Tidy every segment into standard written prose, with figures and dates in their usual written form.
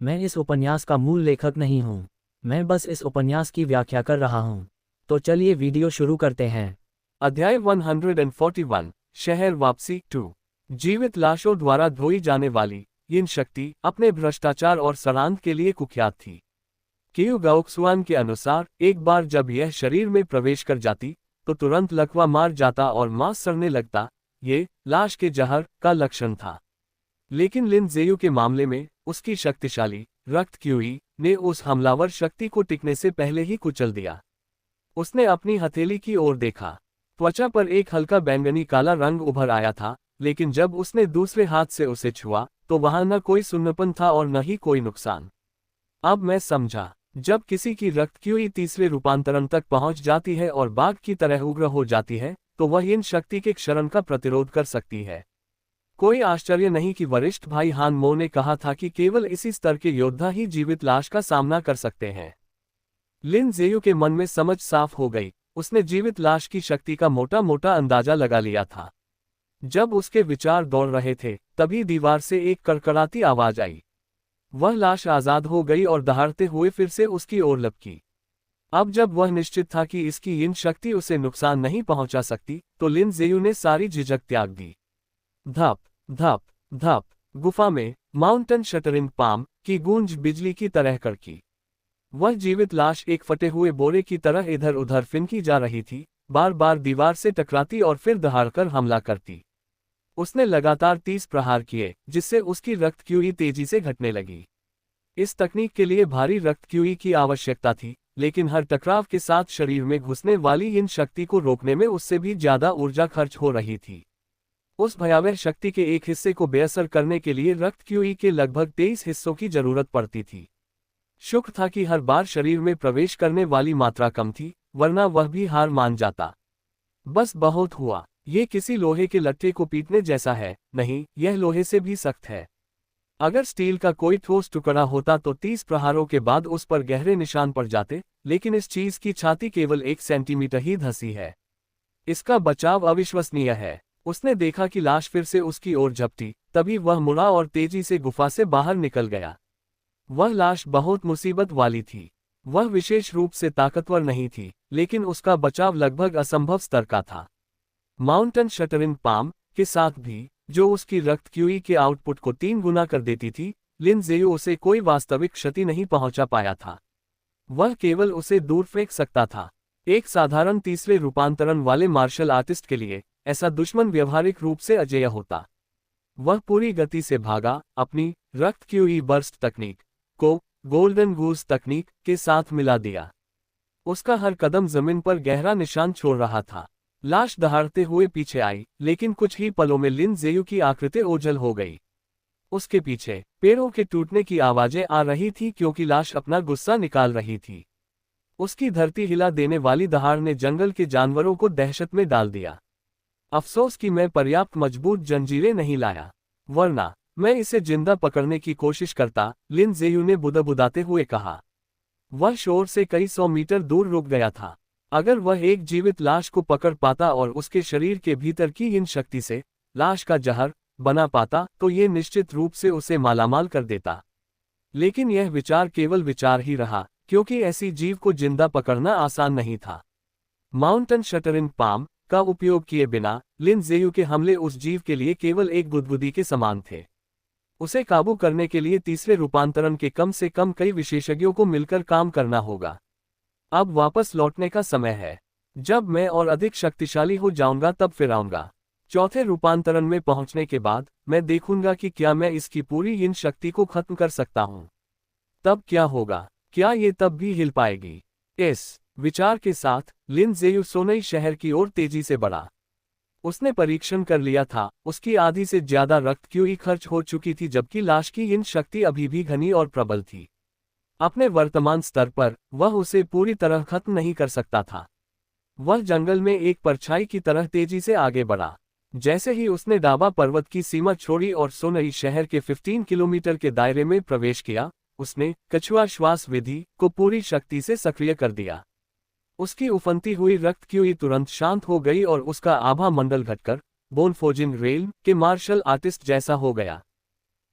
मैं इस उपन्यास का मूल लेखक नहीं हूँ। मैं बस इस उपन्यास की व्याख्या कर रहा हूँ। तो चलिए वीडियो शुरू करते हैं। अध्याय 141 शहर वापसी 2। जीवित लाशों द्वारा धोई जाने वाली यिन शक्ति अपने भ्रष्टाचार और सड़ांध के लिए कुख्यात थी। कियू गाओक्सुआन के अनुसार एक बार जब यह शरीर में प्रवेश कर जाती तो तुरंत लकवा मार जाता और मांस सड़ने लगता। ये लाश के जहर का लक्षण था। लेकिन लिन जेयू के मामले में उसकी शक्तिशाली रक्त क्यूई ने उस हमलावर शक्ति को टिकने से पहले ही कुचल दिया। उसने अपनी हथेली की ओर देखा। त्वचा पर एक हल्का बैंगनी काला रंग उभर आया था, लेकिन जब उसने दूसरे हाथ से उसे छुआ तो वहां न कोई सुन्नपन था और न ही कोई नुकसान। अब मैं समझा, जब किसी की रक्त क्यूई तीसरे रूपांतरण तक पहुंच जाती है और बाघ की तरह उग्र हो जाती है तो वह इन शक्ति के क्षरण का प्रतिरोध कर सकती है। कोई आश्चर्य नहीं कि वरिष्ठ भाई हान मो ने कहा था कि केवल इसी स्तर के योद्धा ही जीवित लाश का सामना कर सकते हैं। लिन जेयू के मन में समझ साफ हो गई। उसने जीवित लाश की शक्ति का मोटा मोटा अंदाजा लगा लिया था। जब उसके विचार दौड़ रहे थे तभी दीवार से एक कड़कड़ाती आवाज आई। वह लाश आजाद हो गई और दहाड़ते हुए फिर से उसकी ओर लपकी। अब जब वह निश्चित था कि इसकी यिन शक्ति उसे नुकसान नहीं पहुंचा सकती तो लिन जेयू ने सारी झिझक त्याग दी। धप धप धप गुफा में माउंटेन शटरिंग पाम की गूंज बिजली की तरह कड़की। वह जीवित लाश एक फटे हुए बोरे की तरह इधर उधर फिनकी जा रही थी, बार बार दीवार से टकराती और फिर दहाड़कर हमला करती। उसने लगातार 30 प्रहार किए, जिससे उसकी रक्त क्यूई तेजी से घटने लगी। इस तकनीक के लिए भारी रक्त क्यूई की आवश्यकता थी, लेकिन हर टकराव के साथ शरीर में घुसने वाली इन शक्ति को रोकने में उससे भी ज्यादा ऊर्जा खर्च हो रही थी। उस भयावह शक्ति के एक हिस्से को बेअसर करने के लिए रक्त क्यूई के लगभग 23 हिस्सों की जरूरत पड़ती थी। शुक्र था कि हर बार शरीर में प्रवेश करने वाली मात्रा कम थी, वरना वह भी हार मान जाता। बस बहुत हुआ। ये किसी लोहे के लट्ठे को पीटने जैसा है, नहीं, यह लोहे से भी सख्त है। अगर स्टील का कोई ठोस टुकड़ा होता तो 30 प्रहारों के बाद उस पर गहरे निशान पड़ जाते, लेकिन इस चीज की छाती केवल 1 सेंटीमीटर ही धंसी है। इसका बचाव अविश्वसनीय है। उसने देखा कि लाश फिर से उसकी ओर झपटी, तभी वह मुड़ा और तेजी से गुफा से बाहर निकल गया। वह लाश बहुत मुसीबत वाली थी। वह विशेष रूप से ताकतवर नहीं थी, लेकिन उसका बचाव लगभग असंभव स्तर का था। माउंटेन शटरिंग पाम के साथ भी, जो उसकी रक्त क्यूई के आउटपुट को 3 गुना कर देती थी, लिन जेयू उसे कोई वास्तविक क्षति नहीं पहुंचा पाया था। वह केवल उसे दूर फेंक सकता था। एक साधारण तीसरे रूपांतरण वाले मार्शल आर्टिस्ट के लिए ऐसा दुश्मन व्यवहारिक रूप से अजेय होता। वह पूरी गति से भागा, अपनी रक्त क्यूई बर्स्ट तकनीक को गोल्डन गूस तकनीक के साथ मिला दिया। उसका हर कदम जमीन पर गहरा निशान छोड़ रहा था। लाश दहाड़ते हुए पीछे आई, लेकिन कुछ ही पलों में लिन जेयू की आकृति ओझल हो गई। उसके पीछे पेड़ों के टूटने की आवाजें आ रही थी क्योंकि लाश अपना गुस्सा निकाल रही थी। उसकी धरती हिला देने वाली दहाड़ ने जंगल के जानवरों को दहशत में डाल दिया। अफसोस कि मैं पर्याप्त मजबूत जंजीरें नहीं लाया, वरना मैं इसे जिंदा पकड़ने की कोशिश करता, लिन जेयू ने बुदबुदाते हुए कहा। वह शोर से कई 100 मीटर दूर रुक गया था। अगर वह एक जीवित लाश को पकड़ पाता और उसके शरीर के भीतर की इन शक्ति से लाश का जहर बना पाता तो ये निश्चित रूप से उसे मालामाल कर देता। लेकिन यह विचार केवल विचार ही रहा, क्योंकि ऐसी जीव को जिंदा पकड़ना आसान नहीं था। माउंटेन शटरिंग पाम का उपयोग किए बिना लिन जेयू के हमले उस जीव के लिए केवल एक गुदगुदी के समान थे। उसे काबू करने के लिए तीसरे रूपांतरण के कम से कम कई विशेषज्ञों को मिलकर काम करना होगा। अब वापस लौटने का समय है। जब मैं और अधिक शक्तिशाली हो जाऊंगा तब फिर आऊंगा। चौथे रूपांतरण में पहुंचने के बाद मैं देखूंगा कि क्या मैं इसकी पूरी इन शक्ति को खत्म कर सकता हूं। तब क्या होगा? क्या ये तब भी हिल पाएगी? इस विचार के साथ लिन जेयू सोनई शहर की ओर तेजी से बढ़ा। उसने परीक्षण कर लिया था, उसकी आधी से ज्यादा रक्त क्यूई खर्च हो चुकी थी, जबकि लाश की इन शक्ति अभी भी घनी और प्रबल थी। अपने वर्तमान स्तर पर वह उसे पूरी तरह खत्म नहीं कर सकता था। वह जंगल में एक परछाई की तरह तेजी से आगे बढ़ा। जैसे ही उसने डाबा पर्वत की सीमा छोड़ी और सोनई शहर के 15 किलोमीटर के दायरे में प्रवेश किया, उसने कछुआ श्वास विधि को पूरी शक्ति से सक्रिय कर दिया। उसकी उफनती हुई रक्त क्यूई तुरंत शांत हो गई और उसका आभा मंडल घटकर बोनफोजिन रेल के मार्शल आर्टिस्ट जैसा हो गया।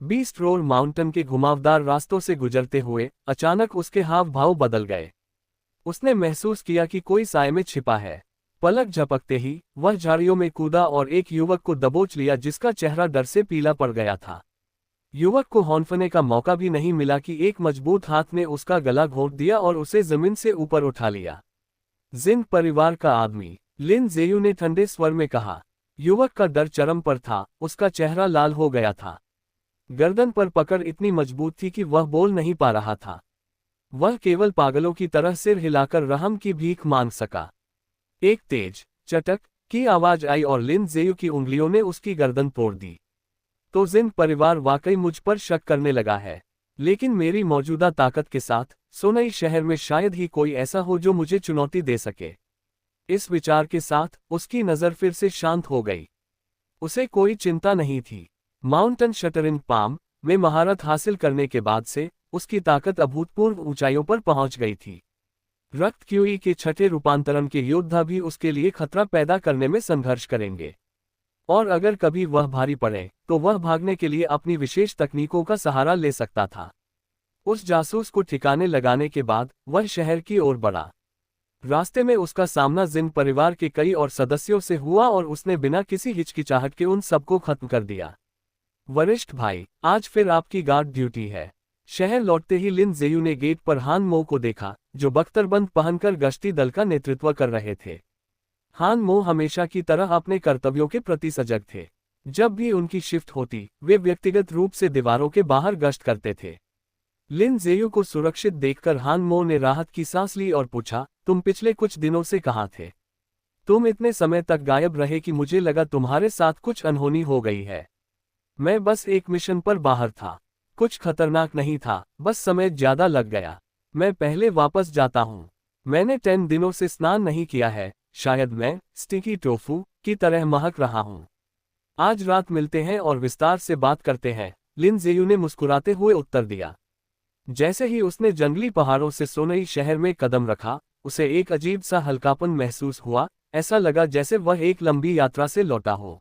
बीस्ट रोड माउंटेन के घुमावदार रास्तों से गुजरते हुए अचानक उसके हाव भाव बदल गए। उसने महसूस किया कि कोई साए में छिपा है। पलक झपकते ही वह झाड़ियों में कूदा और एक युवक को दबोच लिया जिसका चेहरा डर से पीला पड़ गया था। युवक को हौंफने का मौका भी नहीं मिला कि एक मजबूत हाथ ने उसका गला घोंट दिया और उसे जमीन से ऊपर उठा लिया। जिन परिवार का आदमी, लिन जेयू ने ठंडे स्वर में कहा। युवक का डर चरम पर था, उसका चेहरा लाल हो गया था। गर्दन पर पकड़ इतनी मजबूत थी कि वह बोल नहीं पा रहा था। वह केवल पागलों की तरह सिर हिलाकर रहम की भीख मांग सका। एक तेज चटक की आवाज आई और लिन जेयू की उंगलियों ने उसकी गर्दन तोड़ दी। तो जिन परिवार वाकई मुझ पर शक करने लगा है, लेकिन मेरी मौजूदा ताकत के साथ सोनई शहर में शायद ही कोई ऐसा हो जो मुझे चुनौती दे सके। इस विचार के साथ उसकी नज़र फिर से शांत हो गई। उसे कोई चिंता नहीं थी। माउंटेन शटरिंग पाम में महारत हासिल करने के बाद से उसकी ताकत अभूतपूर्व ऊंचाइयों पर पहुंच गई थी। रक्त क्यूई के छठे रूपांतरण के योद्धा भी उसके लिए खतरा पैदा करने में संघर्ष करेंगे, और अगर कभी वह भारी पड़े तो वह भागने के लिए अपनी विशेष तकनीकों का सहारा ले सकता था। उस जासूस को ठिकाने लगाने के बाद वह शहर की ओर बढ़ा। रास्ते में उसका सामना जिन परिवार के कई और सदस्यों से हुआ और उसने बिना किसी हिचकिचाहट के उन सबको खत्म कर दिया। वरिष्ठ भाई, आज फिर आपकी गार्ड ड्यूटी है। शहर लौटते ही लिन जेयू ने गेट पर हान मो को देखा, जो बख्तरबंद पहनकर गश्ती दल का नेतृत्व कर रहे थे। हान मो हमेशा की तरह अपने कर्तव्यों के प्रति सजग थे। जब भी उनकी शिफ्ट होती, वे व्यक्तिगत रूप से दीवारों के बाहर गश्त करते थे। लिन जेयू को सुरक्षित देखकर हान मो ने राहत की सांस ली और पूछा, तुम पिछले कुछ दिनों से कहाँ थे? तुम इतने समय तक गायब रहे कि मुझे लगा तुम्हारे साथ कुछ अनहोनी हो गई है। मैं बस एक मिशन पर बाहर था। कुछ खतरनाक नहीं था, बस समय ज्यादा लग गया। मैं पहले वापस जाता हूँ। मैंने 10 दिनों से स्नान नहीं किया है, शायद मैं स्टिकी टोफू की तरह महक रहा हूँ। आज रात मिलते हैं और विस्तार से बात करते हैं, लिन जेयू ने मुस्कुराते हुए उत्तर दिया। जैसे ही उसने जंगली पहाड़ों से सोनई शहर में कदम रखा, उसे एक अजीब सा हल्कापन महसूस हुआ। ऐसा लगा जैसे वह एक लंबी यात्रा से लौटा हो।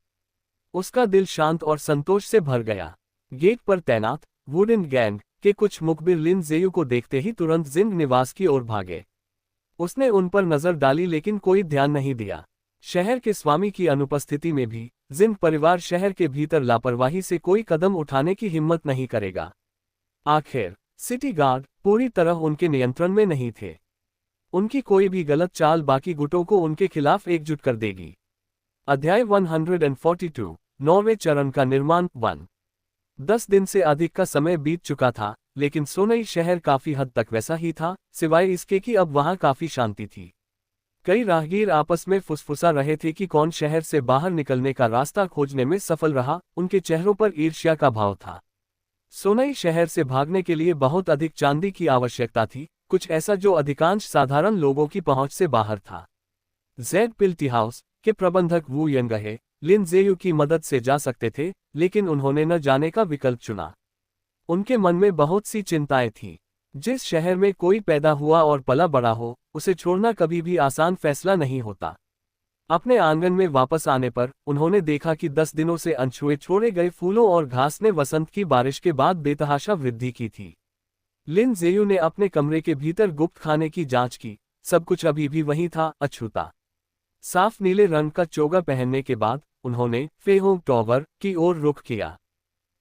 उसका दिल शांत और संतोष से भर गया। गेट पर तैनात वुडन गैंग के कुछ मुखबिर लिन जेयू को देखते ही तुरंत जिंग निवास की ओर भागे। उसने उन पर नजर डाली लेकिन कोई ध्यान नहीं दिया। शहर के स्वामी की अनुपस्थिति में भी जिन परिवार शहर के भीतर लापरवाही से कोई कदम उठाने की हिम्मत नहीं करेगा। आखिर सिटी गार्ड पूरी तरह उनके नियंत्रण में नहीं थे। उनकी कोई भी गलत चाल बाकी गुटों को उनके खिलाफ एकजुट कर देगी। अध्याय 142 नौवें चरण का निर्माण 1। 10 दिन से अधिक का समय बीत चुका था, लेकिन सोनई शहर काफी हद तक वैसा ही था, सिवाय इसके कि अब वहां काफी शांति थी। कई राहगीर आपस में फुसफुसा रहे थे कि कौन शहर से बाहर निकलने का रास्ता खोजने में सफल रहा। उनके चेहरों पर ईर्ष्या का भाव था। सोनई शहर से भागने के लिए बहुत अधिक चांदी की आवश्यकता थी, कुछ ऐसा जो अधिकांश साधारण लोगों की पहुंच से बाहर था। जेड पिल्टी हाउस के प्रबंधक वू यंगहे लिन जेयू की मदद से जा सकते थे, लेकिन उन्होंने न जाने का विकल्प चुना। उनके मन में बहुत सी चिंताएं थीं। जिस शहर में कोई पैदा हुआ और पला बड़ा हो, उसे छोड़ना कभी भी आसान फैसला नहीं होता। अपने आंगन में वापस आने पर उन्होंने देखा कि 10 दिनों से अनछुए छोड़े गए फूलों और घास ने वसंत की बारिश के बाद बेतहाशा वृद्धि की थी। लिन जेयू ने अपने कमरे के भीतर गुप्त खाने की जांच की। सब कुछ अभी भी वही था, अछूता। साफ नीले रंग का चोगा पहनने के बाद उन्होंने फेहोंग टॉवर की ओर रुख किया।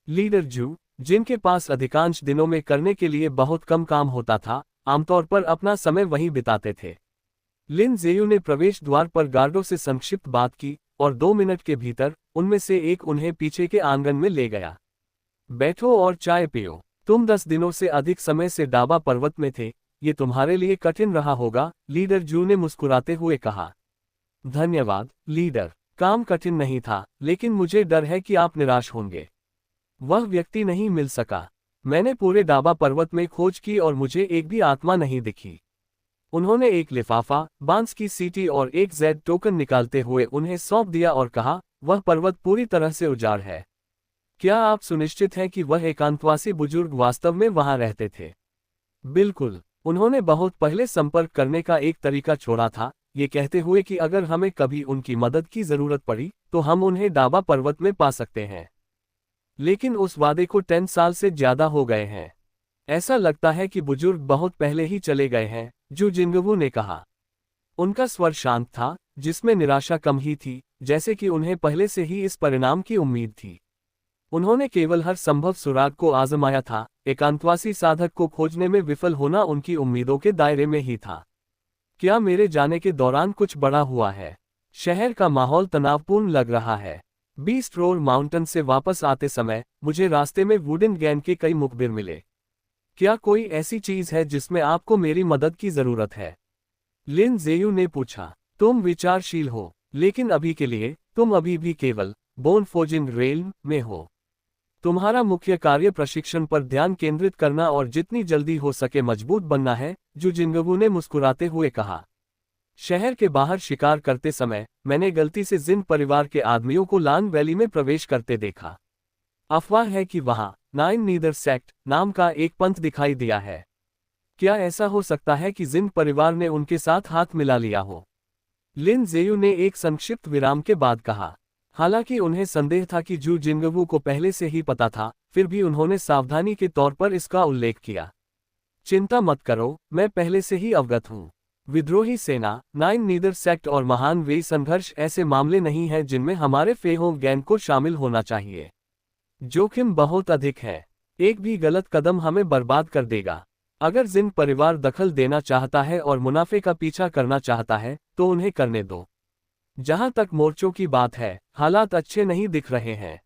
लीडर जू, जिनके पास अधिकांश दिनों में करने के लिए बहुत कम काम होता था, आमतौर पर अपना समय वहीं बिताते थे। लिन जेयू ने प्रवेश द्वार पर गार्डों से संक्षिप्त बात की और 2 मिनट के भीतर उनमें से एक उन्हें पीछे के आंगन में ले गया। बैठो और चाय पियो। तुम 10 दिनों से अधिक समय से डाबा पर्वत में थे, ये तुम्हारे लिए कठिन रहा होगा, लीडर जू ने मुस्कुराते हुए कहा। धन्यवाद लीडर, काम कठिन नहीं था, लेकिन मुझे डर है कि आप निराश होंगे। वह व्यक्ति नहीं मिल सका। मैंने पूरे डाबा पर्वत में खोज की और मुझे एक भी आत्मा नहीं दिखी। उन्होंने एक लिफाफा, बांस की सीटी और एक जेड टोकन निकालते हुए उन्हें सौंप दिया और कहा, वह पर्वत पूरी तरह से उजाड़ है। क्या आप सुनिश्चित हैं कि वह एकांतवासी बुजुर्ग वास्तव में वहां रहते थे? बिल्कुल। उन्होंने बहुत पहले संपर्क करने का एक तरीका छोड़ा था, ये कहते हुए कि अगर हमें कभी उनकी मदद की जरूरत पड़ी तो हम उन्हें डाबा पर्वत में पा सकते हैं। लेकिन उस वादे को 10 साल से ज्यादा हो गए हैं। ऐसा लगता है कि बुजुर्ग बहुत पहले ही चले गए हैं, जू जिंगवू ने कहा। उनका स्वर शांत था, जिसमें निराशा कम ही थी, जैसे कि उन्हें पहले से ही इस परिणाम की उम्मीद थी। उन्होंने केवल हर संभव सुराग को आजमाया था, एकांतवासी साधक को खोजने में विफल होना उनकी उम्मीदों के दायरे में ही था। क्या मेरे जाने के दौरान कुछ बड़ा हुआ है? शहर का माहौल तनावपूर्ण लग रहा है। बीस्ट रोड माउंटेन से वापस आते समय मुझे रास्ते में वुडन गैन के कई मुखबिर मिले। क्या कोई ऐसी चीज है जिसमें आपको मेरी मदद की जरूरत है? लिन जेयू ने पूछा। तुम विचारशील हो, लेकिन अभी के लिए तुम अभी भी केवल बोन फोजिन रेल में हो। तुम्हारा मुख्य कार्य प्रशिक्षण पर ध्यान केंद्रित करना और जितनी जल्दी हो सके मजबूत बनना है, जू जिंगवू ने मुस्कुराते हुए कहा। शहर के बाहर शिकार करते समय मैंने गलती से जिन परिवार के आदमियों को लान वैली में प्रवेश करते देखा। अफवाह है कि वहां नाइन नीदर सेक्ट नाम का एक पंथ दिखाई दिया है। क्या ऐसा हो सकता है कि जिन परिवार ने उनके साथ हाथ मिला लिया हो? लिन जेयू ने एक संक्षिप्त विराम के बाद कहा। हालांकि उन्हें संदेह था कि जू जिंगवू को पहले से ही पता था, फिर भी उन्होंने सावधानी के तौर पर इसका उल्लेख किया। चिंता मत करो, मैं पहले से ही अवगत हूँ। विद्रोही सेना, नाइन नीदर सेक्ट और महान वेई संघर्ष ऐसे मामले नहीं हैं जिनमें हमारे फेहो गैंग को शामिल होना चाहिए। जोखिम बहुत अधिक है। एक भी गलत कदम हमें बर्बाद कर देगा। अगर जिन परिवार दखल देना चाहता है और मुनाफे का पीछा करना चाहता है, तो उन्हें करने दो। जहां तक मोर्चों की बात है, हालात अच्छे नहीं दिख रहे हैं।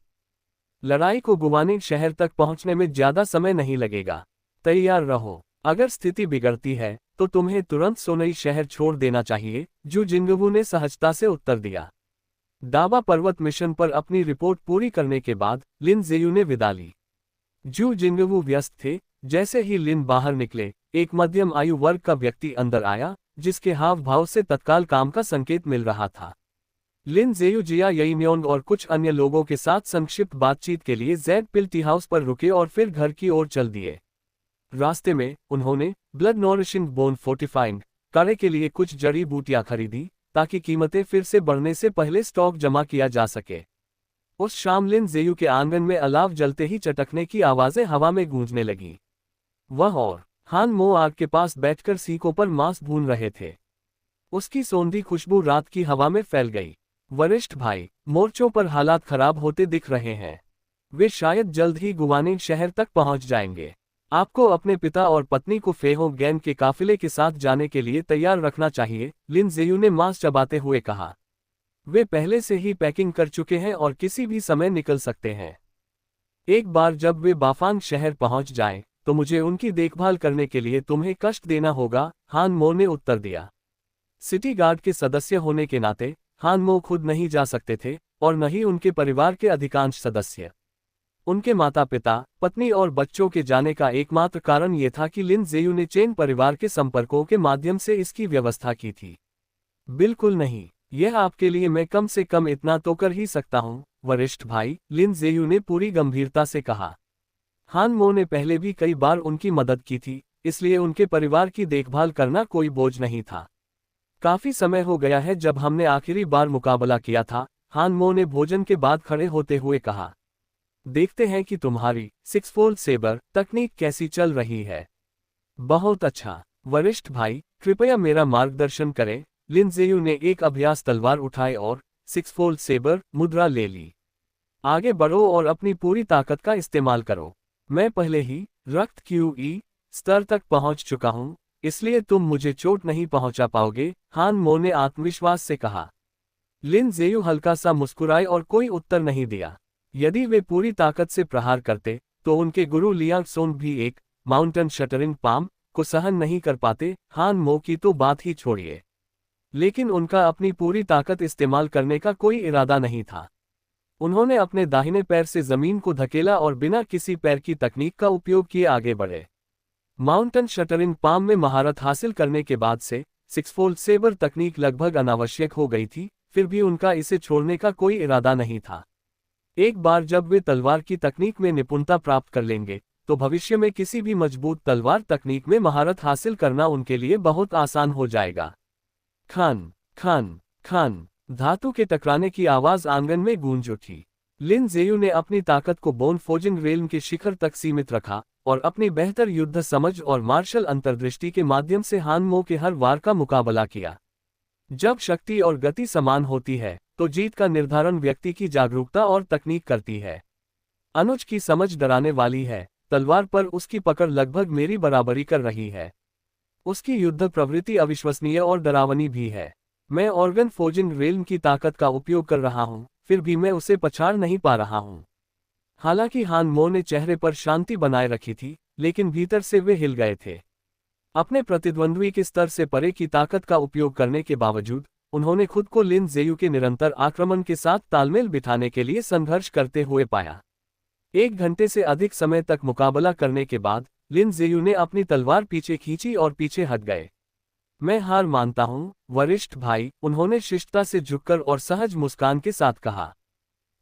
लड़ाई को गुवानिंग शहर तक पहुंचने में ज्यादा समय नहीं लगेगा। तैयार रहो। अगर स्थिति बिगड़ती है तो तुम्हें तुरंत सोनई शहर छोड़ देना चाहिए, जू जिंगवू ने सहजता से उत्तर दिया। दाबा पर्वत मिशन पर अपनी रिपोर्ट पूरी करने के बाद लिन जेयू ने विदा ली। जू जिंगवू व्यस्त थे। जैसे ही लिन बाहर निकले, एक मध्यम आयु वर्ग का व्यक्ति अंदर आया, जिसके हाव भाव से तत्काल काम का संकेत मिल रहा था। लिन जेयू जिया येइम्योंग और कुछ अन्य लोगों के साथ संक्षिप्त बातचीत के लिए जेड पिल टी हाउस पर रुके और फिर घर की ओर चल दिए। रास्ते में उन्होंने ब्लड नॉरिशिंग बोन फोर्टिफाइंग काढ़े के लिए कुछ जड़ी बूटियां खरीदी, ताकि कीमतें फिर से बढ़ने से पहले स्टॉक जमा किया जा सके। उस शाम लिन जेयू के आंगन में अलाव जलते ही चटकने की आवाजें हवा में गूंजने लगीं। वह और हान मो आग के पास बैठकर सीकों पर मांस भून रहे थे। उसकी सौंधी खुशबू रात की हवा में फैल गई। वरिष्ठ भाई, मोर्चों पर हालात खराब होते दिख रहे हैं। वे शायद जल्द ही गुवानिंग शहर तक पहुंच जाएंगे। आपको अपने पिता और पत्नी को फेहो गैंग के काफिले के साथ जाने के लिए तैयार रखना चाहिए, लिन जेयू ने मांस चबाते हुए कहा। वे पहले से ही पैकिंग कर चुके हैं और किसी भी समय निकल सकते हैं। एक बार जब वे बाफांग शहर पहुंच जाएं, तो मुझे उनकी देखभाल करने के लिए तुम्हें कष्ट देना होगा, हान मो ने उत्तर दिया। सिटी गार्ड के सदस्य होने के नाते हान मो खुद नहीं जा सकते थे, और न ही उनके परिवार के अधिकांश सदस्य। उनके माता पिता, पत्नी और बच्चों के जाने का एकमात्र कारण ये था कि लिन जेयू ने चेन परिवार के संपर्कों के माध्यम से इसकी व्यवस्था की थी। बिल्कुल नहीं, यह आपके लिए मैं कम से कम इतना तो कर ही सकता हूँ, वरिष्ठ भाई, लिन जेयू ने पूरी गंभीरता से कहा। हान मो ने पहले भी कई बार उनकी मदद की थी, इसलिए उनके परिवार की देखभाल करना कोई बोझ नहीं था। काफी समय हो गया है जब हमने आखिरी बार मुकाबला किया था, हान मो ने भोजन के बाद खड़े होते हुए कहा। देखते हैं कि तुम्हारी सिक्सफोल्ड सेबर तकनीक कैसी चल रही है। बहुत अच्छा, वरिष्ठ भाई, कृपया मेरा मार्गदर्शन करें। लिन जेयू ने एक अभ्यास तलवार उठाई और सिक्सफोल्ड सेबर मुद्रा ले ली। आगे बढ़ो और अपनी पूरी ताकत का इस्तेमाल करो। मैं पहले ही रक्त QE स्तर तक पहुंच चुका हूं, इसलिए तुम मुझे चोट नहीं पहुंचा पाओगे, हान मो ने आत्मविश्वास से कहा। लिन जेयू हल्का सा मुस्कुराए और कोई उत्तर नहीं दिया। यदि वे पूरी ताकत से प्रहार करते, तो उनके गुरु लियांग सोंग भी एक माउंटेन शटरिंग पाम को सहन नहीं कर पाते, हान मो की तो बात ही छोड़िए। लेकिन उनका अपनी पूरी ताकत इस्तेमाल करने का कोई इरादा नहीं था। उन्होंने अपने दाहिने पैर से जमीन को धकेला और बिना किसी पैर की तकनीक का उपयोग किए आगे बढ़े। माउंटेन शटरिंग पाम में महारत हासिल करने के बाद से सिक्सफोल्ड सेबर तकनीक लगभग अनावश्यक हो गई थी, फिर भी उनका इसे छोड़ने का कोई इरादा नहीं था। एक बार जब वे तलवार की तकनीक में निपुणता प्राप्त कर लेंगे, तो भविष्य में किसी भी मजबूत तलवार तकनीक में महारत हासिल करना उनके लिए बहुत आसान हो जाएगा। खन खन खन, धातु के टकराने की आवाज आंगन में गूंज उठी। लिन ज़ेयू ने अपनी ताकत को बोन फोजिंग रेल्म के शिखर तक सीमित रखा और अपनी बेहतर युद्ध समझ और मार्शल अंतर्दृष्टि के माध्यम से हान मो के हर वार का मुकाबला किया। जब शक्ति और गति समान होती है तो जीत का निर्धारण व्यक्ति की जागरूकता और तकनीक करती है। अनुज की समझ डराने वाली है, तलवार पर उसकी पकड़ लगभग मेरी बराबरी कर रही है। उसकी युद्ध प्रवृत्ति अविश्वसनीय और डरावनी भी है। मैं ऑर्गन फोजिंग रेल्म की ताकत का उपयोग कर रहा हूं, फिर भी मैं उसे पछाड़ नहीं पा रहा हूं। हालांकि हान मो ने चेहरे पर शांति बनाए रखी थी, लेकिन भीतर से वे हिल गए थे। अपने प्रतिद्वंद्वी के स्तर से परे की ताकत का उपयोग करने के बावजूद उन्होंने खुद को लिन ज़ेयू के निरंतर आक्रमण के साथ तालमेल बिठाने के लिए संघर्ष करते हुए पाया। 1 घंटे से अधिक समय तक मुकाबला करने के बाद लिन ज़ेयू ने अपनी तलवार पीछे खींची और पीछे हट गए। मैं हार मानता हूं, वरिष्ठ भाई, उन्होंने शिष्टता से झुककर और सहज मुस्कान के साथ कहा।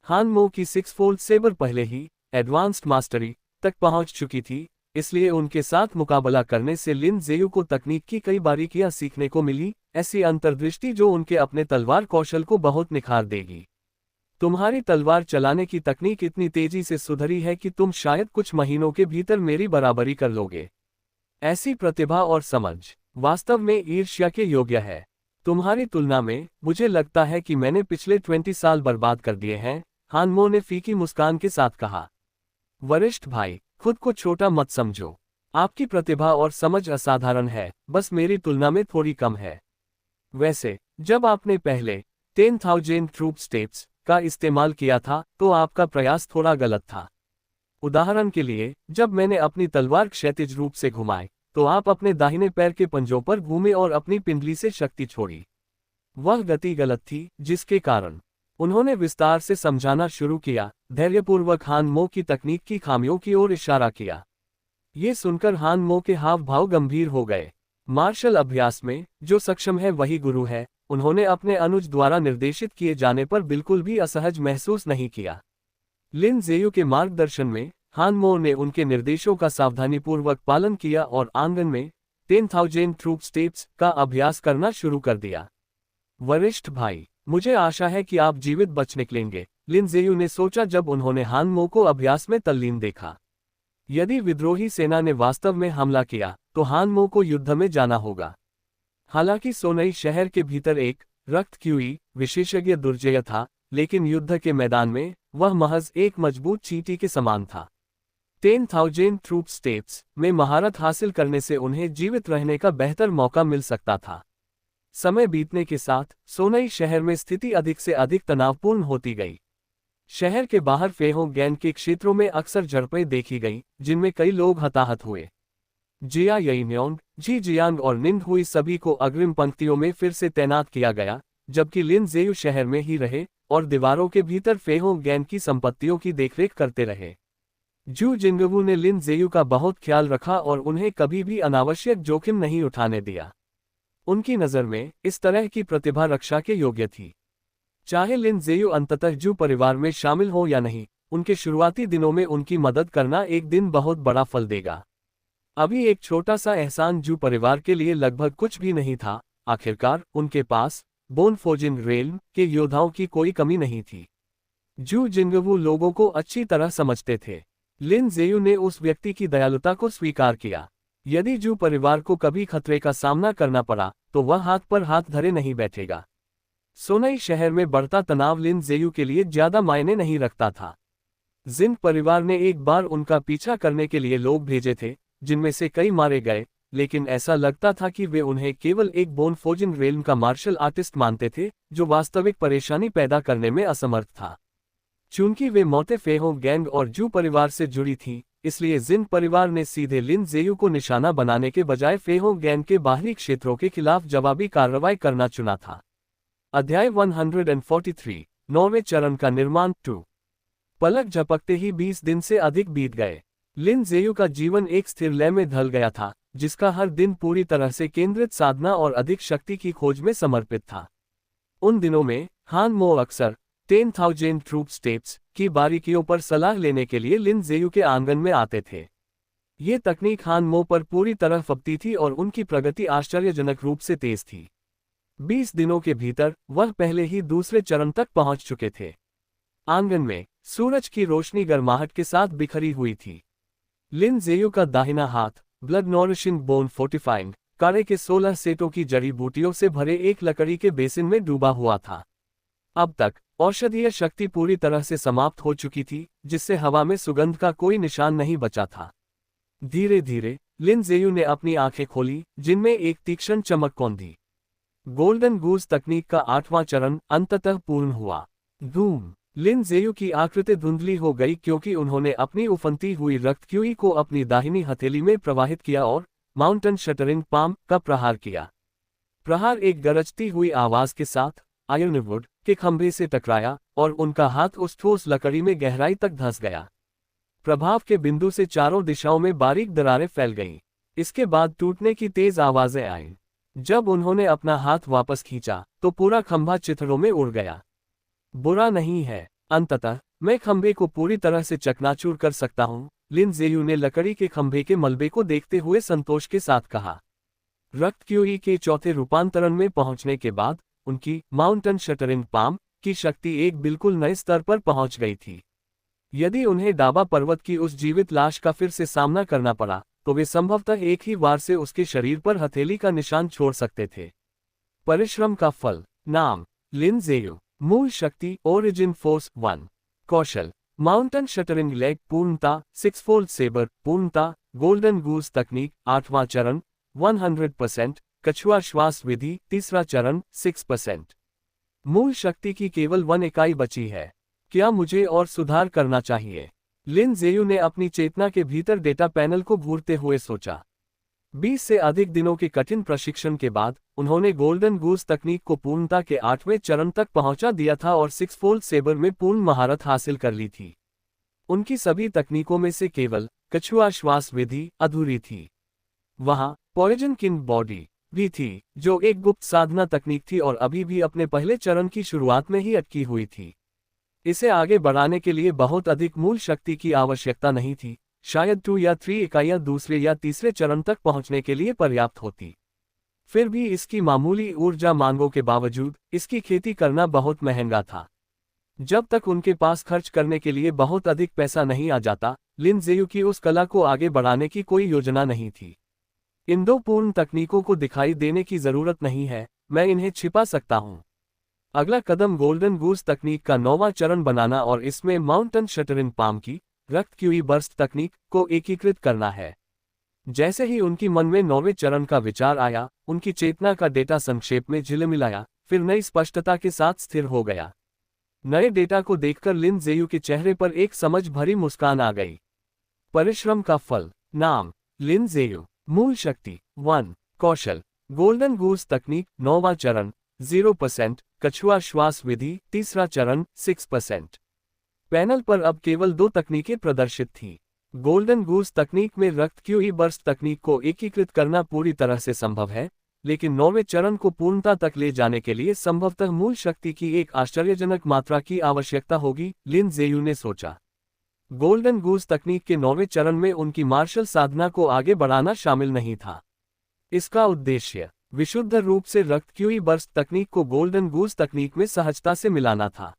हान मो की 6 फोल्ड सेबर पहले ही एडवांस्ड मास्टरी तक पहुंच चुकी थी, इसलिए उनके साथ मुकाबला करने से लिन ज़ेयू को तकनीक की कई बारीकियां सीखने को मिली, ऐसी अंतर्दृष्टि जो उनके अपने तलवार कौशल को बहुत निखार देगी। तुम्हारी तलवार चलाने की तकनीक इतनी तेजी से सुधरी है कि तुम शायद कुछ महीनों के भीतर मेरी बराबरी कर लोगे। ऐसी प्रतिभा और समझ वास्तव में ईर्ष्या के योग्य है। तुम्हारी तुलना में मुझे लगता है कि मैंने पिछले 20 साल बर्बाद कर दिए हैं, हान मो ने फीकी मुस्कान के साथ कहा। वरिष्ठ भाई, खुद को छोटा मत समझो। आपकी प्रतिभा और समझ असाधारण है, बस मेरी तुलना में थोड़ी कम है। वैसे जब आपने पहले 10,000 ट्रूप स्टेप्स का इस्तेमाल किया था तो आपका प्रयास थोड़ा गलत था। उदाहरण के लिए, जब मैंने अपनी तलवार क्षैतिज रूप से घुमाई तो आप अपने दाहिने पैर के पंजों पर घूमे और अपनी पिंडली से शक्ति छोड़ी। वह गति गलत थी, जिसके कारण उन्होंने विस्तार से समझाना शुरू किया। धैर्यपूर्वक हान मो की तकनीक की खामियों की ओर इशारा किया। ये सुनकर हान मो के हाव भाव गंभीर हो गए। मार्शल अभ्यास में जो सक्षम है वही गुरु है। उन्होंने अपने अनुज द्वारा निर्देशित किए जाने पर बिल्कुल भी असहज महसूस नहीं किया। लिन ज़ेयू के मार्गदर्शन में हान मो ने उनके निर्देशों का सावधानीपूर्वक पालन किया और आंगन में 10,000 ट्रूप स्टेप्स का अभ्यास करना शुरू कर दिया। वरिष्ठ भाई, मुझे आशा है कि आप जीवित बच निकलेंगे, लिन ज़ेयू ने सोचा जब उन्होंने हान मो को अभ्यास में तल्लीन देखा। यदि विद्रोही सेना ने वास्तव में हमला किया तो हान मो को युद्ध में जाना होगा। हालांकि सोनई शहर के भीतर एक रक्त-क्यूई विशेषज्ञ दुर्जय था, लेकिन युद्ध के मैदान में वह महज एक मजबूत चींटी के समान था। 10,000 ट्रूप स्टेप्स में महारत हासिल करने से उन्हें जीवित रहने का बेहतर मौका मिल सकता था। समय बीतने के साथ सोनई शहर में स्थिति अधिक से अधिक तनावपूर्ण होती गई। शहर के बाहर फेहों गैन के क्षेत्रों में अक्सर झड़पें देखी गईं, जिनमें कई लोग हताहत हुए। जिया यिन्योंग, जी जियांग और निंग हुई सभी को अग्रिम पंक्तियों में फिर से तैनात किया गया, जबकि लिन ज़ेयू शहर में ही रहे और दीवारों के भीतर फेहों गैन की संपत्तियों की देखरेख करते रहे। जू जिंगवू ने लिन ज़ेयू का बहुत ख्याल रखा और उन्हें कभी भी अनावश्यक जोखिम नहीं उठाने दिया। उनकी नज़र में इस तरह की प्रतिभा रक्षा के योग्य थी। चाहे लिन ज़ेयू अंततः जू परिवार में शामिल हो या नहीं, उनके शुरुआती दिनों में उनकी मदद करना एक दिन बहुत बड़ा फल देगा। अभी एक छोटा सा एहसान जू परिवार के लिए लगभग कुछ भी नहीं था। आखिरकार उनके पास बोन फोजिन रेल्म के योद्धाओं की कोई कमी नहीं थी। जू जिंगवू लोगों को अच्छी तरह समझते थे। लिन ज़ेयू ने उस व्यक्ति की दयालुता को स्वीकार किया। यदि जू परिवार को कभी खतरे का सामना करना पड़ा तो वह हाथ पर हाथ धरे नहीं बैठेगा। सोनई शहर में बढ़ता तनाव लिन ज़ेयू के लिए ज्यादा मायने नहीं रखता था। जिन परिवार ने एक बार उनका पीछा करने के लिए लोग भेजे थे, जिनमें से कई मारे गए, लेकिन ऐसा लगता था कि वे उन्हें केवल एक बोन फोजिन रेल्म का मार्शल आर्टिस्ट मानते थे, जो वास्तविक परेशानी पैदा करने में असमर्थ था। चूंकि वे मौतें फेहों गैंग और जू परिवार से जुड़ी थीं, इसलिए जिन परिवार ने सीधे लिन ज़ेयू को निशाना बनाने के बजाय फेहों गैंग के बाहरी क्षेत्रों के खिलाफ जवाबी कार्रवाई करना चुना था। अध्याय 143 9वें चरण का निर्माण 2। पलक झपकते ही 20 दिन से अधिक बीत गए। लिन ज़ेयू का जीवन एक स्थिर लय में ढल गया था, जिसका हर दिन पूरी तरह से केंद्रित साधना और अधिक शक्ति की खोज में समर्पित था। उन दिनों में हान मो अक्सर 10,000 ट्रूप स्टेप्स की बारीकियों पर सलाह लेने के लिए लिन ज़ेयू के आंगन में आते थे। ये तकनीक हान मो पर पूरी तरह फबती थी और उनकी प्रगति आश्चर्यजनक रूप से तेज थी। 20 दिनों के भीतर वह पहले ही दूसरे चरण तक पहुंच चुके थे। आंगन में सूरज की रोशनी गर्माहट के साथ बिखरी हुई थी। लिन ज़ेयू का दाहिना हाथ ब्लड नॉरिशिंग बोन फोर्टिफाइंग काढ़े के 16 सेटों की जड़ी बूटियों से भरे एक लकड़ी के बेसिन में डूबा हुआ था। अब तक औषधीय शक्ति पूरी तरह से समाप्त हो चुकी थी, जिससे हवा में सुगंध का कोई निशान नहीं बचा था। धीरे धीरे लिन ज़ेयू ने अपनी आंखें खोली, जिनमें एक तीक्ष्ण चमक कौंधी। गोल्डन गूज तकनीक का 8वां चरण अंततः पूर्ण हुआ। धूम। लिन ज़ेयू की आकृति धुंधली हो गई क्योंकि उन्होंने अपनी उफनती हुई रक्त क्यूई को अपनी दाहिनी हथेली में प्रवाहित किया और माउंटेन शटरिंग पाम का प्रहार किया। प्रहार एक गरजती हुई आवाज के साथ आयरनवुड के खंभे से टकराया और उनका हाथ उस ठोस लकड़ी में गहराई तक धंस गया। प्रभाव के बिंदु से चारों दिशाओं में बारीक दरारें फैल गईं। इसके बाद टूटने की तेज आवाजें आईं। जब उन्होंने अपना हाथ वापस खींचा तो पूरा खंभा चिथड़ों में उड़ गया। बुरा नहीं है, अंततः मैं खंभे को पूरी तरह से चकनाचूर कर सकता हूं, लिन ज़ेयू ने लकड़ी के खंभे के मलबे को देखते हुए संतोष के साथ कहा। रक्त क्यूई के चौथे रूपांतरण में पहुंचने के बाद उनकी माउंटेन शटरिंग पाम की शक्ति एक बिल्कुल नए स्तर पर पहुंच गई थी। यदि उन्हें डाबा पर्वत की उस जीवित लाश का फिर से सामना करना पड़ा तो वे संभवतः एक ही वार से उसके शरीर पर हथेली का निशान छोड़ सकते थे। परिश्रम का फल। नाम लिन ज़ेयू। मूल शक्ति ओरिजिन फोर्स 1। कौशल माउंटेन शटरिंग लेग पूर्णता 6 फोल्ड सेबर पूर्णता गोल्डन गूज तकनीक 8वां चरण 100%। कछुआ श्वास विधि 3रा चरण 6%। मूल शक्ति की केवल 1 इकाई बची है। क्या मुझे और सुधार करना चाहिए? लिन ज़ेयू ने अपनी चेतना के भीतर डेटा पैनल को घूरते हुए सोचा। 20 से अधिक दिनों के कठिन प्रशिक्षण के बाद उन्होंने गोल्डन गूज तकनीक को पूर्णता के 8वें चरण तक पहुंचा दिया था और 6 फोल्ड सेबर में पूर्ण महारत हासिल कर ली थी। उनकी सभी तकनीकों में से केवल कछुआ श्वास विधि अधूरी थी। वहां पॉइजन किंग बॉडी भी थी, जो एक गुप्त साधना तकनीक थी और अभी भी अपने पहले चरण की शुरुआत में ही अटकी हुई थी। इसे आगे बढ़ाने के लिए बहुत अधिक मूल शक्ति की आवश्यकता नहीं थी। शायद 2 या 3 इकाइयां दूसरे या तीसरे चरण तक पहुंचने के लिए पर्याप्त होती। फिर भी इसकी मामूली ऊर्जा मांगों के बावजूद इसकी खेती करना बहुत महंगा था। जब तक उनके पास खर्च करने के लिए बहुत अधिक पैसा नहीं आ जाता, लिन ज़ेयू की उस कला को आगे बढ़ाने की कोई योजना नहीं थी। इन 2 पूर्ण तकनीकों को दिखाई देने की जरूरत नहीं है, मैं इन्हें छिपा सकता हूं। अगला कदम गोल्डन गूज तकनीक का 9वां चरण बनाना और इसमें माउंटेन शटरिंग पाम की रक्त क्यूई बर्स्ट तकनीक को एकीकृत करना है। जैसे ही उनकी मन में 9वें चरण का विचार आया, उनकी चेतना का डेटा संक्षेप में झिलमिलाया, फिर नई स्पष्टता के साथ स्थिर हो गया। नए डेटा को देखकर लिन ज़ेयू के चेहरे पर एक समझ भरी मुस्कान आ गई। परिश्रम का फल। नाम लिन ज़ेयू। मूल शक्ति 1। कौशल गोल्डन गूज तकनीक 9वां चरण 0%। कछुआ श्वास विधि 3रा चरण 6%। पैनल पर अब केवल 2 तकनीकें प्रदर्शित थीं। गोल्डन गूज तकनीक में रक्त क्यूई बर्स्ट तकनीक को एकीकृत करना पूरी तरह से संभव है, लेकिन 9वें चरण को पूर्णता तक ले जाने के लिए संभवतः मूल शक्ति की एक आश्चर्यजनक मात्रा की आवश्यकता होगी, लिन ज़ेयू ने सोचा। गोल्डन गूज तकनीक के 9वें चरण में उनकी मार्शल साधना को आगे बढ़ाना शामिल नहीं था। इसका उद्देश्य विशुद्ध रूप से रक्त क्यूई बर्स्ट तकनीक को गोल्डन गूज तकनीक में सहजता से मिलाना था।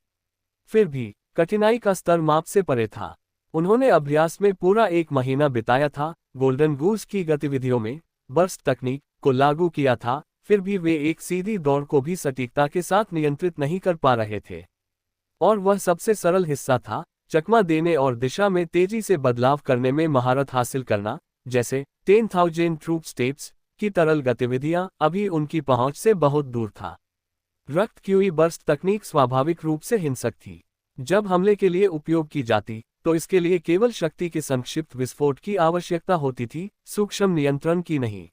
फिर भी कठिनाई का स्तर माप से परे था। उन्होंने अभ्यास में पूरा 1 महीना बिताया था, गोल्डन गूज की गतिविधियों में बर्स्ट तकनीक को लागू किया था, फिर भी वे एक सीधी दौड़ को भी सटीकता के साथ नियंत्रित नहीं कर पा रहे थे। और वह सबसे सरल हिस्सा था, चकमा देने और दिशा में तेजी से बदलाव करने में महारत हासिल करना, जैसे 10,000 ट्रूप स्टेप्स की तरल गतिविधियां अभी उनकी पहुंच से बहुत दूर था। रक्त क्यूई बर्स्ट तकनीक स्वाभाविक रूप से हिंसक थी। जब हमले के लिए उपयोग की जाती तो इसके लिए केवल शक्ति के संक्षिप्त विस्फोट की आवश्यकता होती थी, सूक्ष्म नियंत्रण की नहीं।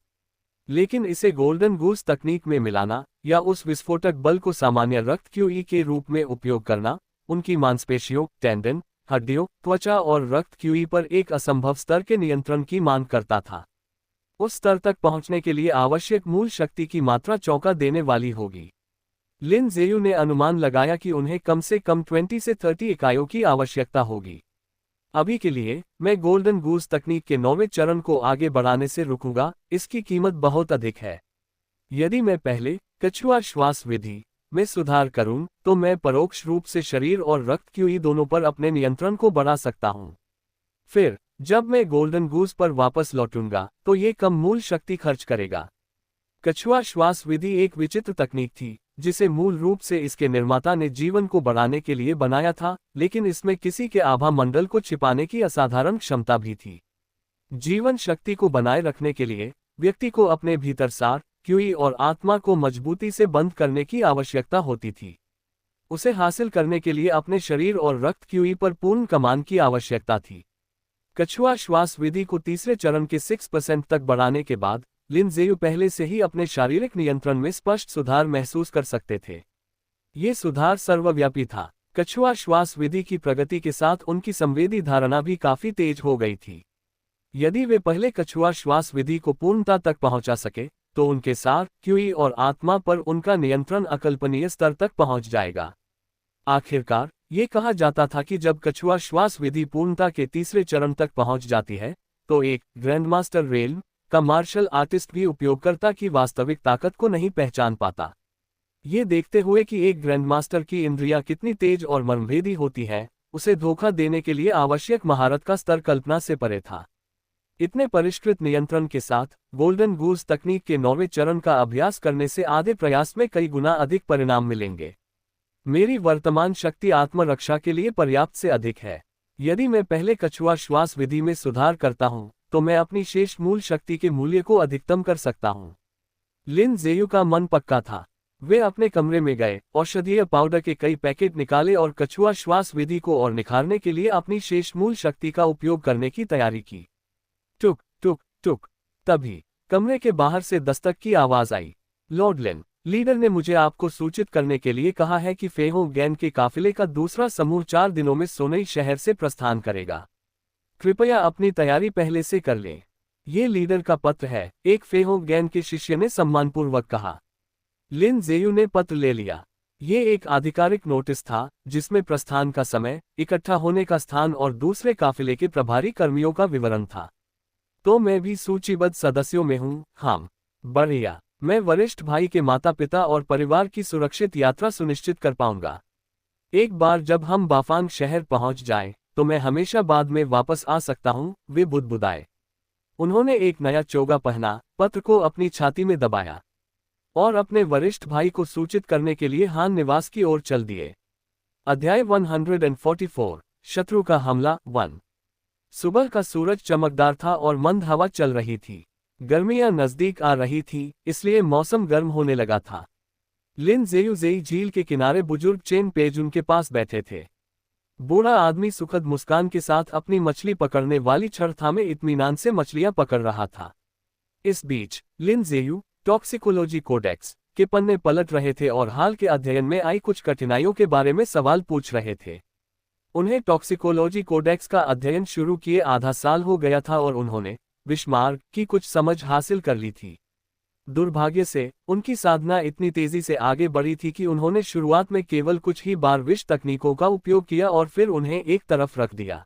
लेकिन इसे गोल्डन गूज तकनीक में मिलाना या उस विस्फोटक बल को सामान्य रक्त क्यूई के रूप में उपयोग करना, उनकी मांसपेशियों, टेंडन, हड्डियों, त्वचा और रक्त क्यूई पर एक असंभव स्तर के नियंत्रण की मांग करता था। उस स्तर तक पहुंचने के लिए आवश्यक मूल शक्ति की मात्रा चौंका देने वाली होगी। लिन ज़ेयू ने अनुमान लगाया कि उन्हें कम से कम 20 से 30 इकाइयों की आवश्यकता होगी। अभी के लिए मैं गोल्डन गूज तकनीक के 9वें चरण को आगे बढ़ाने से रुकूंगा, इसकी कीमत बहुत अधिक है। यदि मैं पहले कछुआ श्वास विधि मैं सुधार करूं, तो मैं परोक्ष रूप से शरीर और रक्त क्यूई दोनों पर अपने नियंत्रण को बढ़ा सकता हूं। फिर जब मैं गोल्डन गूस पर वापस लौटूंगा, तो ये कम मूल शक्ति खर्च करेगा। कछुआ श्वास विधि एक विचित्र तकनीक थी, जिसे मूल रूप से इसके निर्माता ने जीवन को बढ़ाने के लिए बनाया था, लेकिन इसमें किसी के आभा मंडल को छिपाने की असाधारण क्षमता भी थी। जीवन शक्ति को बनाए रखने के लिए व्यक्ति को अपने भीतर सार, क्यूई और आत्मा को मजबूती से बंद करने की आवश्यकता होती थी। उसे हासिल करने के लिए अपने शरीर और रक्त क्यूई पर पूर्ण कमान की आवश्यकता थी। कछुआ श्वास विधि को तीसरे चरण के 6% तक बढ़ाने के बाद लिन ज़ेयू पहले से ही अपने शारीरिक नियंत्रण में स्पष्ट सुधार महसूस कर सकते थे। ये सुधार सर्वव्यापी था। कछुआ श्वास विधि की प्रगति के साथ उनकी संवेदी धारणा भी काफी तेज हो गई थी। यदि वे पहले कछुआ श्वास विधि को पूर्णता तक पहुंचा सके, तो उनके सार, क्यूई और आत्मा पर उनका नियंत्रण अकल्पनीय स्तर तक पहुंच जाएगा। आखिरकार, ये कहा जाता था कि जब कछुआ श्वास विधि पूर्णता के तीसरे चरण तक पहुंच जाती है, तो एक ग्रैंडमास्टर रेल्म का मार्शल आर्टिस्ट भी उपयोगकर्ता की वास्तविक ताकत को नहीं पहचान पाता। ये देखते हुए कि एक ग्रैंडमास्टर की इंद्रियां कितनी तेज और मर्मभेदी होती है, उसे धोखा देने के लिए आवश्यक महारत का स्तर कल्पना से परे था। इतने परिष्कृत नियंत्रण के साथ गोल्डन गूस तकनीक के 9वें चरण का अभ्यास करने से आधे प्रयास में कई गुना अधिक परिणाम मिलेंगे। मेरी वर्तमान शक्ति आत्मरक्षा के लिए पर्याप्त से अधिक है। यदि मैं पहले कछुआ श्वास विधि में सुधार करता हूं, तो मैं अपनी शेष मूल शक्ति के मूल्य को अधिकतम कर सकता हूं। लिन ज़ेयू का मन पक्का था। वे अपने कमरे में गए, औषधीय पाउडर के कई पैकेट निकाले और कछुआ श्वास विधि को और निखारने के लिए अपनी शेष मूल शक्ति का उपयोग करने की तैयारी की। टुक टुक टुक। तभी कमरे के बाहर से दस्तक की आवाज आई। लॉर्ड लिन, लीडर ने मुझे आपको सूचित करने के लिए कहा है कि फेहोंग गैन के काफिले का दूसरा समूह 4 दिनों में सोनई शहर से प्रस्थान करेगा। कृपया अपनी तैयारी पहले से कर लें। ये लीडर का पत्र है, एक फेहोंग गैन के शिष्य ने सम्मानपूर्वक कहा। लिन ज़ेयू ने पत्र ले लिया। ये एक आधिकारिक नोटिस था, जिसमें प्रस्थान का समय, इकट्ठा होने का स्थान और दूसरे काफिले के प्रभारी कर्मियों का विवरण था। तो मैं भी सूचीबद्ध सदस्यों में हूँ। हाँ, बढ़िया। मैं वरिष्ठ भाई के माता पिता और परिवार की सुरक्षित यात्रा सुनिश्चित कर पाऊंगा। एक बार जब हम बाफांग शहर पहुंच जाएं, तो मैं हमेशा बाद में वापस आ सकता हूं, वे बुदबुदाए। उन्होंने एक नया चोगा पहना, पत्र को अपनी छाती में दबाया और अपने वरिष्ठ भाई को सूचित करने के लिए हान निवास की ओर चल दिए। अध्याय 144, शत्रु का हमला 1। सुबह का सूरज चमकदार था और मंद हवा चल रही थी। गर्मियां नजदीक आ रही थी, इसलिए मौसम गर्म होने लगा था। लिन ज़ेयू ज़ेई झील के किनारे बुजुर्ग चेन पेज उनके पास बैठे थे। बूढ़ा आदमी सुखद मुस्कान के साथ अपनी मछली पकड़ने वाली छड़ थामे इत्मीनान से मछलियां पकड़ रहा था। इस बीच लिन ज़ेयू टॉक्सिकोलॉजी कोडेक्स के पन्ने पलट रहे थे और हाल के अध्ययन में आई कुछ कठिनाइयों के बारे में सवाल पूछ रहे थे। उन्हें टॉक्सिकोलॉजी कोडेक्स का अध्ययन शुरू किए आधा साल हो गया था और उन्होंने विषमार्ग की कुछ समझ हासिल कर ली थी। दुर्भाग्य से उनकी साधना इतनी तेजी से आगे बढ़ी थी कि उन्होंने शुरुआत में केवल कुछ ही बार विष तकनीकों का उपयोग किया और फिर उन्हें एक तरफ रख दिया।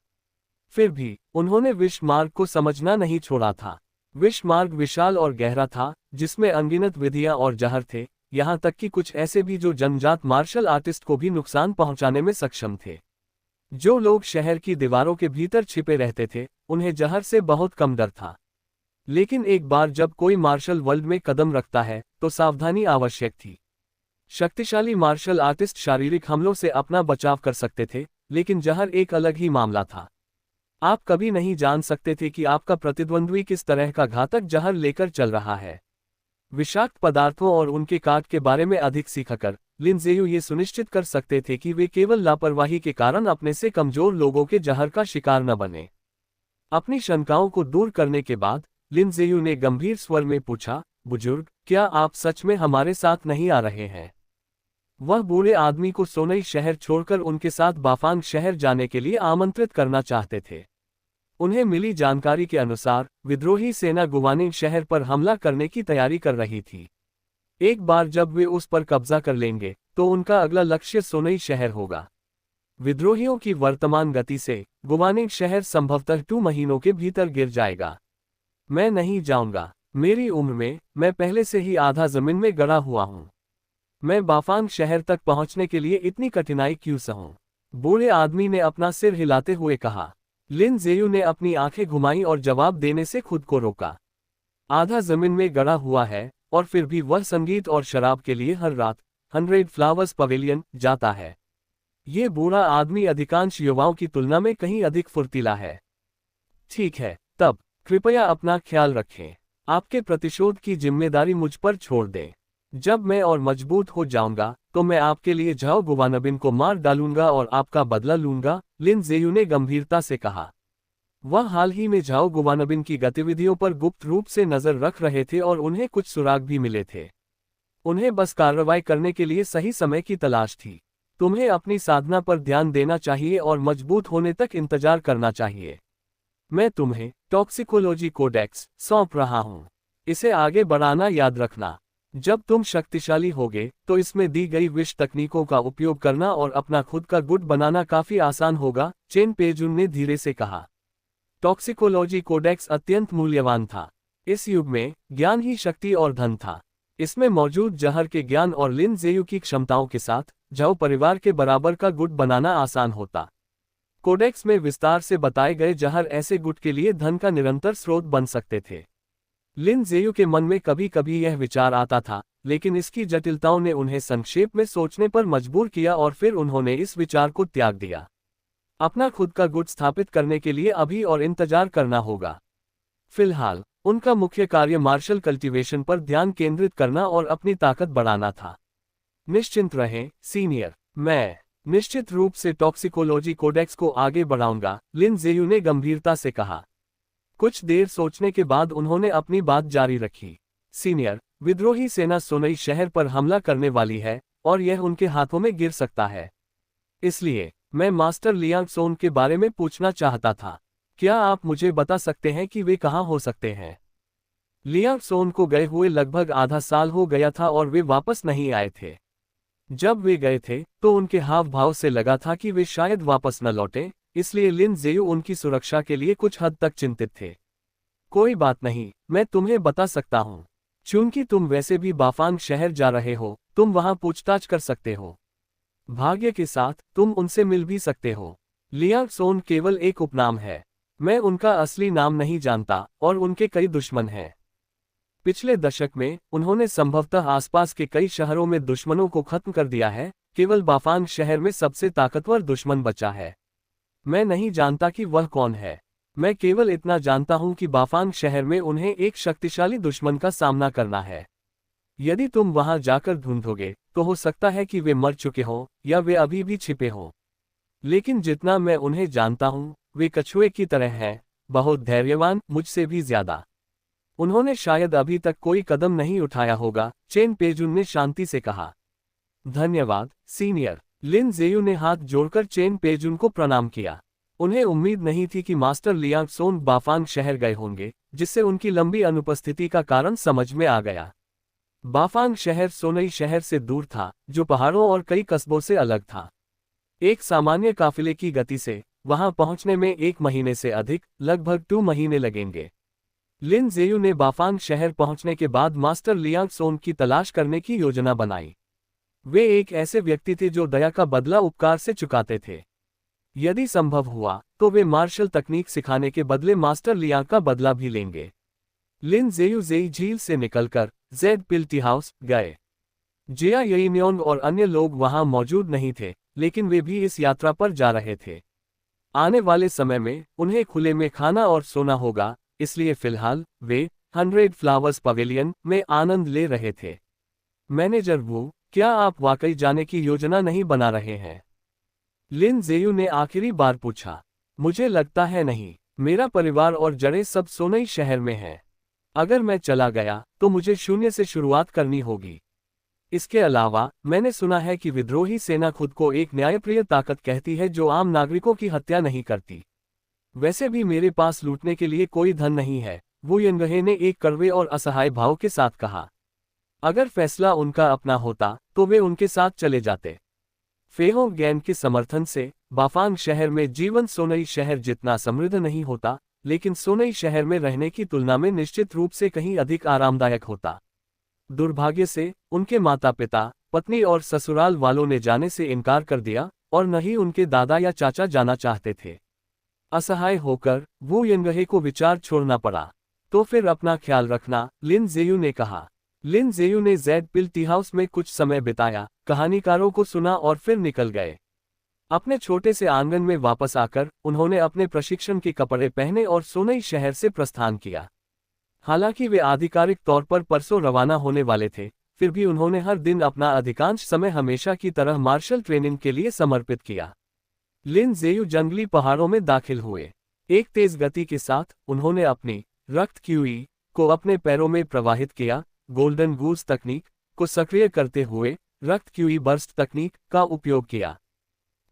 फिर भी उन्होंने विष मार्ग को समझना नहीं छोड़ा था। विष मार्ग विशाल और गहरा था, जिसमें अनगिनत विधियां और जहर थे, यहां तक कि कुछ ऐसे भी जो जन्मजात मार्शल आर्टिस्ट को भी नुकसान पहुंचाने में सक्षम थे। जो लोग शहर की दीवारों के भीतर छिपे रहते थे, उन्हें जहर से बहुत कम डर था। लेकिन एक बार जब कोई मार्शल वर्ल्ड में कदम रखता है, तो सावधानी आवश्यक थी। शक्तिशाली मार्शल आर्टिस्ट शारीरिक हमलों से अपना बचाव कर सकते थे, लेकिन जहर एक अलग ही मामला था। आप कभी नहीं जान सकते थे कि आपका प्रतिद्वंद्वी किस तरह का घातक जहर लेकर चल रहा है। विषाक्त पदार्थों और उनके काट के बारे में अधिक सीखकर लिन ज़ेयू ये सुनिश्चित कर सकते थे कि वे केवल लापरवाही के कारण अपने से कमजोर लोगों के जहर का शिकार न बने। अपनी शंकाओं को दूर करने के बाद लिन ज़ेयू ने गंभीर स्वर में पूछा, बुजुर्ग, क्या आप सच में हमारे साथ नहीं आ रहे हैं? वह बूढ़े आदमी को सोनई शहर छोड़कर उनके साथ बाफांग शहर जाने के लिए आमंत्रित करना चाहते थे। उन्हें मिली जानकारी के अनुसार विद्रोही सेना गुवानिंग शहर पर हमला करने की तैयारी कर रही थी। एक बार जब वे उस पर कब्जा कर लेंगे, तो उनका अगला लक्ष्य सोनई शहर होगा। विद्रोहियों की वर्तमान गति से गुवानिंग शहर संभवतः 2 महीनों के भीतर गिर जाएगा। मैं नहीं जाऊंगा। मेरी उम्र में मैं पहले से ही आधा जमीन में गड़ा हुआ हूं। मैं बाफांग शहर तक पहुंचने के लिए इतनी कठिनाई क्यों सहूं? बूढ़े आदमी ने अपना सिर हिलाते हुए कहा। लिन जेयू ने अपनी आंखें घुमाई और जवाब देने से खुद को रोका। आधा जमीन में गड़ा हुआ है, और फिर भी वह संगीत और शराब के लिए हर रात 100 फ्लावर्स पवेलियन जाता है। ये बूढ़ा आदमी अधिकांश युवाओं की तुलना में कहीं अधिक फुर्तीला है। ठीक है, तब कृपया अपना ख्याल रखें। आपके प्रतिशोध की जिम्मेदारी मुझ पर छोड़ दें। जब मैं और मजबूत हो जाऊंगा तो मैं आपके लिए झाओ गुवानबिन को मार डालूंगा और आपका बदला लूंगा, लिन जेयू ने गंभीरता से कहा। वह हाल ही में झाओ गुवानबिन की गतिविधियों पर गुप्त रूप से नजर रख रहे थे और उन्हें कुछ सुराग भी मिले थे। उन्हें बस कार्रवाई करने के लिए सही समय की तलाश थी। तुम्हें अपनी साधना पर ध्यान देना चाहिए और मजबूत होने तक इंतजार करना चाहिए। मैं तुम्हें टॉक्सिकोलॉजी कोडेक्स सौंप रहा हूं। इसे आगे बढ़ाना याद रखना। जब तुम शक्तिशाली होगे तो इसमें दी गई विष तकनीकों का उपयोग करना और अपना खुद का गुट बनाना काफी आसान होगा, चेन पेजुन ने धीरे से कहा। टॉक्सिकोलॉजी कोडेक्स अत्यंत मूल्यवान था। इस युग में ज्ञान ही शक्ति और धन था। इसमें मौजूद जहर के ज्ञान और लिन जेयू की क्षमताओं के साथ झाओ परिवार के बराबर का गुट बनाना आसान होता। कोडेक्स में विस्तार से बताए गए जहर ऐसे गुट के लिए धन का निरंतर स्रोत बन सकते थे। लिन जेयू के मन में कभी कभी यह विचार आता था, लेकिन इसकी जटिलताओं ने उन्हें संक्षेप में सोचने पर मजबूर किया और फिर उन्होंने इस विचार को त्याग दिया। अपना खुद का गुट स्थापित करने के लिए अभी और इंतजार करना होगा। फिलहाल उनका मुख्य कार्य मार्शल कल्टीवेशन पर ध्यान केंद्रित करना और अपनी ताकत बढ़ाना था। निश्चिंत रहें, सीनियर। मैं निश्चित रूप से टॉक्सिकोलॉजी कोडेक्स को आगे बढ़ाऊंगा, लिन जेयू ने गंभीरता से कहा। कुछ देर सोचने के बाद उन्होंने अपनी बात जारी रखी। सीनियर, विद्रोही सेना सोनई शहर पर हमला करने वाली है और यह उनके हाथों में गिर सकता है। इसलिए मैं मास्टर लियांग सोन के बारे में पूछना चाहता था। क्या आप मुझे बता सकते हैं कि वे कहाँ हो सकते हैं? लियांग सोन को गए हुए लगभग आधा साल हो गया था और वे वापस नहीं आए थे। जब वे गए थे तो उनके हाव भाव से लगा था कि वे शायद वापस न लौटें, इसलिए लिन जेयू उनकी सुरक्षा के लिए कुछ हद तक चिंतित थे। कोई बात नहीं, मैं तुम्हें बता सकता हूँ। चूंकि तुम वैसे भी बाफांग शहर जा रहे हो, तुम वहां पूछताछ कर सकते हो। भाग्य के साथ तुम उनसे मिल भी सकते हो। लियांग सोन केवल एक उपनाम है। मैं उनका असली नाम नहीं जानता और उनके कई दुश्मन हैं। पिछले दशक में उन्होंने संभवतः आसपास के कई शहरों में दुश्मनों को खत्म कर दिया है, केवल बाफांग शहर में सबसे ताकतवर दुश्मन बचा है। मैं नहीं जानता कि वह कौन है। मैं केवल इतना जानता हूं कि बाफांग शहर में उन्हें एक शक्तिशाली दुश्मन का सामना करना है। यदि तुम वहां जाकर ढूंढोगे तो हो सकता है कि वे मर चुके हों या वे अभी भी छिपे हों। लेकिन जितना मैं उन्हें जानता हूं, वे कछुए की तरह हैं, बहुत धैर्यवान, मुझसे भी ज्यादा। उन्होंने शायद अभी तक कोई कदम नहीं उठाया होगा, चेन पेजुन ने शांति से कहा। धन्यवाद, सीनियर। लिन जेयू ने हाथ जोड़कर चेन पेजुन को प्रणाम किया। उन्हें उम्मीद नहीं थी कि मास्टर लियांग सोन बाफांग शहर गए होंगे, जिससे उनकी लंबी अनुपस्थिति का कारण समझ में आ गया। बाफांग शहर सोनई शहर से दूर था, जो पहाड़ों और कई कस्बों से अलग था। एक सामान्य काफिले की गति से वहां पहुंचने में 1 महीने से अधिक, लगभग 2 महीने लगेंगे। लिन जेयू ने बाफांग शहर पहुंचने के बाद मास्टर लियांग सोन की तलाश करने की योजना बनाई। वे एक ऐसे व्यक्ति थे जो दया का बदला उपकार से चुकाते थे। यदि संभव हुआ तो वे मार्शल तकनीक सिखाने के बदले मास्टर लियांग का बदला भी लेंगे। लिन जेयू जेई झील से निकलकर जेड पिल्टी हाउस गए। जिया येइन्योंग और अन्य लोग वहां मौजूद नहीं थे, लेकिन वे भी इस यात्रा पर जा रहे थे। आने वाले समय में उन्हें खुले में खाना और सोना होगा, इसलिए फिलहाल वे 100 फ्लावर्स पवेलियन में आनंद ले रहे थे। मैनेजर वू, क्या आप वाकई जाने की योजना नहीं बना रहे हैं? लिन जेयू ने आखिरी बार पूछा। मुझे लगता है नहीं। मेरा परिवार और जड़ें सब सोनई शहर में हैं। अगर मैं चला गया तो मुझे शून्य से शुरुआत करनी होगी। इसके अलावा मैंने सुना है कि विद्रोही सेना खुद को एक न्यायप्रिय ताकत कहती है जो आम नागरिकों की हत्या नहीं करती। वैसे भी मेरे पास लूटने के लिए कोई धन नहीं है, वो यंगहे ने एक कड़वे और असहाय भाव के साथ कहा। अगर फैसला उनका अपना होता तो वे उनके साथ चले जाते। फेहो गैन के समर्थन से बाफांग शहर में जीवन सोनई शहर जितना समृद्ध नहीं होता, लेकिन सोनई शहर में रहने की तुलना में निश्चित रूप से कहीं अधिक आरामदायक होता। दुर्भाग्य से उनके माता पिता, पत्नी और ससुराल वालों ने जाने से इनकार कर दिया और न ही उनके दादा या चाचा जाना चाहते थे। असहाय होकर वू यंगहे को विचार छोड़ना पड़ा। तो फिर अपना ख्याल रखना, लिन जेयू ने कहा। लिन जेयू ने जेड पिल टी हाउस में कुछ समय बिताया, कहानीकारों को सुना और फिर निकल गए। अपने छोटे से आंगन में वापस आकर उन्होंने अपने प्रशिक्षण के कपड़े पहने और सोनई शहर से प्रस्थान किया। हालांकि वे आधिकारिक तौर पर परसों रवाना होने वाले थे, फिर भी उन्होंने हर दिन अपना अधिकांश समय हमेशा की तरह मार्शल ट्रेनिंग के लिए समर्पित किया। लिन जेयू जंगली पहाड़ों में दाखिल हुए। एक तेज गति के साथ उन्होंने अपनी रक्त क्यूई को अपने पैरों में प्रवाहित किया, गोल्डन गूस तकनीक को सक्रिय करते हुए रक्त क्यूई बर्स्ट तकनीक का उपयोग किया।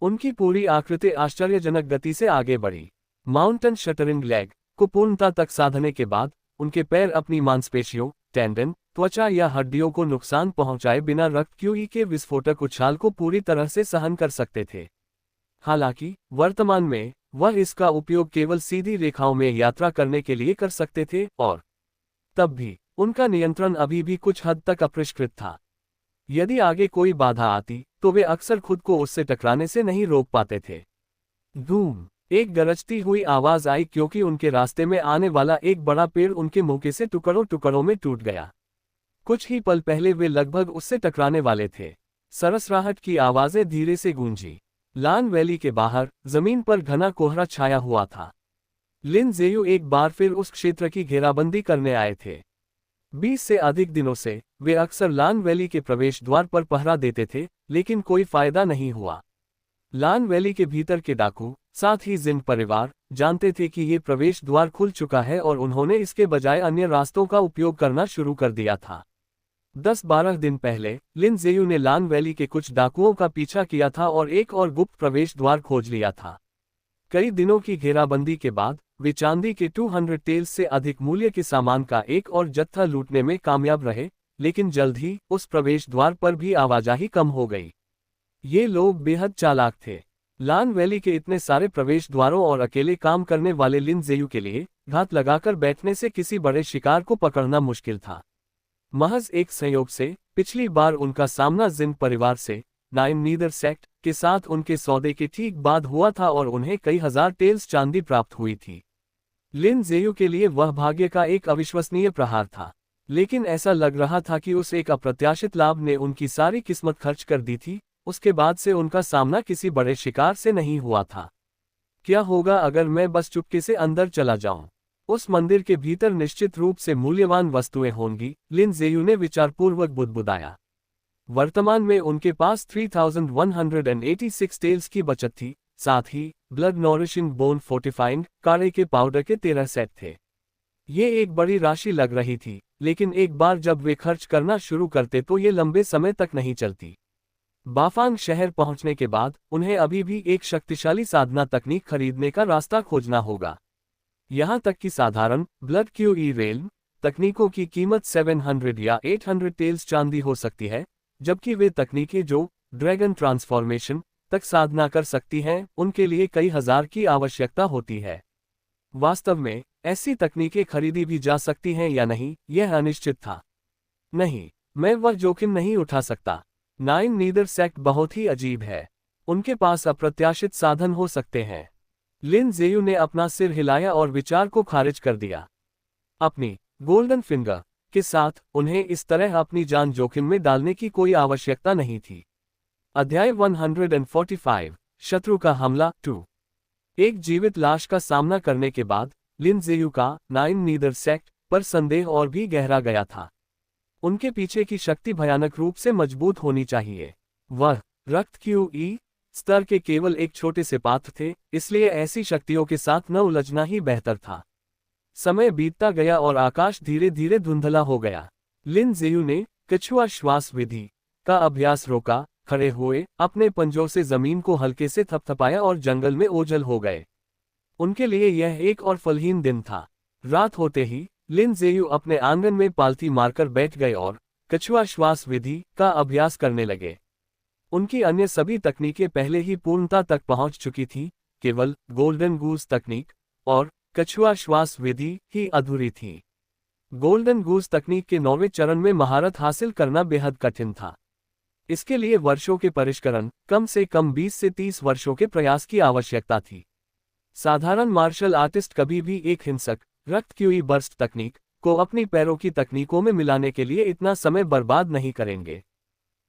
उनकी पूरी आकृति आश्चर्यजनक गति से आगे बढ़ी। माउंटेन शटरिंग लेग को पूर्णता तक साधने के बाद उनके पैर अपनी मांसपेशियों, टेंडन, त्वचा या हड्डियों को नुकसान पहुंचाए बिना रक्त क्यूई के विस्फोटक उछाल को पूरी तरह से सहन कर सकते थे। हालांकि वर्तमान में वह इसका उपयोग केवल सीधी रेखाओं में यात्रा करने के लिए कर सकते थे और तब भी उनका नियंत्रण अभी भी कुछ हद तक अपरिष्कृत था। यदि आगे कोई बाधा आती तो वे अक्सर खुद को उससे टकराने से नहीं रोक पाते थे। धूम! एक गरजती हुई आवाज आई क्योंकि उनके रास्ते में आने वाला एक बड़ा पेड़ उनके मुंह से टुकड़ों टुकड़ों में टूट गया। कुछ ही पल पहले वे लगभग उससे टकराने वाले थे। सरसराहट की आवाजें धीरे से गूंजी। लान वैली के बाहर जमीन पर घना कोहरा छाया हुआ था। लिन जेयू एक बार फिर उस क्षेत्र की घेराबंदी करने आए थे। 20 से अधिक दिनों से वे अक्सर लान वैली के प्रवेश द्वार पर पहरा देते थे, लेकिन कोई फायदा नहीं हुआ। लान वैली के भीतर के डाकू, साथ ही जिन परिवार, जानते थे कि ये प्रवेश द्वार खुल चुका है और उन्होंने इसके बजाय अन्य रास्तों का उपयोग करना शुरू कर दिया था। 10-12 दिन पहले लिन जेयू ने लान वैली के कुछ डाकुओं का पीछा किया था और एक और गुप्त प्रवेश द्वार खोज लिया था। कई दिनों की घेराबंदी के बाद वे चांदी के 200 टेल्स से अधिक मूल्य के सामान का एक और जत्था लूटने में कामयाब रहे, लेकिन जल्द ही उस प्रवेश द्वार पर भी आवाजाही कम हो गई। ये लोग बेहद चालाक थे। लान वैली के इतने सारे प्रवेश द्वारों और अकेले काम करने वाले लिन जेयू के लिए घात लगाकर बैठने से किसी बड़े शिकार को पकड़ना मुश्किल था। महज एक संयोग से पिछली बार उनका सामना जिन परिवार से, नाइन नीदर सेक्ट के साथ उनके सौदे के ठीक बाद हुआ था और उन्हें कई हजार टेल्स चांदी प्राप्त हुई थी। लिन जेयू के लिए वह भाग्य का एक अविश्वसनीय प्रहार था, लेकिन ऐसा लग रहा था कि उस एक अप्रत्याशित लाभ ने उनकी सारी किस्मत खर्च कर दी थी। उसके बाद से उनका सामना किसी बड़े शिकार से नहीं हुआ था। क्या होगा अगर मैं बस चुपके से अंदर चला जाऊं? उस मंदिर के भीतर निश्चित रूप से मूल्यवान वस्तुएं होंगी, लिन जेयू ने विचारपूर्वक बुदबुदाया। वर्तमान में उनके पास 3186 टेल्स की बचत थी, साथ ही ब्लड नॉरिशिंग बोन फोर्टिफाइंग काढ़े के पाउडर के 13 सेट थे। ये एक बड़ी राशि लग रही थी, लेकिन एक बार जब वे खर्च करना शुरू करते तो ये लंबे समय तक नहीं चलती। बाफांग शहर पहुंचने के बाद उन्हें अभी भी एक शक्तिशाली साधना तकनीक खरीदने का रास्ता खोजना होगा। यहां तक कि साधारण ब्लड क्यूई रेल्म तकनीकों की कीमत 700 या 800 टेल्स चांदी हो सकती है, जबकि वे तकनीकें जो ड्रैगन ट्रांसफॉर्मेशन तक साधना कर सकती हैं, उनके लिए कई हजार की आवश्यकता होती है। वास्तव में ऐसी तकनीकें खरीदी भी जा सकती हैं या नहीं, यह अनिश्चित था। नहीं, मैं वह जोखिम नहीं उठा सकता। नाइन नीदर सेक्ट बहुत ही अजीब है। उनके पास अप्रत्याशित साधन हो सकते हैं। लिन जेयू ने अपना सिर हिलाया और विचार को खारिज कर दिया। अपनी गोल्डन फिंगर के साथ उन्हें इस तरह अपनी जान जोखिम में डालने की कोई आवश्यकता नहीं थी। अध्याय 145 शत्रु का हमला 2। एक जीवित लाश का सामना करने के बाद लिन जेयू का नाइन नीदर सेक्ट पर संदेह और भी गहरा गया था। उनके पीछे की शक्ति भयानक रूप से मजबूत होनी चाहिए। वह रक्त क्यूई स्तर के केवल एक छोटे से पात्र थे, इसलिए ऐसी शक्तियों के साथ न उलझना ही बेहतर था। समय बीतता गया और आकाश धीरे धीरे धुंधला हो गया। लिन जेयू ने कछुआ श्वास विधि का अभ्यास रोका, खड़े हुए अपने पंजों से जमीन को हल्के से थपथपाया और जंगल में ओझल हो गए। उनके लिए यह एक और फलहीन दिन था। रात होते ही लिन जेयू अपने आंगन में पालथी मारकर बैठ गए और कछुआ श्वास विधि का अभ्यास करने लगे। उनकी अन्य सभी तकनीकें पहले ही पूर्णता तक पहुंच चुकी थीं, केवल गोल्डन गूस तकनीक और कछुआ श्वास विधि ही अधूरी थी। गोल्डन गूस तकनीक के 9वें चरण में महारत हासिल करना बेहद कठिन था। इसके लिए वर्षों के परिष्करण, कम से कम 20 से 30 वर्षों के प्रयास की आवश्यकता थी। साधारण मार्शल आर्टिस्ट कभी भी एक हिंसक, रक्त क्यूई बर्स्ट तकनीक को अपनी पैरों की तकनीकों में मिलाने के लिए इतना समय बर्बाद नहीं करेंगे।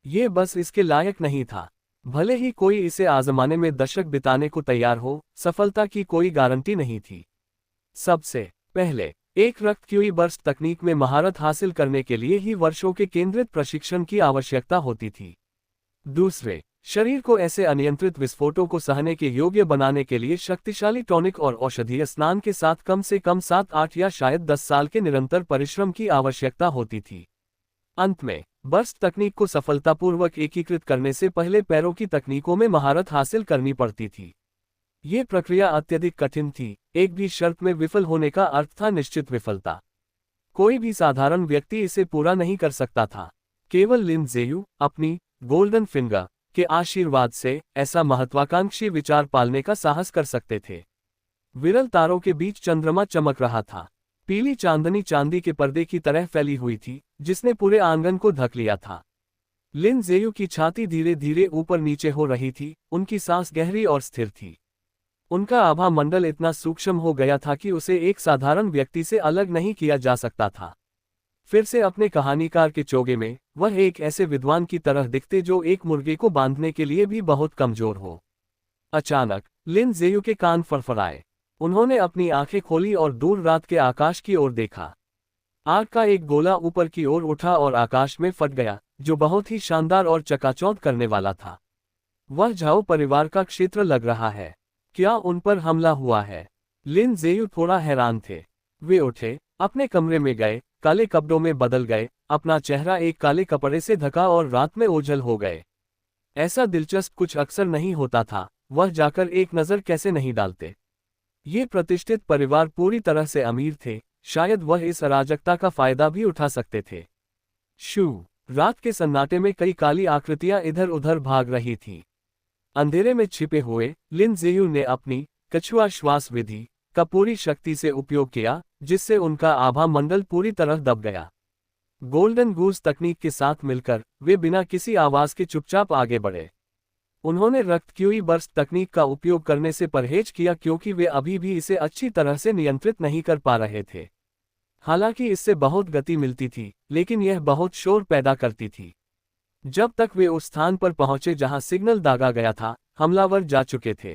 ये बस इसके लायक नहीं था। भले ही कोई इसे आजमाने में दशक बिताने को तैयार हो, सफलता की कोई गारंटी नहीं थी। सबसे पहले एक रक्त क्यूई बर्स्ट तकनीक में महारत हासिल करने के लिए ही वर्षों के केंद्रित प्रशिक्षण की आवश्यकता होती थी। दूसरे, शरीर को ऐसे अनियंत्रित विस्फोटों को सहने के योग्य बनाने के लिए शक्तिशाली टॉनिक और औषधीय स्नान के साथ कम से कम 7-8 या शायद 10 साल के निरंतर परिश्रम की आवश्यकता होती थी। अंत में, बर्स्ट तकनीक को सफलतापूर्वक एकीकृत करने से पहले पैरों की तकनीकों में महारत हासिल करनी पड़ती थी। ये प्रक्रिया अत्यधिक कठिन थी। एक भी शर्त में विफल होने का अर्थ था निश्चित विफलता। कोई भी साधारण व्यक्ति इसे पूरा नहीं कर सकता था। केवल लिन ज़ेयू अपनी गोल्डन फिंगर के आशीर्वाद से ऐसा महत्वाकांक्षी विचार पालने का साहस कर सकते थे। विरल तारों के बीच चंद्रमा चमक रहा था। पीली चांदनी चांदी के पर्दे की तरह फैली हुई थी, जिसने पूरे आंगन को ढक लिया था। लिन ज़ेयू की छाती धीरे धीरे ऊपर नीचे हो रही थी, उनकी सांस गहरी और स्थिर थी। उनका आभा मंडल इतना सूक्ष्म हो गया था कि उसे एक साधारण व्यक्ति से अलग नहीं किया जा सकता था। फिर से अपने कहानीकार के चोगे में, वह एक ऐसे विद्वान की तरह दिखते जो एक मुर्गे को बांधने के लिए भी बहुत कमजोर हो। अचानक लिन ज़ेयू के कान फड़फड़ाए। उन्होंने अपनी आंखें खोली और दूर रात के आकाश की ओर देखा। आग का एक गोला ऊपर की ओर उठा और आकाश में फट गया, जो बहुत ही शानदार और चकाचौंध करने वाला था। वह झाओ परिवार का क्षेत्र लग रहा है। क्या उन पर हमला हुआ है? लिन ज़ेयू थोड़ा हैरान थे। वे उठे, अपने कमरे में गए, काले कपड़ों में बदल गए, अपना चेहरा एक काले कपड़े से ढका और रात में ओझल हो गए। ऐसा दिलचस्प कुछ अक्सर नहीं होता था। वह जाकर एक नज़र कैसे नहीं डालते। ये प्रतिष्ठित परिवार पूरी तरह से अमीर थे, शायद वह इस अराजकता का फायदा भी उठा सकते थे। शू, रात के सन्नाटे में कई काली आकृतियां इधर उधर भाग रही थीं। अंधेरे में छिपे हुए लिन ज़ेयू ने अपनी कछुआ श्वास विधि का पूरी शक्ति से उपयोग किया, जिससे उनका आभा मंडल पूरी तरह दब गया। गोल्डन गूस तकनीक के साथ मिलकर वे बिना किसी आवाज के चुपचाप आगे बढ़े। उन्होंने रक्त क्यूई बर्स्ट तकनीक का उपयोग करने से परहेज किया क्योंकि वे अभी भी इसे अच्छी तरह से नियंत्रित नहीं कर पा रहे थे। हालांकि इससे बहुत गति मिलती थी, लेकिन यह बहुत शोर पैदा करती थी। जब तक वे उस स्थान पर पहुंचे जहां सिग्नल दागा गया था, हमलावर जा चुके थे।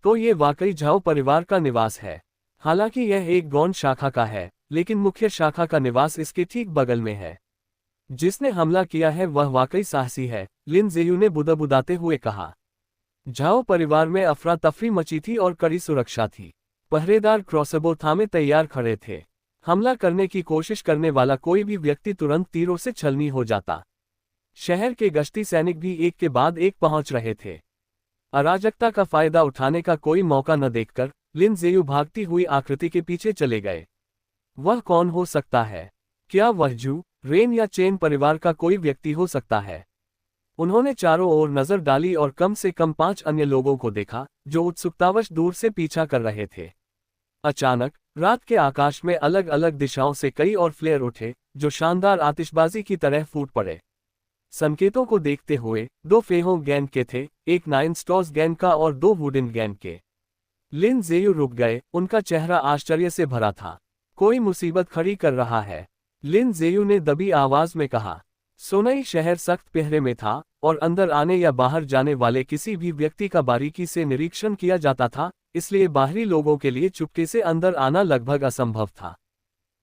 तो ये वाकई झाओ परिवार का निवास है। हालांकि यह एक गौण शाखा का है, लेकिन मुख्य शाखा का निवास इसके ठीक बगल में है। जिसने हमला किया है वह वाकई साहसी है, लिन ज़ेयू ने बुदबुदाते हुए कहा। झाओ परिवार में अफरा तफरी मची थी और कड़ी सुरक्षा थी। पहरेदार क्रॉसबो थामे तैयार खड़े थे। हमला करने की कोशिश करने वाला कोई भी व्यक्ति तुरंत तीरों से छलनी हो जाता। शहर के गश्ती सैनिक भी एक के बाद एक पहुंच रहे थे। अराजकता का फायदा उठाने का कोई मौका न देखकर लिन ज़ेयू भागती हुई आकृति के पीछे चले गए। वह कौन हो सकता है? क्या वह जू, रेन या चेन परिवार का कोई व्यक्ति हो सकता है? उन्होंने चारों ओर नजर डाली और कम से कम 5 अन्य लोगों को देखा, जो उत्सुकतावश दूर से पीछा कर रहे थे। अचानक रात के आकाश में अलग अलग दिशाओं से कई और फ्लेयर उठे, जो शानदार आतिशबाजी की तरह फूट पड़े। संकेतों को देखते हुए 2 फेहों गैंग के थे, एक 9 स्टॉर्स गैंग का और 2 वुडन गैंग के। लिन ज़ेयू रुक गए, उनका चेहरा आश्चर्य से भरा था। कोई मुसीबत खड़ी कर रहा है, लिन ज़ेयू ने दबी आवाज में कहा। सोनई शहर सख्त पहरे में था और अंदर आने या बाहर जाने वाले किसी भी व्यक्ति का बारीकी से निरीक्षण किया जाता था, इसलिए बाहरी लोगों के लिए चुपके से अंदर आना लगभग असंभव था।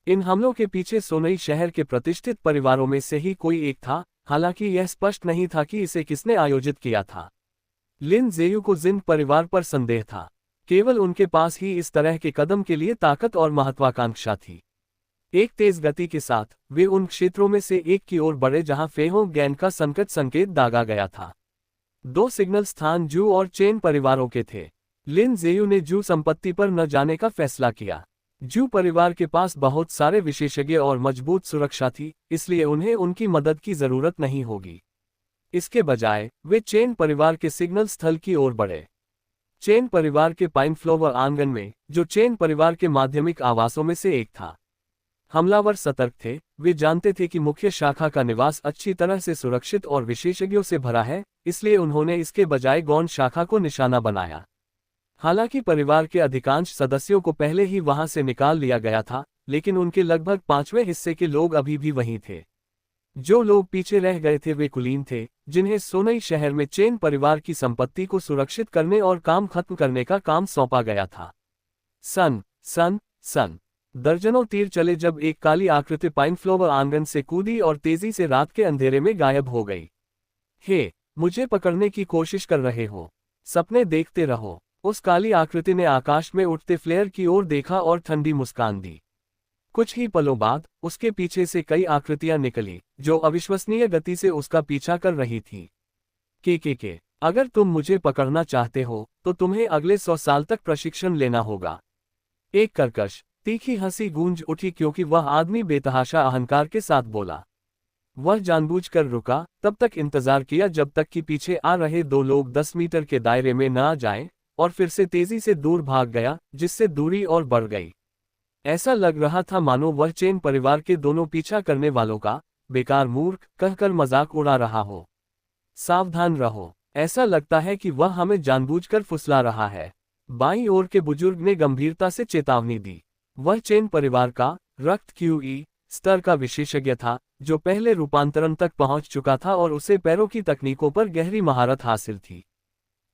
इन हमलों के पीछे सोनई शहर के प्रतिष्ठित परिवारों में से ही कोई एक था, हालांकि यह स्पष्ट नहीं था कि इसे किसने आयोजित किया था। लिन ज़ेयू को जिन परिवार पर संदेह था, केवल उनके पास ही इस तरह के कदम के लिए ताकत और महत्वाकांक्षा थी। एक तेज गति के साथ वे उन क्षेत्रों में से एक की ओर बढ़े जहां फेहों गैंग का संकट संकेत दागा गया था। 2 सिग्नल स्थान जू और चेन परिवारों के थे। लिन ज़ेयू ने जू संपत्ति पर न जाने का फैसला किया। जू परिवार के पास बहुत सारे विशेषज्ञ और मजबूत सुरक्षा थी, इसलिए उन्हें उनकी मदद की जरूरत नहीं होगी। इसके बजाय वे चेन परिवार के सिग्नल स्थल की ओर बढ़े। चेन परिवार के पाइन फ्लोवर आंगन में, जो चेन परिवार के माध्यमिक आवासों में से एक था। हमलावर सतर्क थे, वे जानते थे कि मुख्य शाखा का निवास अच्छी तरह से सुरक्षित और विशेषज्ञों से भरा है, इसलिए उन्होंने इसके बजाय गौण शाखा को निशाना बनाया। हालांकि परिवार के अधिकांश सदस्यों को पहले ही वहां से निकाल लिया गया था, लेकिन उनके लगभग 5वें हिस्से के लोग अभी भी वहीं थे। जो लोग पीछे रह गए थे वे कुलीन थे, जिन्हें सोनई शहर में चेन परिवार की संपत्ति को सुरक्षित करने और काम खत्म करने का काम सौंपा गया था। सन दर्जनों तीर चले जब एक काली आकृति पाइनफ्लावर आंगन से कूदी और तेजी से रात के अंधेरे में गायब हो गई। हे, मुझे पकड़ने की कोशिश कर रहे हो? सपने देखते रहो। उस काली आकृति ने आकाश में उठते फ्लेयर की ओर देखा और ठंडी मुस्कान दी। कुछ ही पलों बाद उसके पीछे से कई आकृतियां निकली, जो अविश्वसनीय गति से उसका पीछा कर रही थी। के अगर तुम मुझे पकड़ना चाहते हो तो तुम्हें अगले 100 साल तक प्रशिक्षण लेना होगा। एक कर्कश तीखी हंसी गूंज उठी क्योंकि वह आदमी बेतहाशा अहंकार के साथ बोला। वह जानबूझकर रुका, तब तक इंतजार किया जब तक कि पीछे आ रहे 2 लोग 10 मीटर के दायरे में न आ जाएं, और फिर से तेजी से दूर भाग गया, जिससे दूरी और बढ़ गई। ऐसा लग रहा था मानो वह चेन परिवार के दोनों पीछा करने वालों का बेकार मूर्ख कहकर मजाक उड़ा रहा हो। सावधान रहो, ऐसा लगता है कि वह हमें जानबूझकर फुसला रहा है। बाईं ओर के बुजुर्ग ने गंभीरता से चेतावनी दी। वह चेन परिवार का रक्त QE स्तर का विशेषज्ञ था, जो पहले रूपांतरण तक पहुंच चुका था और उसे पैरों की तकनीकों पर गहरी महारत हासिल थी।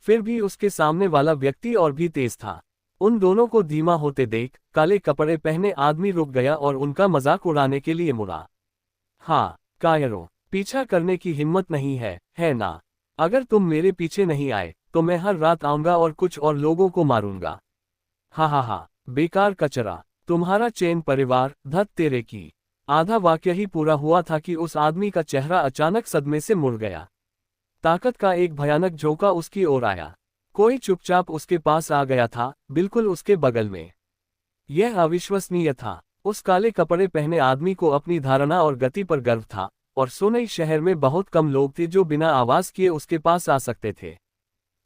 फिर भी उसके सामने वाला व्यक्ति और भी तेज था। उन दोनों को धीमा होते देख काले कपड़े पहने आदमी रुक गया और उनका मजाक उड़ाने के लिए मुड़ा। हाँ, कायरो, पीछा करने की हिम्मत नहीं है ना? अगर तुम मेरे पीछे नहीं आए तो मैं हर रात आऊंगा और कुछ और लोगों को मारूंगा। हा, बेकार कचरा, तुम्हारा चेन परिवार धत तेरे की। आधा वाक्य ही पूरा हुआ था कि उस आदमी का चेहरा अचानक सदमे से मुड़ गया। ताकत का एक भयानक झोंका उसकी ओर आया। कोई चुपचाप उसके पास आ गया था, बिल्कुल उसके बगल में। यह अविश्वसनीय था। उस काले कपड़े पहने आदमी को अपनी धारणा और गति पर गर्व था, और सोनई शहर में बहुत कम लोग थे जो बिना आवाज किए उसके पास आ सकते थे।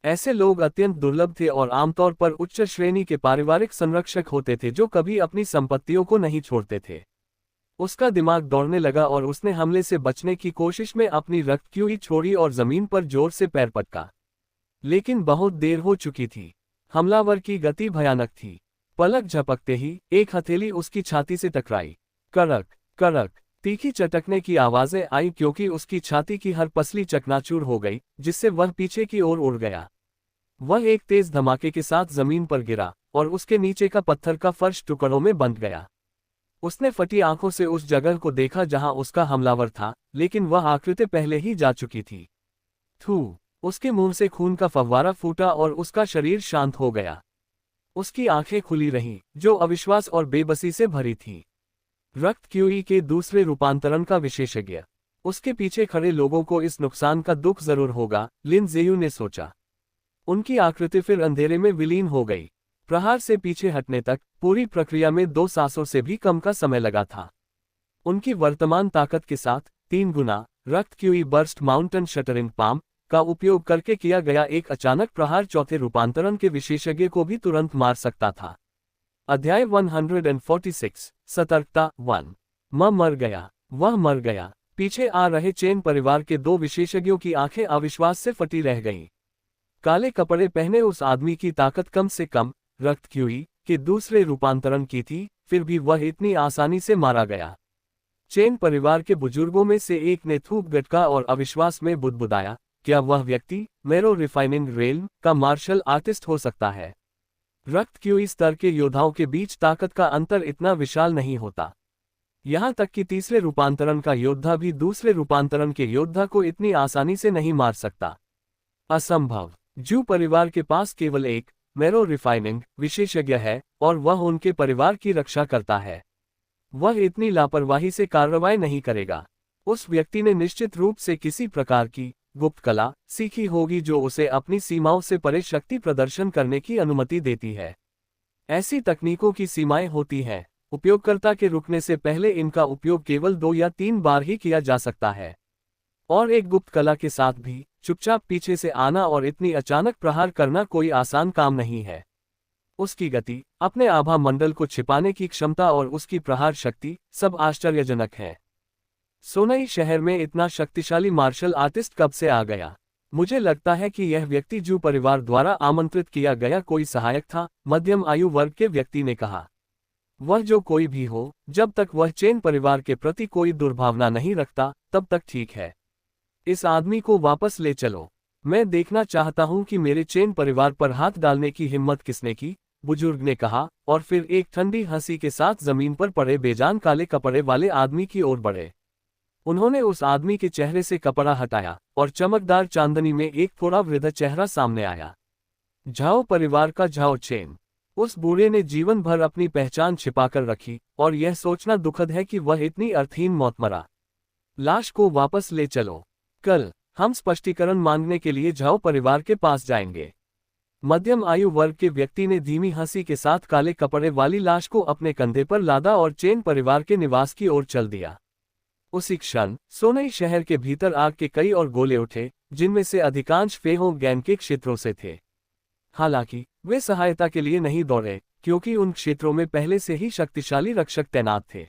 ऐसे लोग अत्यंत दुर्लभ थे और आमतौर पर उच्च श्रेणी के पारिवारिक संरक्षक होते थे जो कभी अपनी संपत्तियों को नहीं छोड़ते थे। उसका दिमाग दौड़ने लगा और उसने हमले से बचने की कोशिश में अपनी रक्त QE छोड़ी और जमीन पर जोर से पैर पटका। लेकिन बहुत देर हो चुकी थी। हमलावर की गति भयानक थी। पलक झपकते ही एक हथेली उसकी छाती से टकराई। कड़क तीखी चटकने की आवाजें आई क्योंकि उसकी छाती की हर पसली चकनाचूर हो गई, जिससे वह पीछे की ओर उड़ गया। वह एक तेज धमाके के साथ जमीन पर गिरा और उसके नीचे का पत्थर का फर्श टुकड़ों में बंध गया। उसने फटी आंखों से उस जगह को देखा जहां उसका हमलावर था, लेकिन वह आकृति पहले ही जा चुकी थी। थू, उसके मुंह से खून का फव्वारा फूटा और उसका शरीर शांत हो गया। उसकी आंखें खुली रहीं, जो अविश्वास और बेबसी से भरी थीं। रक्त QE के दूसरे रूपांतरण का विशेषज्ञ। उसके पीछे खड़े लोगों को इस नुकसान का दुख जरूर होगा, लिन जेयू ने सोचा। उनकी आकृति फिर अंधेरे में विलीन हो गई। प्रहार से पीछे हटने तक पूरी प्रक्रिया में 2 सांसों से भी कम का समय लगा था। उनकी वर्तमान ताकत के साथ 3 गुना रक्त QE burst mountain shuttering palm का उपयोग करके किया गया एक अचानक प्रहार चौथे रूपांतरण के विशेषज्ञ को भी तुरंत मार सकता था। अध्याय 146 सतर्कता 1। वह मर गया। पीछे आ रहे चेन परिवार के 2 विशेषज्ञों की आंखें अविश्वास से फटी रह गईं। काले कपड़े पहने उस आदमी की ताकत कम से कम रक्त QE के दूसरे रूपांतरण की थी, फिर भी वह इतनी आसानी से मारा गया। चेन परिवार के बुजुर्गों में से एक ने थूक गटका और अविश्वास में बुदबुदाया, क्या वह व्यक्ति मेरो रिफाइनिंग रेल्म का मार्शल आर्टिस्ट हो सकता है? रक्त QE स्तर के योद्धाओं के बीच ताकत का अंतर इतना विशाल नहीं होता। यहां तक कि तीसरे रूपांतरण का योद्धा भी दूसरे रूपांतरण के योद्धा को इतनी आसानी से नहीं मार सकता। असंभव। जू परिवार के पास केवल एक मेरो रिफाइनिंग विशेषज्ञ है और वह उनके परिवार की रक्षा करता है। वह इतनी लापरवाही से कार्रवाई नहीं करेगा। उस व्यक्ति ने निश्चित रूप से किसी प्रकार की गुप्त कला सीखी होगी जो उसे अपनी सीमाओं से परे शक्ति प्रदर्शन करने की अनुमति देती है। ऐसी तकनीकों की सीमाएं होती हैं। उपयोगकर्ता के रुकने से पहले इनका उपयोग केवल 2 या 3 बार ही किया जा सकता है। और एक गुप्त कला के साथ भी चुपचाप पीछे से आना और इतनी अचानक प्रहार करना कोई आसान काम नहीं है। उसकी गति, अपने आभा मंडल को छिपाने की क्षमता और उसकी प्रहार शक्ति सब आश्चर्यजनक है। सोनई शहर में इतना शक्तिशाली मार्शल आर्टिस्ट कब से आ गया? मुझे लगता है कि यह व्यक्ति जू परिवार द्वारा आमंत्रित किया गया कोई सहायक था, मध्यम आयु वर्ग के व्यक्ति ने कहा। वह जो कोई भी हो, जब तक वह चेन परिवार के प्रति कोई दुर्भावना नहीं रखता, तब तक ठीक है। इस आदमी को वापस ले चलो। मैं देखना चाहता हूं कि मेरे चेन परिवार पर हाथ डालने की हिम्मत किसने की, बुजुर्ग ने कहा, और फिर एक ठंडी हंसी के साथ जमीन पर पड़े बेजान काले कपड़े वाले आदमी की ओर बढ़े। उन्होंने उस आदमी के चेहरे से कपड़ा हटाया और चमकदार चांदनी में एक थोड़ा वृद्ध चेहरा सामने आया। झाओ परिवार का झाओ चेन। उस बूढ़े ने जीवन भर अपनी पहचान छिपाकर रखी और यह सोचना दुखद है कि वह इतनी अर्थहीन मौत मरा। लाश को वापस ले चलो। कल हम स्पष्टीकरण मांगने के लिए झाओ परिवार के पास जाएंगे। मध्यम आयु वर्ग के व्यक्ति ने धीमी हंसी के साथ काले कपड़े वाली लाश को अपने कंधे पर लादा और चेन परिवार के निवास की ओर चल दिया। उसी क्षण सोनई शहर के भीतर आग के कई और गोले उठे, जिनमें से अधिकांश फेहो गैन के क्षेत्रों से थे। हालांकि वे सहायता के लिए नहीं दौड़े, क्योंकि उन क्षेत्रों में पहले से ही शक्तिशाली रक्षक तैनात थे।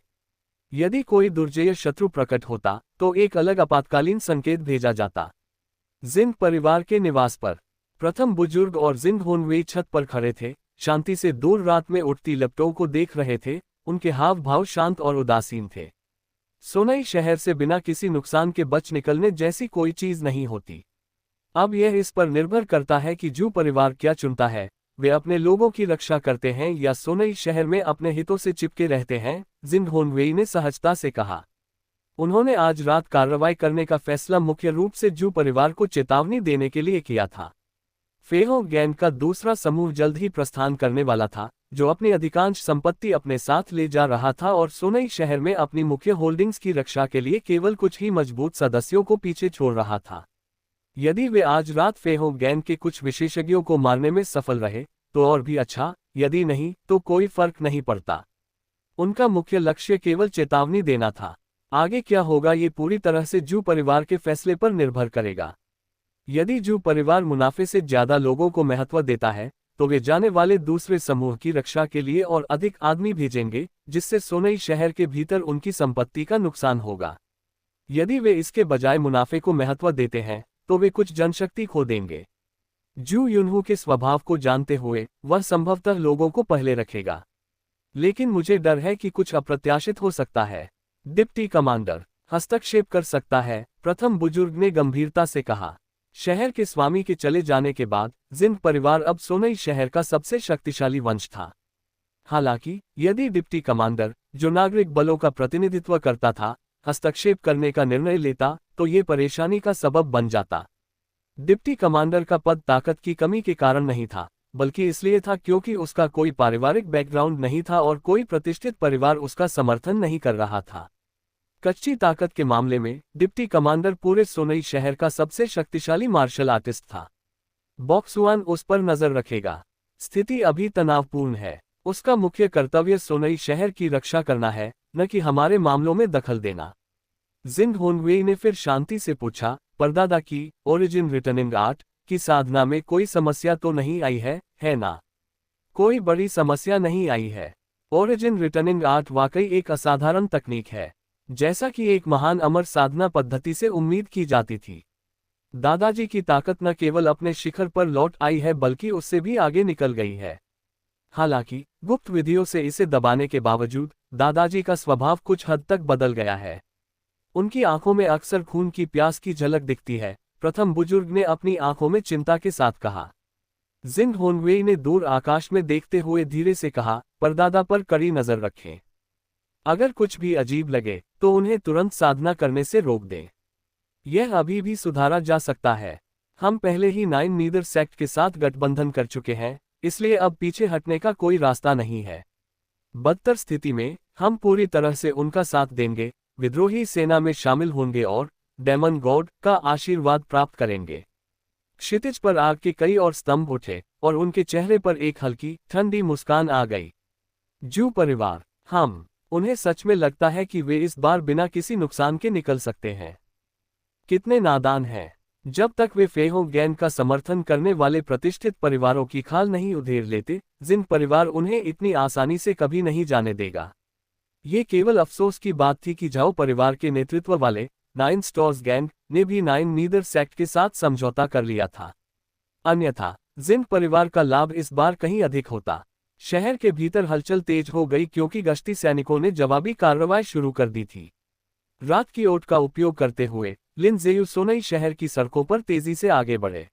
यदि कोई दुर्जय शत्रु प्रकट होता तो एक अलग आपातकालीन संकेत भेजा जाता। जिंग परिवार के निवास पर प्रथम बुजुर्ग और जिंग होनवे छत पर खड़े थे, शांति से दूर रात में उठती लपटों को देख रहे थे। उनके हाव भाव शांत और उदासीन थे। सोनई शहर से बिना किसी नुकसान के बच निकलने जैसी कोई चीज नहीं होती। अब यह इस पर निर्भर करता है कि जू परिवार क्या चुनता है, वे अपने लोगों की रक्षा करते हैं या सोनई शहर में अपने हितों से चिपके रहते हैं, जिंग होनवेई ने सहजता से कहा। उन्होंने आज रात कार्रवाई करने का फैसला मुख्य रूप से जू परिवार को चेतावनी देने के लिए किया था। फेहो गैंग का दूसरा समूह जल्द ही प्रस्थान करने वाला था, जो अपनी अधिकांश संपत्ति अपने साथ ले जा रहा था और सोनई शहर में अपनी मुख्य होल्डिंग्स की रक्षा के लिए केवल कुछ ही मजबूत सदस्यों को पीछे छोड़ रहा था। यदि वे आज रात फेहो गैंग के कुछ विशेषज्ञों को मारने में सफल रहे तो और भी अच्छा, यदि नहीं तो कोई फर्क नहीं पड़ता। उनका मुख्य लक्ष्य केवल चेतावनी देना था। आगे क्या होगा ये पूरी तरह से जू परिवार के फैसले पर निर्भर करेगा। यदि जू परिवार मुनाफे से ज्यादा लोगों को महत्व देता है तो वे जाने वाले दूसरे समूह की रक्षा के लिए और अधिक आदमी भेजेंगे, जिससे सोनई शहर के भीतर उनकी संपत्ति का नुकसान होगा। यदि वे इसके बजाय मुनाफे को महत्व देते हैं तो वे कुछ जनशक्ति खो देंगे। जू युनहू के स्वभाव को जानते हुए वह संभवतः लोगों को पहले रखेगा, लेकिन मुझे डर है कि कुछ अप्रत्याशित हो सकता है। डिप्टी कमांडर हस्तक्षेप कर सकता है, प्रथम बुजुर्ग ने गंभीरता से कहा। शहर के स्वामी के चले जाने के बाद जिंग परिवार अब सोनई शहर का सबसे शक्तिशाली वंश था। हालांकि यदि डिप्टी कमांडर, जो नागरिक बलों का प्रतिनिधित्व करता था, हस्तक्षेप करने का निर्णय लेता तो ये परेशानी का सबब बन जाता। डिप्टी कमांडर का पद ताकत की कमी के कारण नहीं था, बल्कि इसलिए था क्योंकि उसका कोई पारिवारिक बैकग्राउंड नहीं था और कोई प्रतिष्ठित परिवार उसका समर्थन नहीं कर रहा था। कच्ची ताकत के मामले में डिप्टी कमांडर पूरे सोनई शहर का सबसे शक्तिशाली मार्शल आर्टिस्ट था। बॉक्सुआन उस पर नजर रखेगा। स्थिति अभी तनावपूर्ण है। उसका मुख्य कर्तव्य सोनई शहर की रक्षा करना है, न कि हमारे मामलों में दखल देना। जिंग होनवेई ने फिर शांति से पूछा, परदादा की ओरिजिन रिटर्निंग आर्ट की साधना में कोई समस्या तो नहीं आई है ना? कोई बड़ी समस्या नहीं आई है। ओरिजिन रिटर्निंग आर्ट वाकई एक असाधारण तकनीक है, जैसा कि एक महान अमर साधना पद्धति से उम्मीद की जाती थी। दादाजी की ताकत न केवल अपने शिखर पर लौट आई है बल्कि उससे भी आगे निकल गई है। हालांकि गुप्त विधियों से इसे दबाने के बावजूद दादाजी का स्वभाव कुछ हद तक बदल गया है। उनकी आंखों में अक्सर खून की प्यास की झलक दिखती है, प्रथम बुजुर्ग ने अपनी आंखों में चिंता के साथ कहा। जिंग होनवेई ने दूर आकाश में देखते हुए धीरे से कहा, परदादा पर कड़ी नजर रखें। अगर कुछ भी अजीब लगे तो उन्हें तुरंत साधना करने से रोक दें। यह अभी भी सुधारा जा सकता है। हम पहले ही 9 नीदर सेक्ट के साथ गठबंधन कर चुके हैं, इसलिए अब पीछे हटने का कोई रास्ता नहीं है। बदतर स्थिति में हम पूरी तरह से उनका साथ देंगे, विद्रोही सेना में शामिल होंगे और डेमन गॉड का आशीर्वाद प्राप्त करेंगे। क्षितिज पर आग के कई और स्तंभ उठे और उनके चेहरे पर एक हल्की ठंडी मुस्कान आ गई। जू परिवार, उन्हें सच में लगता है कि वे इस बार बिना किसी नुकसान के निकल सकते हैं। कितने नादान हैं। जब तक वे फेहोंग गैंग का समर्थन करने वाले प्रतिष्ठित परिवारों की खाल नहीं उधेड़ लेते, जिन परिवार उन्हें इतनी आसानी से कभी नहीं जाने देगा। ये केवल अफसोस की बात थी कि झाओ परिवार के नेतृत्व वाले नाइन स्टोर्स गैंग ने भी नाइन नीदर सेक्ट के साथ समझौता कर लिया था। अन्यथा जिन परिवार का लाभ इस बार कहीं अधिक होता। शहर के भीतर हलचल तेज हो गई क्योंकि गश्ती सैनिकों ने जवाबी कार्रवाई शुरू कर दी थी। रात की ओट का उपयोग करते हुए लिन ज़ेयू सोनई शहर की सड़कों पर तेजी से आगे बढ़े।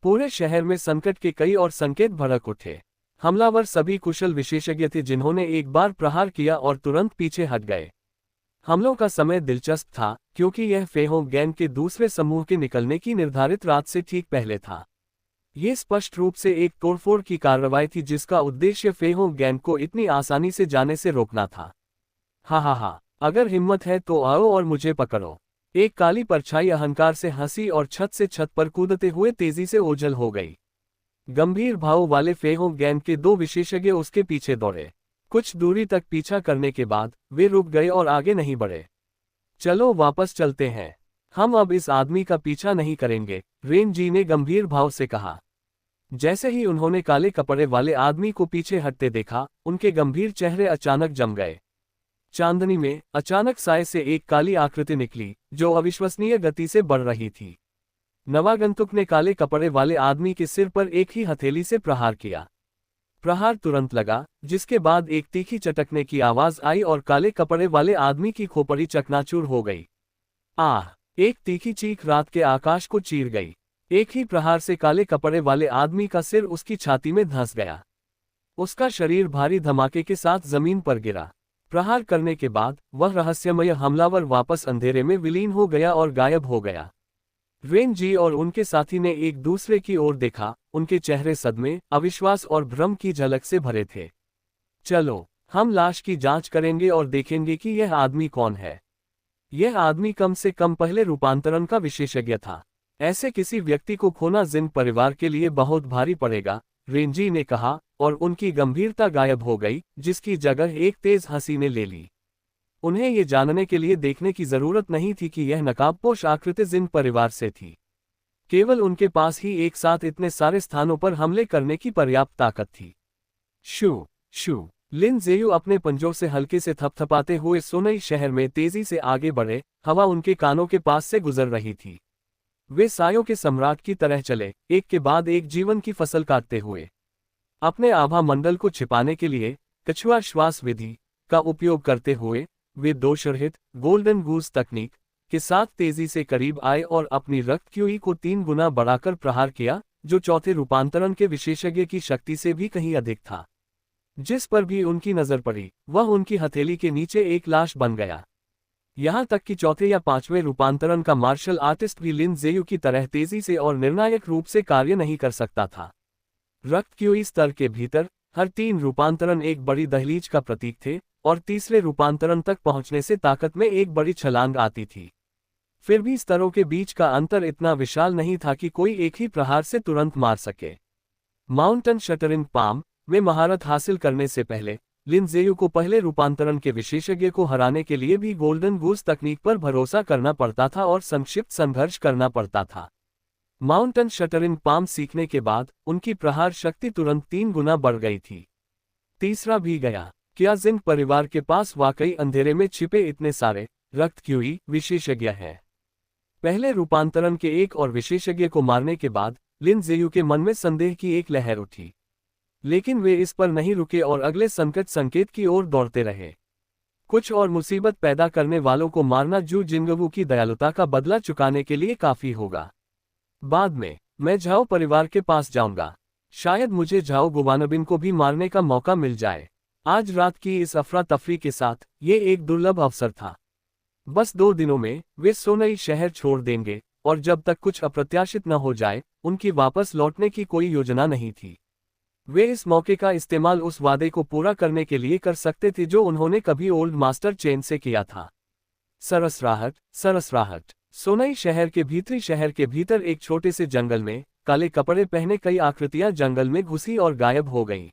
पूरे शहर में संकट के कई और संकेत भड़क उठे। हमलावर सभी कुशल विशेषज्ञ थे जिन्होंने एक बार प्रहार किया और तुरंत पीछे हट गए। हमलों का समय दिलचस्प था क्योंकि यह फेहोंग गैंग के दूसरे समूह के निकलने की निर्धारित रात से ठीक पहले था। ये स्पष्ट रूप से एक तोड़फोड़ की कार्रवाई थी जिसका उद्देश्य फेहोंग गैंग को इतनी आसानी से जाने से रोकना था। हा, अगर हिम्मत है तो आओ और मुझे पकड़ो। एक काली परछाई अहंकार से हंसी और छत से छत पर कूदते हुए तेजी से ओझल हो गई। गंभीर भाव वाले फेहोंग गैंग के दो विशेषज्ञ उसके पीछे दौड़े। कुछ दूरी तक पीछा करने के बाद वे रुक गए और आगे नहीं बढ़े। चलो वापस चलते हैं, हम अब इस आदमी का पीछा नहीं करेंगे, रेन जी ने गंभीर भाव से कहा। जैसे ही उन्होंने काले कपड़े वाले आदमी को पीछे हटते देखा, उनके गंभीर चेहरे अचानक जम गए। चांदनी में अचानक साए से एक काली आकृति निकली जो अविश्वसनीय गति से बढ़ रही थी। नवागंतुक ने काले कपड़े वाले आदमी के सिर पर एक ही हथेली से प्रहार किया। प्रहार तुरंत लगा, जिसके बाद एक तीखी चटकने की आवाज आई और काले कपड़े वाले आदमी की खोपड़ी चकनाचूर हो गई। आह! एक तीखी चीख रात के आकाश को चीर गई। एक ही प्रहार से काले कपड़े वाले आदमी का सिर उसकी छाती में धंस गया। उसका शरीर भारी धमाके के साथ जमीन पर गिरा। प्रहार करने के बाद वह रहस्यमय हमलावर वापस अंधेरे में विलीन हो गया और गायब हो गया। रेन जी और उनके साथी ने एक दूसरे की ओर देखा, उनके चेहरे सदमे, अविश्वास और भ्रम की झलक से भरे थे। चलो, हम लाश की जांच करेंगे और देखेंगे कि यह आदमी कौन है। यह आदमी कम से कम पहले रूपांतरण का विशेषज्ञ था। ऐसे किसी व्यक्ति को खोना जिन परिवार के लिए बहुत भारी पड़ेगा, रेंजी ने कहा, और उनकी गंभीरता गायब हो गई, जिसकी जगह एक तेज हंसी ने ले ली। उन्हें ये जानने के लिए देखने की जरूरत नहीं थी कि यह नकाबपोश आकृति जिन परिवार से थी। केवल उनके पास ही एक साथ इतने सारे स्थानों पर हमले करने की पर्याप्त ताकत थी। शू लिन ज़ेयू अपने पंजों से हल्के से थपथपाते हुए सोनई शहर में तेजी से आगे बढ़े। हवा उनके कानों के पास से गुजर रही थी। वे सायों के सम्राट की तरह चले, एक के बाद एक जीवन की फसल काटते हुए। अपने आभा मंडल को छिपाने के लिए कछुआ श्वास विधि का उपयोग करते हुए वे दोषरहित गोल्डन गूस तकनीक के साथ तेजी से करीब आए और अपनी रक्त क्यूई को 3 गुना बढ़ाकर प्रहार किया, जो चौथे रूपांतरण के विशेषज्ञ की शक्ति से भी कहीं अधिक था। जिस पर भी उनकी नजर पड़ी, वह उनकी हथेली के नीचे एक लाश बन गया। यहां तक कि चौथे या पांचवें रूपांतरण का मार्शल आर्टिस्ट भी लिन ज़ेयू की तरह तेजी से और निर्णायक रूप से कार्य नहीं कर सकता था। रक्त क्यूई स्तर के भीतर हर 3 रूपांतरण एक बड़ी दहलीज का प्रतीक थे, और तीसरे रूपांतरण तक पहुंचने से ताकत में एक बड़ी छलांग आती थी। फिर भी स्तरों के बीच का अंतर इतना विशाल नहीं था कि कोई एक ही प्रहार से तुरंत मार सके। माउंटेन शटरिंग पाम में महारत हासिल करने से पहले लिन ज़ेयू को पहले रूपांतरण के विशेषज्ञ को हराने के लिए भी गोल्डन गूस तकनीक पर भरोसा करना पड़ता था और संक्षिप्त संघर्ष करना पड़ता था। माउंटेन शटरिंग पाम सीखने के बाद उनकी प्रहार शक्ति तुरंत 3 गुना बढ़ गई थी। तीसरा भी गया। क्या जिन परिवार के पास वाकई अंधेरे में छिपे इतने सारे रक्त क्यूई विशेषज्ञ हैं? पहले रूपांतरण के एक और विशेषज्ञ को मारने के बाद लिन ज़ेयू के मन में संदेह की एक लहर उठी। लेकिन वे इस पर नहीं रुके और अगले संकट संकेत की ओर दौड़ते रहे। कुछ और मुसीबत पैदा करने वालों को मारना जू जिंगवू की दयालुता का बदला चुकाने के लिए काफी होगा। बाद में मैं झाओ परिवार के पास जाऊंगा। शायद मुझे झाओ गुवानबिन को भी मारने का मौका मिल जाए। आज रात की इस अफरा तफरी के साथ ये एक दुर्लभ अवसर था। बस 2 दिनों में वे सोनई शहर छोड़ देंगे, और जब तक कुछ अप्रत्याशित न हो जाए, उनकी वापस लौटने की कोई योजना नहीं थी। वे इस मौके का इस्तेमाल उस वादे को पूरा करने के लिए कर सकते थे जो उन्होंने कभी ओल्ड मास्टर चेन से किया था। सरसराहट। सोनई शहर के भीतरी शहर के भीतर एक छोटे से जंगल में काले कपड़े पहने कई आकृतियां जंगल में घुसी और गायब हो गईं।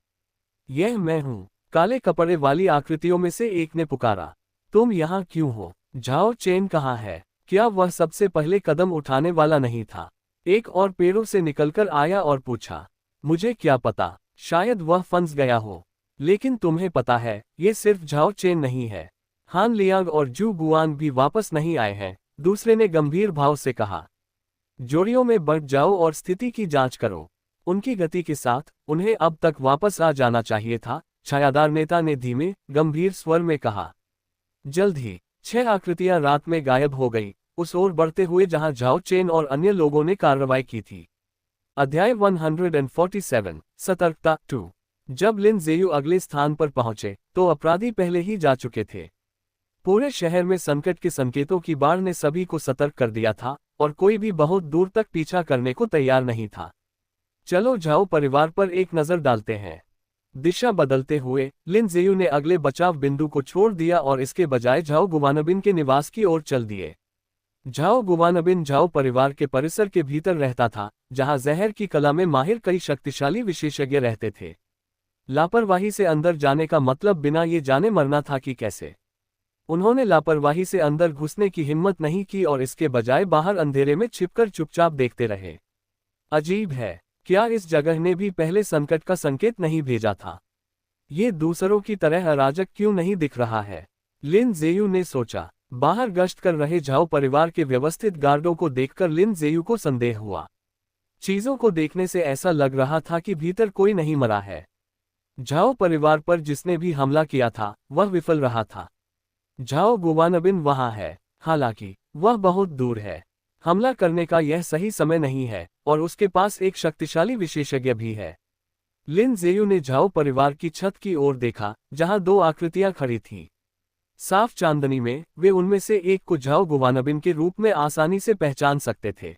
यह मैं हूं, काले कपड़े वाली आकृतियों में से एक ने पुकारा। तुम यहाँ क्यों हो? झाओ चेन कहाँ है? क्या वह सबसे पहले कदम उठाने वाला नहीं था? एक और पेड़ों से निकलकर आया और पूछा। मुझे क्या पता, शायद वह फंस गया हो। लेकिन तुम्हें पता है, ये सिर्फ झाओ चेन नहीं है। हान लियांग और जू गुआन भी वापस नहीं आए हैं, दूसरे ने गंभीर भाव से कहा। जोड़ियों में बढ़ जाओ और स्थिति की जांच करो। उनकी गति के साथ उन्हें अब तक वापस आ जाना चाहिए था, छायादार नेता ने धीमे, गंभीर स्वर में कहा। जल्द ही 6 आकृतियां रात में गायब हो गई, उस ओर बढ़ते हुए जहां झाओ चेन और अन्य लोगों ने कार्रवाई की थी। अध्याय 147 सतर्कता 2। जब लिन ज़ेयू अगले स्थान पर पहुंचे तो अपराधी पहले ही जा चुके थे। पूरे शहर में संकट के संकेतों की बाढ़ ने सभी को सतर्क कर दिया था और कोई भी बहुत दूर तक पीछा करने को तैयार नहीं था। चलो झाओ परिवार पर एक नजर डालते हैं। दिशा बदलते हुए लिन ज़ेयू ने अगले बचाव बिंदु को छोड़ दिया और इसके बजाय झाओ गुवानबिन के निवास की ओर चल दिए। झाओ गुवानबिन झाओ परिवार के परिसर के भीतर रहता था, जहां जहर की कला में माहिर कई शक्तिशाली विशेषज्ञ रहते थे। लापरवाही से अंदर जाने का मतलब बिना ये जाने मरना था कि कैसे। उन्होंने लापरवाही से अंदर घुसने की हिम्मत नहीं की और इसके बजाय बाहर अंधेरे में छिपकर चुपचाप देखते रहे। अजीब है, क्या इस जगह ने भी पहले संकट का संकेत नहीं भेजा था? ये दूसरों की तरह अराजक क्यों नहीं दिख रहा है? लिन ज़ेयू ने सोचा। बाहर गश्त कर रहे झाओ परिवार के व्यवस्थित गार्डों को देखकर लिन ज़ेयू को संदेह हुआ। चीजों को देखने से ऐसा लग रहा था कि भीतर कोई नहीं मरा है। झाओ परिवार पर जिसने भी हमला किया था वह विफल रहा था। झाओ गुवानबिन वहां है, हालांकि वह बहुत दूर है। हमला करने का यह सही समय नहीं है और उसके पास एक शक्तिशाली विशेषज्ञ भी है। लिन ज़ेयू ने झाओ परिवार की छत की ओर देखा, जहां 2 आकृतियां खड़ी थीं। साफ चांदनी में वे उनमें से एक को झाओ गुवानबिन के रूप में आसानी से पहचान सकते थे।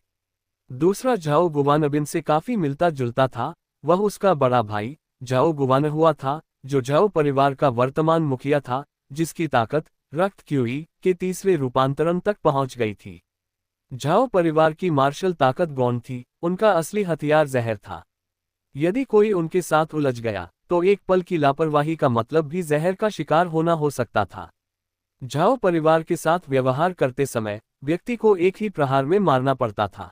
दूसरा झाओ गुवानबिन से काफी मिलता जुलता था, वह उसका बड़ा भाई झाओ गुवानहुआ था, जो झाओ परिवार का वर्तमान मुखिया था, जिसकी ताकत रक्त क्यूई के तीसरे रूपांतरण तक पहुंच गई थी। झाओ परिवार की मार्शल ताकत गौण थी, उनका असली हथियार जहर था। यदि कोई उनके साथ उलझ गया तो एक पल की लापरवाही का मतलब भी जहर का शिकार होना हो सकता था। झाओ परिवार के साथ व्यवहार करते समय व्यक्ति को एक ही प्रहार में मारना पड़ता था।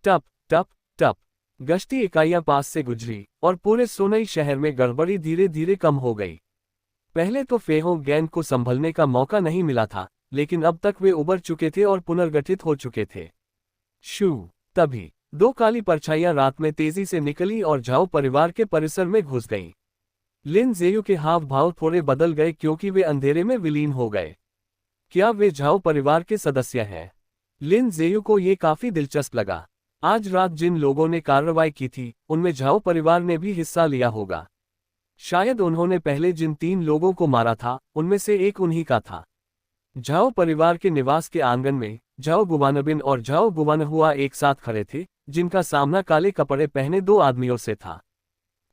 टप टप टप गश्ती इकाइयां पास से गुजरी और पूरे सोनई शहर में गड़बड़ी धीरे धीरे कम हो गई। पहले तो फेहो गैंग को संभलने का मौका नहीं मिला था, लेकिन अब तक वे उबर चुके थे और पुनर्गठित हो चुके थे। शू, तभी 2 काली परछाइयां रात में तेजी से निकली और झाओ परिवार के परिसर में घुस गईं। लिन ज़ेयू के हाव भाव थोड़े बदल गए क्योंकि वे अंधेरे में विलीन हो गए। क्या वे झाओ परिवार के सदस्य हैं? लिन ज़ेयू को ये काफी दिलचस्प लगा। आज रात जिन लोगों ने कार्रवाई की थी उनमें झाओ परिवार ने भी हिस्सा लिया होगा। शायद उन्होंने पहले जिन 3 लोगों को मारा था उनमें से एक उन्हीं का था। झाओ परिवार के निवास के आंगन में झाओ गुवानबिन और झाओ गुवानहुआ एक साथ खड़े थे, जिनका सामना काले कपड़े पहने 2 आदमियों से था।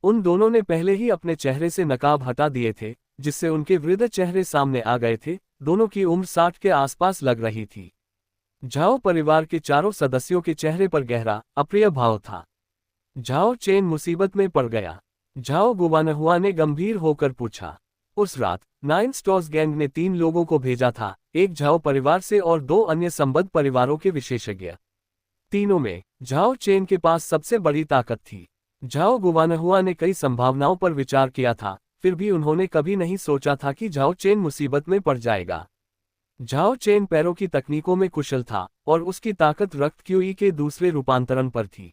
उन दोनों ने पहले ही अपने चेहरे से नकाब हटा दिए थे, जिससे उनके वृद्ध चेहरे सामने आ गए थे। दोनों की उम्र 60 के आसपास लग रही थी। झाओ परिवार के चारों सदस्यों के चेहरे पर गहरा अप्रिय भाव था। झाओ चेन मुसीबत में पड़ गया? झाओ गुवानहुआ ने गंभीर होकर पूछा। उस रात 9 स्टॉर्स गैंग ने 3 लोगों को भेजा था, एक झाओ परिवार से और 2 अन्य संबद्ध परिवारों के विशेषज्ञ। तीनों में झाओ चेन के पास सबसे बड़ी ताकत थी। झाओ गुवानहुआ ने कई संभावनाओं पर विचार किया था, फिर भी उन्होंने कभी नहीं सोचा था कि झाओ चेन मुसीबत में पड़ जाएगा। झाओ चेन पैरों की तकनीकों में कुशल था और उसकी ताकत रक्त क्यूई के दूसरे रूपांतरण पर थी।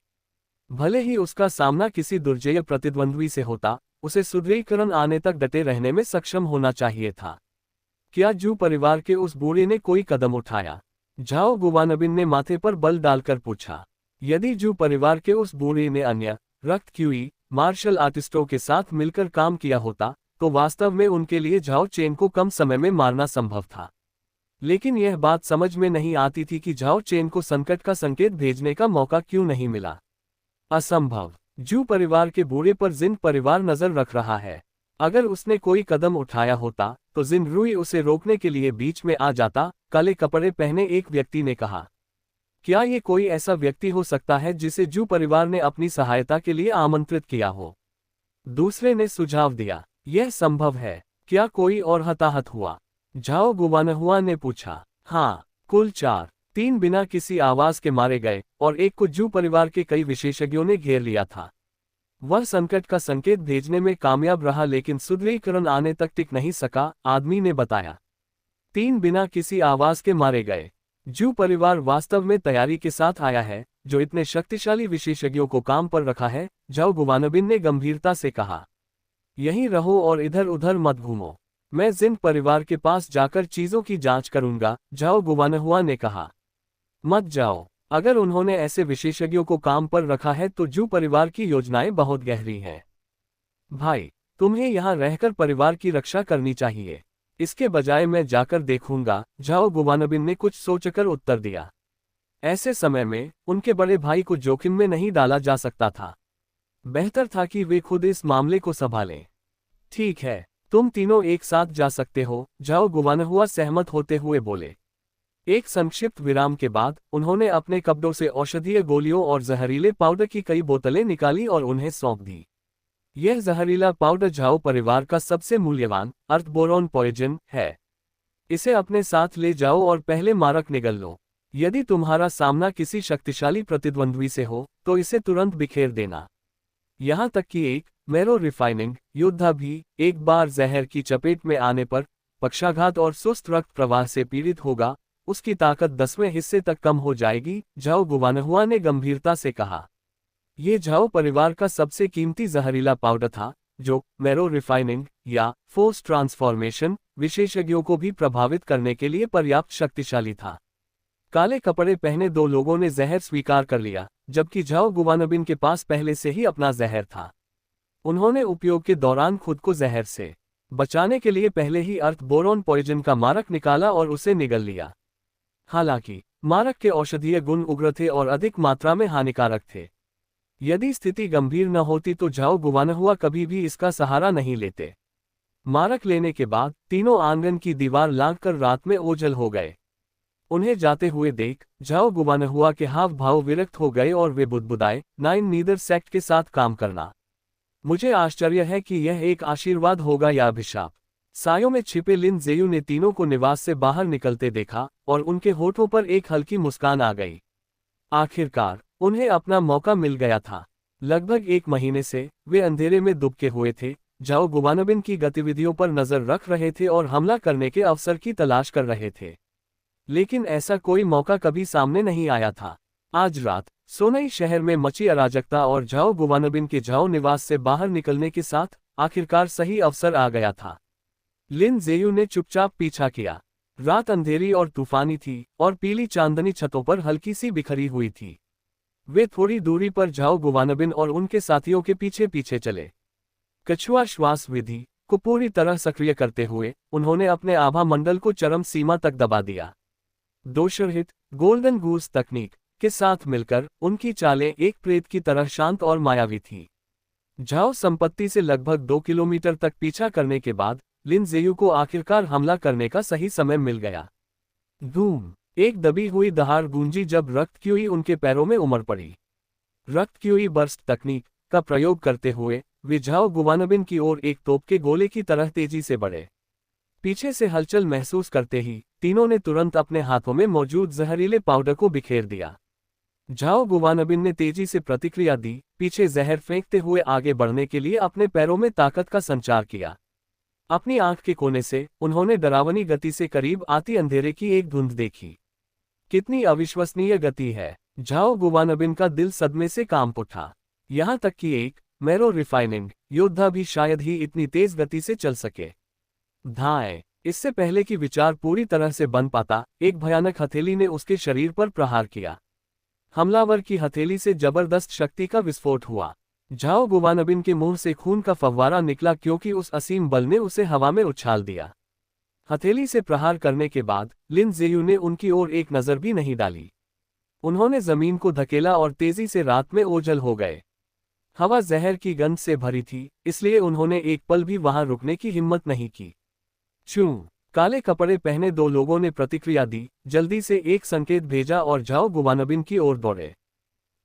भले ही उसका सामना किसी दुर्जेय प्रतिद्वंद्वी से होता, उसे सुदृढ़ीकरण आने तक डटे रहने में सक्षम होना चाहिए था। क्या जू परिवार के उस बूढ़े ने कोई कदम उठाया? झाओ गुवानबिन ने माथे पर बल डालकर पूछा। यदि जू परिवार के उस बूढ़े ने अन्य रक्त क्यूई मार्शल आर्टिस्टों के साथ मिलकर काम किया होता तो वास्तव में उनके लिए झाओ चेन को कम समय में मारना संभव था। लेकिन यह बात समझ में नहीं आती थी कि झाओ चेन को संकट का संकेत भेजने का मौका क्यों नहीं मिला। असंभव। जू परिवार के बूढ़े पर जिन परिवार नजर रख रहा है। अगर उसने कोई कदम उठाया होता तो जिन रुई उसे रोकने के लिए बीच में आ जाता, काले कपड़े पहने एक व्यक्ति ने कहा। क्या ये कोई ऐसा व्यक्ति हो सकता है जिसे जू परिवार ने अपनी सहायता के लिए आमंत्रित किया हो? दूसरे ने सुझाव दिया। यह संभव है। क्या कोई और हताहत हुआ? झाओ गुवानहुआ ने पूछा। हाँ, कुल 4। 3 बिना किसी आवाज के मारे गए और एक को जू परिवार के कई विशेषज्ञों ने घेर लिया था। वह संकट का संकेत भेजने में कामयाब रहा लेकिन सुदृढ़ीकरण आने तक टिक नहीं सका, आदमी ने बताया। 3 बिना किसी आवाज के मारे गए। जू परिवार वास्तव में तैयारी के साथ आया है, जो इतने शक्तिशाली विशेषज्ञों को काम पर रखा है, झाओ गुवानबिन ने गंभीरता से कहा। यहीं रहो और इधर उधर मत घूमो। मैं जिन परिवार के पास जाकर चीजों की जांच करूंगा, झाओ गुवानहुआ ने कहा। मत जाओ। अगर उन्होंने ऐसे विशेषज्ञों को काम पर रखा है तो जू परिवार की योजनाएं बहुत गहरी हैं। भाई, तुम्हें यहां रहकर परिवार की रक्षा करनी चाहिए। इसके बजाय मैं जाकर देखूंगा, झाओ गुवानबिन ने कुछ सोचकर उत्तर दिया। ऐसे समय में उनके बड़े भाई को जोखिम में नहीं डाला जा सकता था। बेहतर था कि वे खुद इस मामले को संभालें। ठीक है, तुम तीनों एक साथ जा सकते हो, झाओ गुवानहुआ सहमत होते हुए बोले। एक संक्षिप्त विराम के बाद उन्होंने अपने कपड़ों से औषधीय गोलियों और जहरीले पाउडर की कई बोतलें निकाली और उन्हें सौंप दी। यह जहरीला पाउडर झाओ परिवार का सबसे मूल्यवान अर्थ बोरोन पॉइजन है। इसे अपने साथ ले जाओ और पहले मारक निगल लो। यदि तुम्हारा सामना किसी शक्तिशाली प्रतिद्वंद्वी से हो तो इसे तुरंत बिखेर देना। यहां तक कि एक मेरो रिफाइनिंग योद्धा भी एक बार जहर की चपेट में आने पर पक्षाघात और सुस्त रक्त प्रवाह से पीड़ित होगा, उसकी ताकत 10वें हिस्से तक कम हो जाएगी, झाओ गुवानहुआ ने गंभीरता से कहा। ये झाओ परिवार का सबसे कीमती जहरीला पाउडर था, जो मेरो रिफाइनिंग या फोर्स ट्रांसफॉर्मेशन विशेषज्ञों को भी प्रभावित करने के लिए पर्याप्त शक्तिशाली था। काले कपड़े पहने 2 लोगों ने जहर स्वीकार कर लिया, जबकि झाओ गुवानबिन के पास पहले से ही अपना जहर था। उन्होंने उपयोग के दौरान खुद को जहर से बचाने के लिए पहले ही अर्थ बोरोन पॉइजन का मारक निकाला और उसे निगल लिया। हालांकि मारक के औषधीय गुण उग्र थे और अधिक मात्रा में हानिकारक थे। यदि स्थिति गंभीर न होती तो झाओ गुवानहुआ कभी भी इसका सहारा नहीं लेते। मारक लेने के बाद तीनों आंगन की दीवार लांघकर रात में ओझल हो गए। उन्हें जाते हुए देख झाओ गुवानहुआ के हाव भाव विरक्त हो गए और वे बुदबुदाए, नाइन नीदर सेक्ट के साथ काम करना। मुझे आश्चर्य है कि यह एक आशीर्वाद होगा या अभिशाप। सायों में छिपे लिन जेयू ने तीनों को निवास से बाहर निकलते देखा और उनके होठों पर एक हल्की मुस्कान आ गई। आखिरकार उन्हें अपना मौका मिल गया था। लगभग 1 महीने से वे अंधेरे में दुबके हुए थे, झाओ गुवानबिन की गतिविधियों पर नजर रख रहे थे और हमला करने के अवसर की तलाश कर रहे थे। लेकिन ऐसा कोई मौका कभी सामने नहीं आया था। आज रात सोनई शहर में मची अराजकता और झाओ गुवानबिन के झाओ निवास से बाहर निकलने के साथ आखिरकार सही अवसर आ गया था। लिन जेयू ने चुपचाप पीछा किया। रात अंधेरी और तूफानी थी और पीली चांदनी छतों पर हल्की सी बिखरी हुई थी। वे थोड़ी दूरी पर झाओ गुवानबिन और उनके साथियों के पीछे पीछे चले। कछुआ श्वास विधि को पूरी तरह सक्रिय करते हुए उन्होंने अपने आभा मंडल को चरम सीमा तक दबा दिया। दोषरहित गोल्डन गूस तकनीक के साथ मिलकर उनकी चालें एक प्रेत की तरह शांत और मायावी थीं। झाओ संपत्ति से लगभग 2 किलोमीटर तक पीछा करने के बाद लिन जेयू को आखिरकार हमला करने का सही समय मिल गया। धूम! एक दबी हुई दहाड़ गूंजी जब रक्त क्यूई उनके पैरों में उमड़ पड़ी। रक्त क्यूई बर्स्ट तकनीक का प्रयोग करते हुए वे झाओ गुवानबिन की ओर एक तोप के गोले की तरह तेजी से बढ़े। पीछे से हलचल महसूस करते ही तीनों ने तुरंत अपने हाथों में मौजूद जहरीले पाउडर को बिखेर दिया। झाओ गुवानबिन ने तेजी से प्रतिक्रिया दी, पीछे जहर फेंकते हुए आगे बढ़ने के लिए अपने पैरों में ताकत का संचार किया। अपनी आंख के कोने से उन्होंने डरावनी गति से करीब आती अंधेरे की एक धुंध देखी। कितनी अविश्वसनीय गति है! झाओ गुवानबिन का दिल सदमे से कांप उठा। यहां तक कि एक मेरो रिफाइनिंग योद्धा भी शायद ही इतनी तेज गति से चल सके। धाएं! इससे पहले कि विचार पूरी तरह से बन पाता, एक भयानक हथेली ने उसके शरीर पर प्रहार किया। हमलावर की हथेली से जबरदस्त शक्ति का विस्फोट हुआ। झाओ गुवानबिन के मुंह से खून का फव्वारा निकला क्योंकि उस असीम बल ने उसे हवा में उछाल दिया। हथेली से प्रहार करने के बाद लिन जेयू ने उनकी ओर एक नजर भी नहीं डाली। उन्होंने जमीन को धकेला और तेजी से रात में ओझल हो गए। हवा जहर की गंध से भरी थी, इसलिए उन्होंने एक पल भी वहां रुकने की हिम्मत नहीं की। चूं! काले कपड़े पहने 2 लोगों ने प्रतिक्रिया दी, जल्दी से एक संकेत भेजा और झाओ गुवानबिन की ओर दौड़े।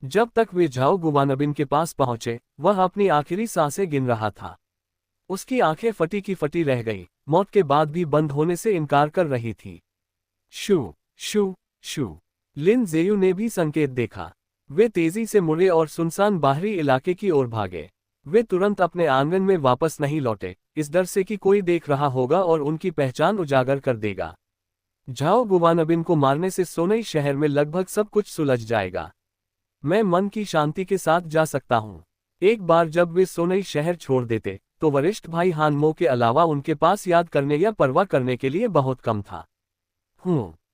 जब तक वे झाओ गुवानबिन के पास पहुंचे, वह अपनी आखिरी सांसें गिन रहा था। उसकी आंखें फटी की फटी रह गईं, मौत के बाद भी बंद होने से इनकार कर रही थी। शू शू शू! लिन जेयू ने भी संकेत देखा। वे तेजी से मुड़े और सुनसान बाहरी इलाके की ओर भागे। वे तुरंत अपने आंगन में वापस नहीं लौटे, इस डर से कि कोई देख रहा होगा और उनकी पहचान उजागर कर देगा। झाओ गुवानबिन को मारने से सोनई शहर में लगभग सब कुछ सुलझ जाएगा। मैं मन की शांति के साथ जा सकता हूँ। एक बार जब वे सोनई शहर छोड़ देते तो वरिष्ठ भाई हानमो के अलावा उनके पास याद करने या परवाह करने के लिए बहुत कम था।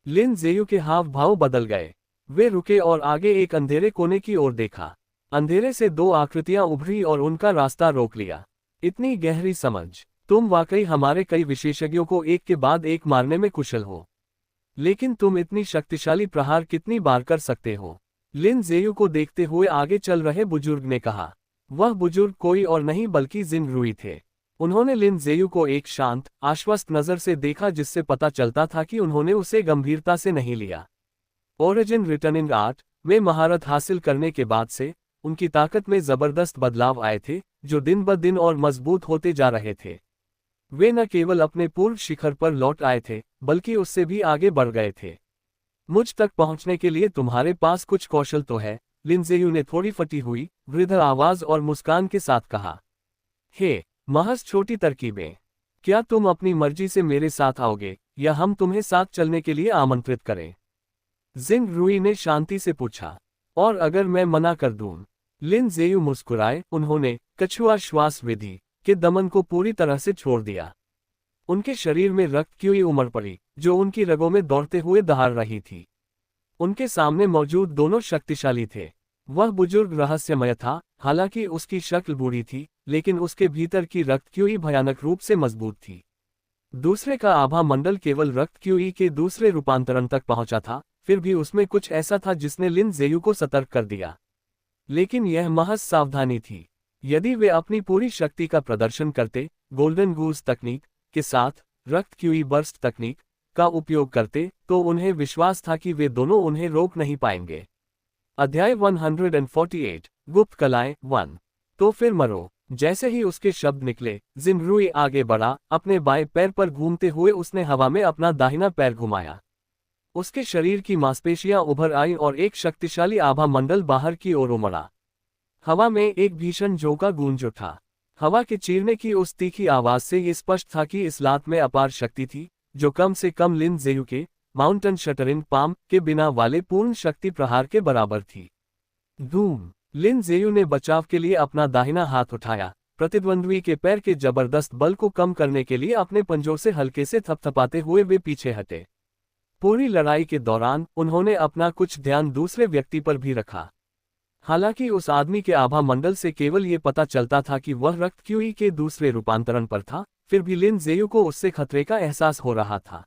लिन जेयू के हाव भाव बदल गए। वे रुके और आगे एक अंधेरे कोने की ओर देखा। अंधेरे से दो आकृतियां उभरी और उनका रास्ता रोक लिया। इतनी गहरी समझ, तुम वाकई हमारे कई विशेषज्ञों को एक के बाद एक मारने में कुशल हो, लेकिन तुम इतनी शक्तिशाली प्रहार कितनी बार कर सकते हो? लिन जेयू को देखते हुए आगे चल रहे बुजुर्ग ने कहा। वह बुजुर्ग कोई और नहीं बल्कि जिन रुई थे। उन्होंने लिन जेयू को एक शांत, आश्वस्त नजर से देखा जिससे पता चलता था कि उन्होंने उसे गंभीरता से नहीं लिया। ओरिजिन रिटर्निंग आर्ट में महारत हासिल करने के बाद से उनकी ताकत में जबरदस्त बदलाव आए थे, जो दिन ब दिन और मजबूत होते जा रहे थे। वे न केवल अपने पूर्व शिखर पर लौट आए थे, बल्कि उससे भी आगे बढ़ गए थे। मुझ तक पहुंचने के लिए तुम्हारे पास कुछ कौशल तो है, लिन जेयू ने थोड़ी फटी हुई, वृद्ध आवाज और मुस्कान के साथ कहा। हे, महज छोटी तरकीबें। क्या तुम अपनी मर्जी से मेरे साथ आओगे, या हम तुम्हें साथ चलने के लिए आमंत्रित करें? जिंग रुई ने शांति से पूछा। और अगर मैं मना कर दूं? लिन जेयू मुस्कुराए। उन्होंने कछुआ श्वास विधि के दमन को पूरी तरह से छोड़ दिया। उनके शरीर में रक्त की उमड़ पड़ी, जो उनकी रगों में दौड़ते हुए दहाड़ रही थी। उनके सामने मौजूद दोनों शक्तिशाली थे। वह बुजुर्ग रहस्यमय था, हालांकि उसकी शक्ल बूढ़ी थी, लेकिन उसके भीतर की रक्त क्यूई भयानक रूप से मजबूत थी। दूसरे का आभा मंडल केवल रक्त क्यूई के दूसरे रूपांतरण तक पहुंचा था, फिर भी उसमें कुछ ऐसा था जिसने लिन जेयू को सतर्क कर दिया। लेकिन यह महज सावधानी थी। यदि वे अपनी पूरी शक्ति का प्रदर्शन करते, गोल्डन गूज तकनीक के साथ रक्त क्यूई बर्स्ट तकनीक का उपयोग करते, तो उन्हें विश्वास था कि वे दोनों उन्हें रोक नहीं पाएंगे। अध्याय 148 गुप्त कलाएं 1। तो फिर मरो। जैसे ही उसके शब्द निकले, जिन रुई आगे बढ़ा। अपने बाएं पैर पर घूमते हुए उसने हवा में अपना दाहिना पैर घुमाया। उसके शरीर की मांसपेशियां उभर आईं और एक शक्तिशाली आभा मंडल बाहर की ओर उमड़ा। हवा में एक भीषण झोंका गूंज उठा। हवा के चीरने की उस तीखी आवाज से ये स्पष्ट था कि इस लात में अपार शक्ति थी, जो कम से कम लिन जेयू के माउंटेन शटरिंग पाम के बिना वाले पूर्ण शक्ति प्रहार के बराबर थी। धूम। लिन जेयू ने बचाव के लिए अपना दाहिना हाथ उठाया। प्रतिद्वंद्वी के पैर के जबरदस्त बल को कम करने के लिए अपने पंजों से हल्के से थपथपाते हुए वे पीछे हटे। पूरी लड़ाई के दौरान उन्होंने अपना कुछ ध्यान दूसरे व्यक्ति पर भी रखा। हालांकि उस आदमी के आभा मंडल से केवल ये पता चलता था कि वह रक्त क्यूई के दूसरे रूपांतरण पर था, फिर भी लिन जेयू को उससे खतरे का एहसास हो रहा था।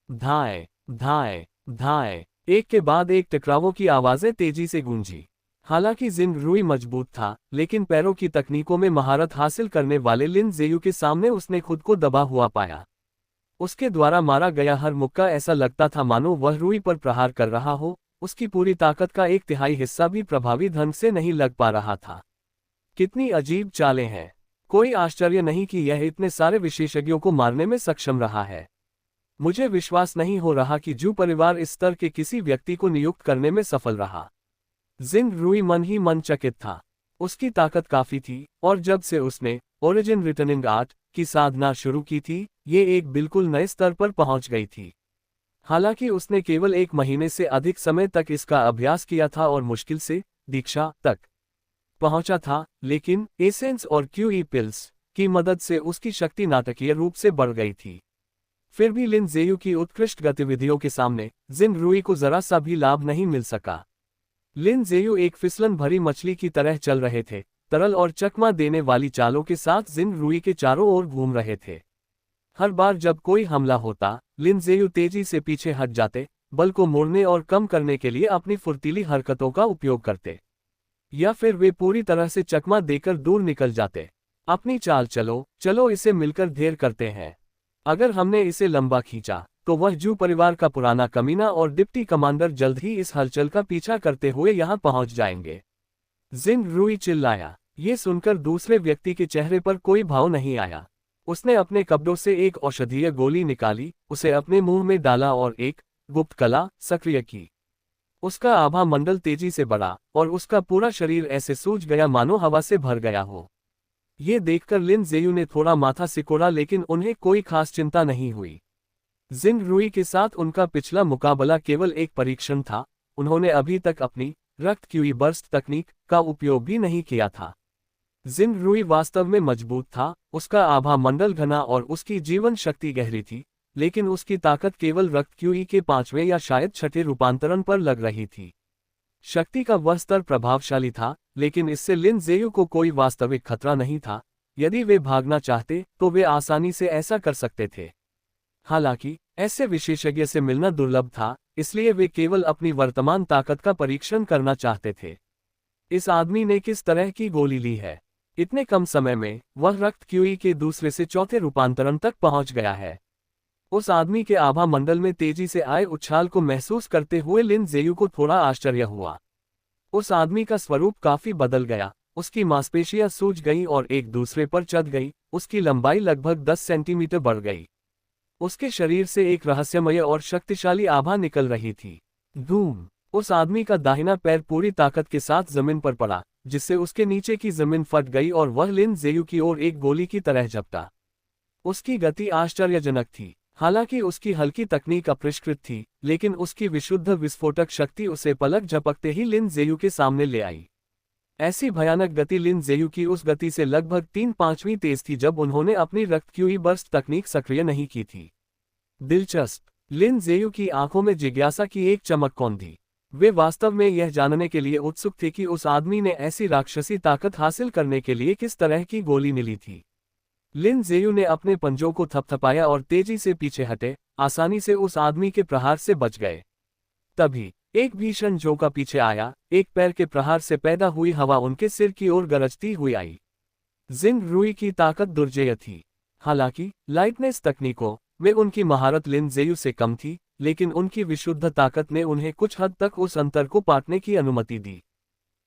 धाए धाए धाए, एक के बाद एक टकरावों की आवाजें तेजी से गूंजी। हालांकि जिन रुई मजबूत था, लेकिन पैरों की तकनीकों में महारत हासिल करने वाले लिन जेयू के सामने उसने खुद को दबा हुआ पाया। उसके द्वारा मारा गया हर मुक्का ऐसा लगता था मानो वह रुई पर प्रहार कर रहा हो। उसकी पूरी ताकत का 1/3 हिस्सा भी प्रभावी ढंग से नहीं लग पा रहा था। कितनी अजीब चालें हैं। कोई आश्चर्य नहीं कि यह इतने सारे विशेषज्ञों को मारने में सक्षम रहा है। मुझे विश्वास नहीं हो रहा कि जू परिवार इस स्तर के किसी व्यक्ति को नियुक्त करने में सफल रहा। जिंग रुई मन ही मन चकित था। उसकी ताकत काफी थी, और जब से उसने ओरिजिन रिटर्निंग आर्ट की साधना शुरू की थी, ये एक बिल्कुल नए स्तर पर पहुंच गई थी। हालांकि उसने केवल 1 महीने से अधिक समय तक इसका अभ्यास किया था और मुश्किल से दीक्षा तक पहुंचा था, लेकिन एसेंस और क्यूई पिल्स की मदद से उसकी शक्ति नाटकीय रूप से बढ़ गई थी। फिर भी लिन जेयू की उत्कृष्ट गतिविधियों के सामने जिन रुई को जरा सा भी लाभ नहीं मिल सका। लिन जेयू एक फिसलन भरी मछली की तरह चल रहे थे, तरल और चकमा देने वाली चालों के साथ जिन रुई के चारों ओर घूम रहे थे। हर बार जब कोई हमला होता, लिन जेयू तेजी से पीछे हट जाते, बल को मोड़ने और कम करने के लिए अपनी फुर्तीली हरकतों का उपयोग करते, या फिर वे पूरी तरह से चकमा देकर दूर निकल जाते। अपनी चाल चलो, चलो इसे मिलकर ढेर करते हैं। अगर हमने इसे लंबा खींचा, तो वह जू परिवार का पुराना कमीना और डिप्टी कमांडर जल्द ही इस हलचल का पीछा करते हुए यहां पहुंच जाएंगे। जिन रुई चिल्लाया। ये सुनकर दूसरे व्यक्ति के चेहरे पर कोई भाव नहीं आया। उसने अपने कपड़ों से एक औषधीय गोली निकाली, उसे अपने मुंह में डाला और एक गुप्त कला सक्रिय की। उसका आभा मंडल तेजी से बढ़ा और उसका पूरा शरीर ऐसे सूज गया मानो हवा से भर गया हो। ये देखकर लिन ज़ेयू ने थोड़ा माथा सिकोड़ा, लेकिन उन्हें कोई खास चिंता नहीं हुई। जिंग रुई के साथ उनका पिछला मुकाबला केवल एक परीक्षण था, उन्होंने अभी तक अपनी रक्त क्यूई बर्स्ट तकनीक का उपयोग भी नहीं किया था। जिंग रुई वास्तव में मजबूत था, उसका आभा मंडल घना और उसकी जीवन शक्ति गहरी थी, लेकिन उसकी ताकत केवल रक्त क्यूई के 5वें या शायद 6ठे रूपांतरण पर लग रही थी। शक्ति का वह स्तर प्रभावशाली था, लेकिन इससे लिन ज़ेयू को कोई वास्तविक खतरा नहीं था। यदि वे भागना चाहते तो वे आसानी से ऐसा कर सकते थे। हालांकि ऐसे विशेषज्ञ से मिलना दुर्लभ था, इसलिए वे केवल अपनी वर्तमान ताकत का परीक्षण करना चाहते थे। इस आदमी ने किस तरह की गोली ली है? इतने कम समय में वह रक्त क्यूई के दूसरे से चौथे रूपांतरण तक पहुंच गया है। उस आदमी के आभा मंडल में तेजी से आए उछाल को महसूस करते हुए लिन ज़ेयू को थोड़ा आश्चर्य हुआ। उस आदमी का स्वरूप काफी बदल गया, उसकी मांसपेशियां सूज गईं और एक दूसरे पर चढ़ गई, उसकी लंबाई लगभग 10 सेंटीमीटर बढ़ गई। उसके शरीर से एक रहस्यमय और शक्तिशाली आभा निकल रही थी। धूम! उस आदमी का दाहिना पैर पूरी ताकत के साथ जमीन पर पड़ा, जिससे उसके नीचे की जमीन फट गई और वह लिन ज़ेयू की ओर एक गोली की तरह झपटा। उसकी गति आश्चर्यजनक थी। हालांकि उसकी हल्की तकनीक अपरिष्कृत थी, लेकिन उसकी विशुद्ध विस्फोटक शक्ति उसे पलक झपकते ही लिन ज़ेयू के सामने ले आई। ऐसी भयानक गति लिन ज़ेयू की उस गति से लगभग 3/5वीं तेज थी जब उन्होंने अपनी रक्त क्यूई बर्स्ट तकनीक सक्रिय नहीं की थी। दिलचस्प! लिन ज़ेयू की आंखों में जिज्ञासा की एक चमक कौंधी। वे वास्तव में यह जानने के लिए उत्सुक थे कि उस आदमी ने ऐसी राक्षसी ताकत हासिल करने के लिए किस तरह की गोली मिली थी। लिन ज़ेयू ने अपने पंजों को थपथपाया और तेजी से पीछे हटे, आसानी से उस आदमी के प्रहार से बच गए। तभी एक भीषण झोंका पीछे आया, एक पैर के प्रहार से पैदा हुई हवा उनके सिर की ओर गरजती हुई आई। जिंग रुई की ताकत दुर्जेय थी। हालांकि लाइटनेस तकनीकों में उनकी महारत लिन ज़ेयू से कम थी, लेकिन उनकी विशुद्ध ताकत ने उन्हें कुछ हद तक उस अंतर को पाटने की अनुमति दी।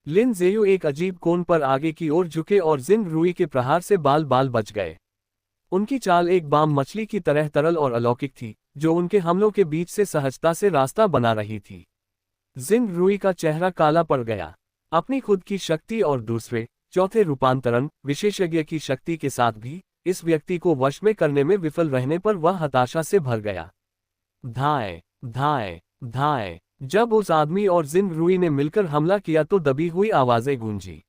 लिन ज़ेयू एक अजीब कोण पर आगे की ओर झुके और जिंग रुई के प्रहार से बाल बाल बच गए। उनकी चाल एक बाम मछली की तरह तरल और अलौकिक थी, जो उनके हमलों के बीच से सहजता से रास्ता बना रही थी। जिंग रुई का चेहरा काला पड़ गया। अपनी खुद की शक्ति और दूसरे चौथे रूपांतरण विशेषज्ञ की शक्ति के साथ भी इस व्यक्ति को वश में करने में विफल रहने पर वह हताशा से भर गया। धाए धाए धाए! जब उस आदमी और जिंग रुई ने मिलकर हमला किया तो दबी हुई आवाजें गूंजी।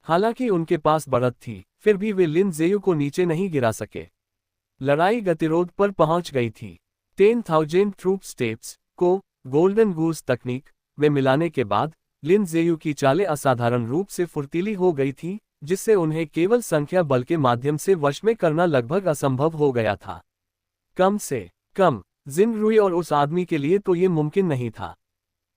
हालांकि उनके पास बढ़त थी, फिर भी वे लिन ज़ेयू को नीचे नहीं गिरा सके। लड़ाई गतिरोध पर पहुंच गई थी। 10,000 ट्रूप स्टेप्स को गोल्डन गूस तकनीक में मिलाने के बाद लिन ज़ेयू की चालें असाधारण रूप से फुर्तीली हो गई थी, जिससे उन्हें केवल संख्या बल के माध्यम से वश में करना लगभग असंभव हो गया था। कम से कम जिंग रुई और उस आदमी के लिए तो ये मुमकिन नहीं था।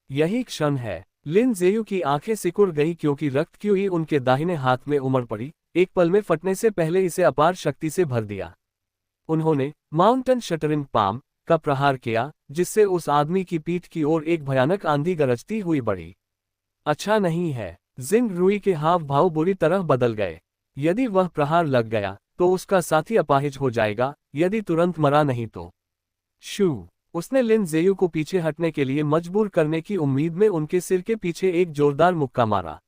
यही क्षण है। लिन ज़ेयू की आंखें सिकुड़ गई क्योंकि रक्त क्यूई उनके दाहिने हाथ में उमड़ पड़ी, एक पल में फटने से पहले इसे अपार शक्ति से भर दिया। उन्होंने माउंटेन शटरिंग पाम का प्रहार किया, जिससे उस आदमी की पीठ की ओर एक भयानक आंधी गरजती हुई बढ़ी। अच्छा नहीं है। जिंग रुई के हाव भाव बुरी तरह बदल गए। यदि वह प्रहार लग गया तो उसका साथी अपाहिज हो जाएगा, यदि तुरंत मरा नहीं तो। शू! उसने लिन ज़ेयू को पीछे हटने के लिए मजबूर करने की उम्मीद में उनके सिर के पीछे एक जोरदार मुक्का मारा।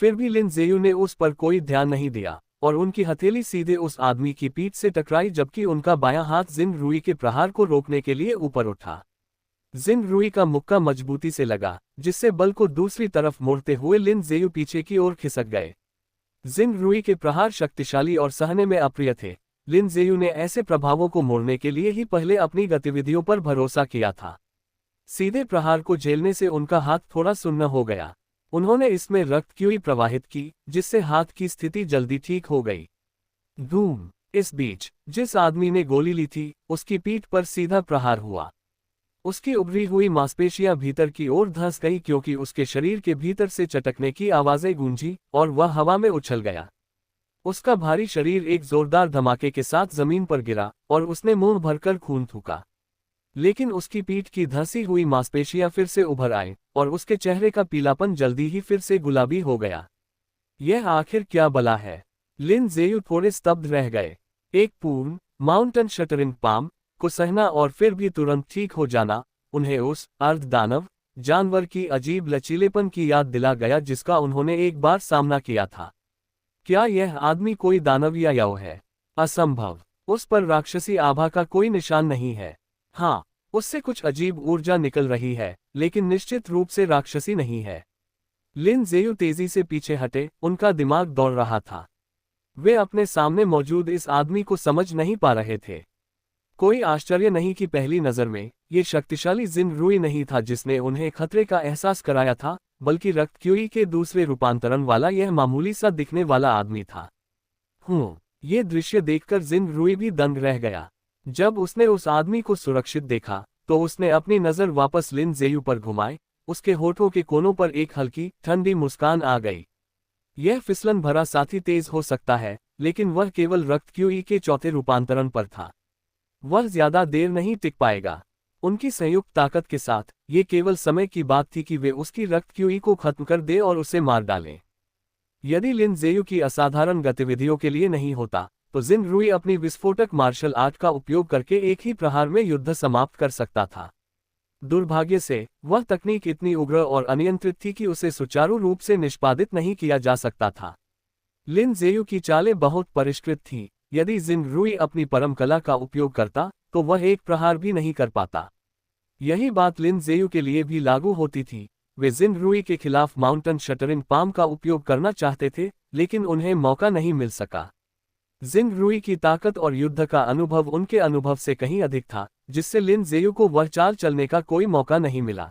फिर भी लिन ज़ेयू ने उस पर कोई ध्यान नहीं दिया और उनकी हथेली सीधे उस आदमी की पीठ से टकराई, जबकि उनका बायां हाथ जिंग रुई के प्रहार को रोकने के लिए ऊपर उठा। जिंग रुई का मुक्का मजबूती से लगा, जिससे बल को दूसरी तरफ मोड़ते हुए लिन ज़ेयू पीछे की ओर खिसक गए। जिंग रुई के प्रहार शक्तिशाली और सहने में अप्रिय थे। लिन ज़ेयू ने ऐसे प्रभावों को मोड़ने के लिए ही पहले अपनी गतिविधियों पर भरोसा किया था। सीधे प्रहार को झेलने से उनका हाथ थोड़ा सुन्न हो गया। उन्होंने इसमें रक्त क्यूई प्रवाहित की, जिससे हाथ की स्थिति जल्दी ठीक हो गई। धूम! इस बीच जिस आदमी ने गोली ली थी, उसकी पीठ पर सीधा प्रहार हुआ। उसकी उभरी हुई मांसपेशियां भीतर की ओर धंस गई क्योंकि उसके शरीर के भीतर से चटकने की आवाजें गूंजी और वह हवा में उछल गया। उसका भारी शरीर एक जोरदार धमाके के साथ जमीन पर गिरा और उसने मुंह भरकर खून थूका। लेकिन उसकी पीठ की धंसी हुई मांसपेशियां फिर से उभर आई और उसके चेहरे का पीलापन जल्दी ही फिर से गुलाबी हो गया। यह आखिर क्या बला है? लिन ज़ेयू थोड़े स्तब्ध रह गए। एक पूर्ण माउंटेन शटरिंग पाम को सहना और फिर भी तुरंत ठीक हो जाना उन्हें उस अर्ध दानव जानवर की अजीब लचीलेपन की याद दिला गया जिसका उन्होंने एक बार सामना किया था। क्या यह आदमी कोई दानव या याव है? असंभव। उस पर राक्षसी आभा का कोई निशान नहीं है। हाँ, उससे कुछ अजीब ऊर्जा निकल रही है, लेकिन निश्चित रूप से राक्षसी नहीं है। लिन ज़ेयू तेजी से पीछे हटे, उनका दिमाग दौड़ रहा था। वे अपने सामने मौजूद इस आदमी को समझ नहीं पा रहे थे। कोई आश्चर्य नहीं कि पहली नज़र में ये शक्तिशाली जिन रूई नहीं था जिसने उन्हें खतरे का एहसास कराया था, बल्कि रक्त क्यूई के दूसरे रूपांतरण वाला यह मामूली सा दिखने वाला आदमी था। ये दृश्य देखकर जिन रूई भी दंग रह गया। जब उसने उस आदमी को सुरक्षित देखा, तो उसने अपनी नज़र वापस लिन ज़ेयू पर घुमाई। उसके होठों के कोनों पर एक हल्की, ठंडी मुस्कान आ गई। यह फिसलन भरा साथी तेज हो सकता है, लेकिन वह केवल रक्त क्यूई के चौथे रूपांतरण पर था। वह ज्यादा देर नहीं टिक पाएगा। उनकी संयुक्त ताकत के साथ, ये केवल समय की बात थी कि वे उसकी रक्त क्यूई को खत्म कर दे और उसे मार डालें। यदि लिन ज़ेयू की असाधारण गतिविधियों के लिए नहीं होता, तो जिन रूई अपनी विस्फोटक मार्शल आर्ट का उपयोग करके एक ही प्रहार में युद्ध समाप्त कर सकता था। दुर्भाग्य से, वह तकनीक इतनी उग्र और अनियंत्रित थी कि उसे सुचारू रूप से निष्पादित नहीं किया जा सकता था। लिन ज़ेयू की चालें बहुत परिष्कृत थीं। यदि जिन रूई अपनी परम कला का उपयोग करता, तो वह एक प्रहार भी नहीं कर पाता। यही बात लिन ज़ेयू के लिए भी लागू होती थी। वे जिन रूई के खिलाफ माउंटेन शटरिंग पाम का उपयोग करना चाहते थे, लेकिन उन्हें मौका नहीं मिल सका। जिन रूई की ताकत और युद्ध का अनुभव उनके अनुभव से कहीं अधिक था, जिससे लिन ज़ेयू को वह चाल चलने का कोई मौका नहीं मिला।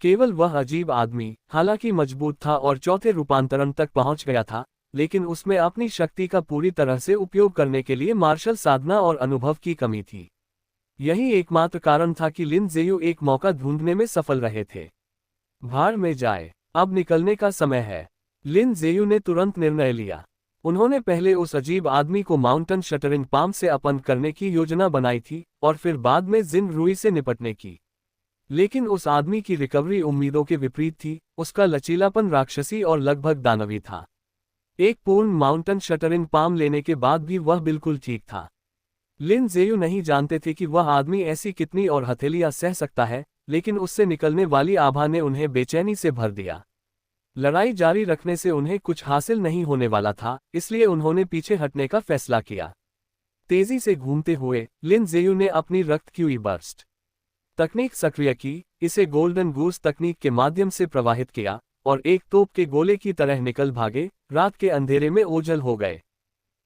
केवल वह अजीब आदमी, हालांकि मजबूत था और चौथे रूपांतरण तक पहुंच गया था, लेकिन उसमें अपनी शक्ति का पूरी तरह से उपयोग करने के लिए मार्शल साधना और अनुभव की कमी थी। यही एकमात्र कारण था कि लिन ज़ेयू एक मौका ढूंढने में सफल रहे थे। भाड़ में जाए, अब निकलने का समय है। लिन ज़ेयू ने तुरंत निर्णय लिया। उन्होंने पहले उस अजीब आदमी को माउंटेन शटरिंग पाम से अपंग करने की योजना बनाई थी, और फिर बाद में जिन रूई से निपटने की। लेकिन उस आदमी की रिकवरी उम्मीदों के विपरीत थी। उसका लचीलापन राक्षसी और लगभग दानवी था। एक पूर्ण माउंटेन शटरिंग पाम लेने के बाद भी वह बिल्कुल ठीक था। लिन ज़ेयू नहीं जानते थे कि वह आदमी ऐसी कितनी और हथेलियां सह सकता है, लेकिन उससे निकलने वाली आभा ने उन्हें बेचैनी से भर दिया। लड़ाई जारी रखने से उन्हें कुछ हासिल नहीं होने वाला था, इसलिए उन्होंने पीछे हटने का फैसला किया। तेजी से घूमते हुए, लिन ज़ेयू ने अपनी रक्त क्यूई बर्स्ट तकनीक सक्रिय की, इसे गोल्डन गूस तकनीक के माध्यम से प्रवाहित किया, और एक तोप के गोले की तरह निकल भागे, रात के अंधेरे में ओझल हो गए।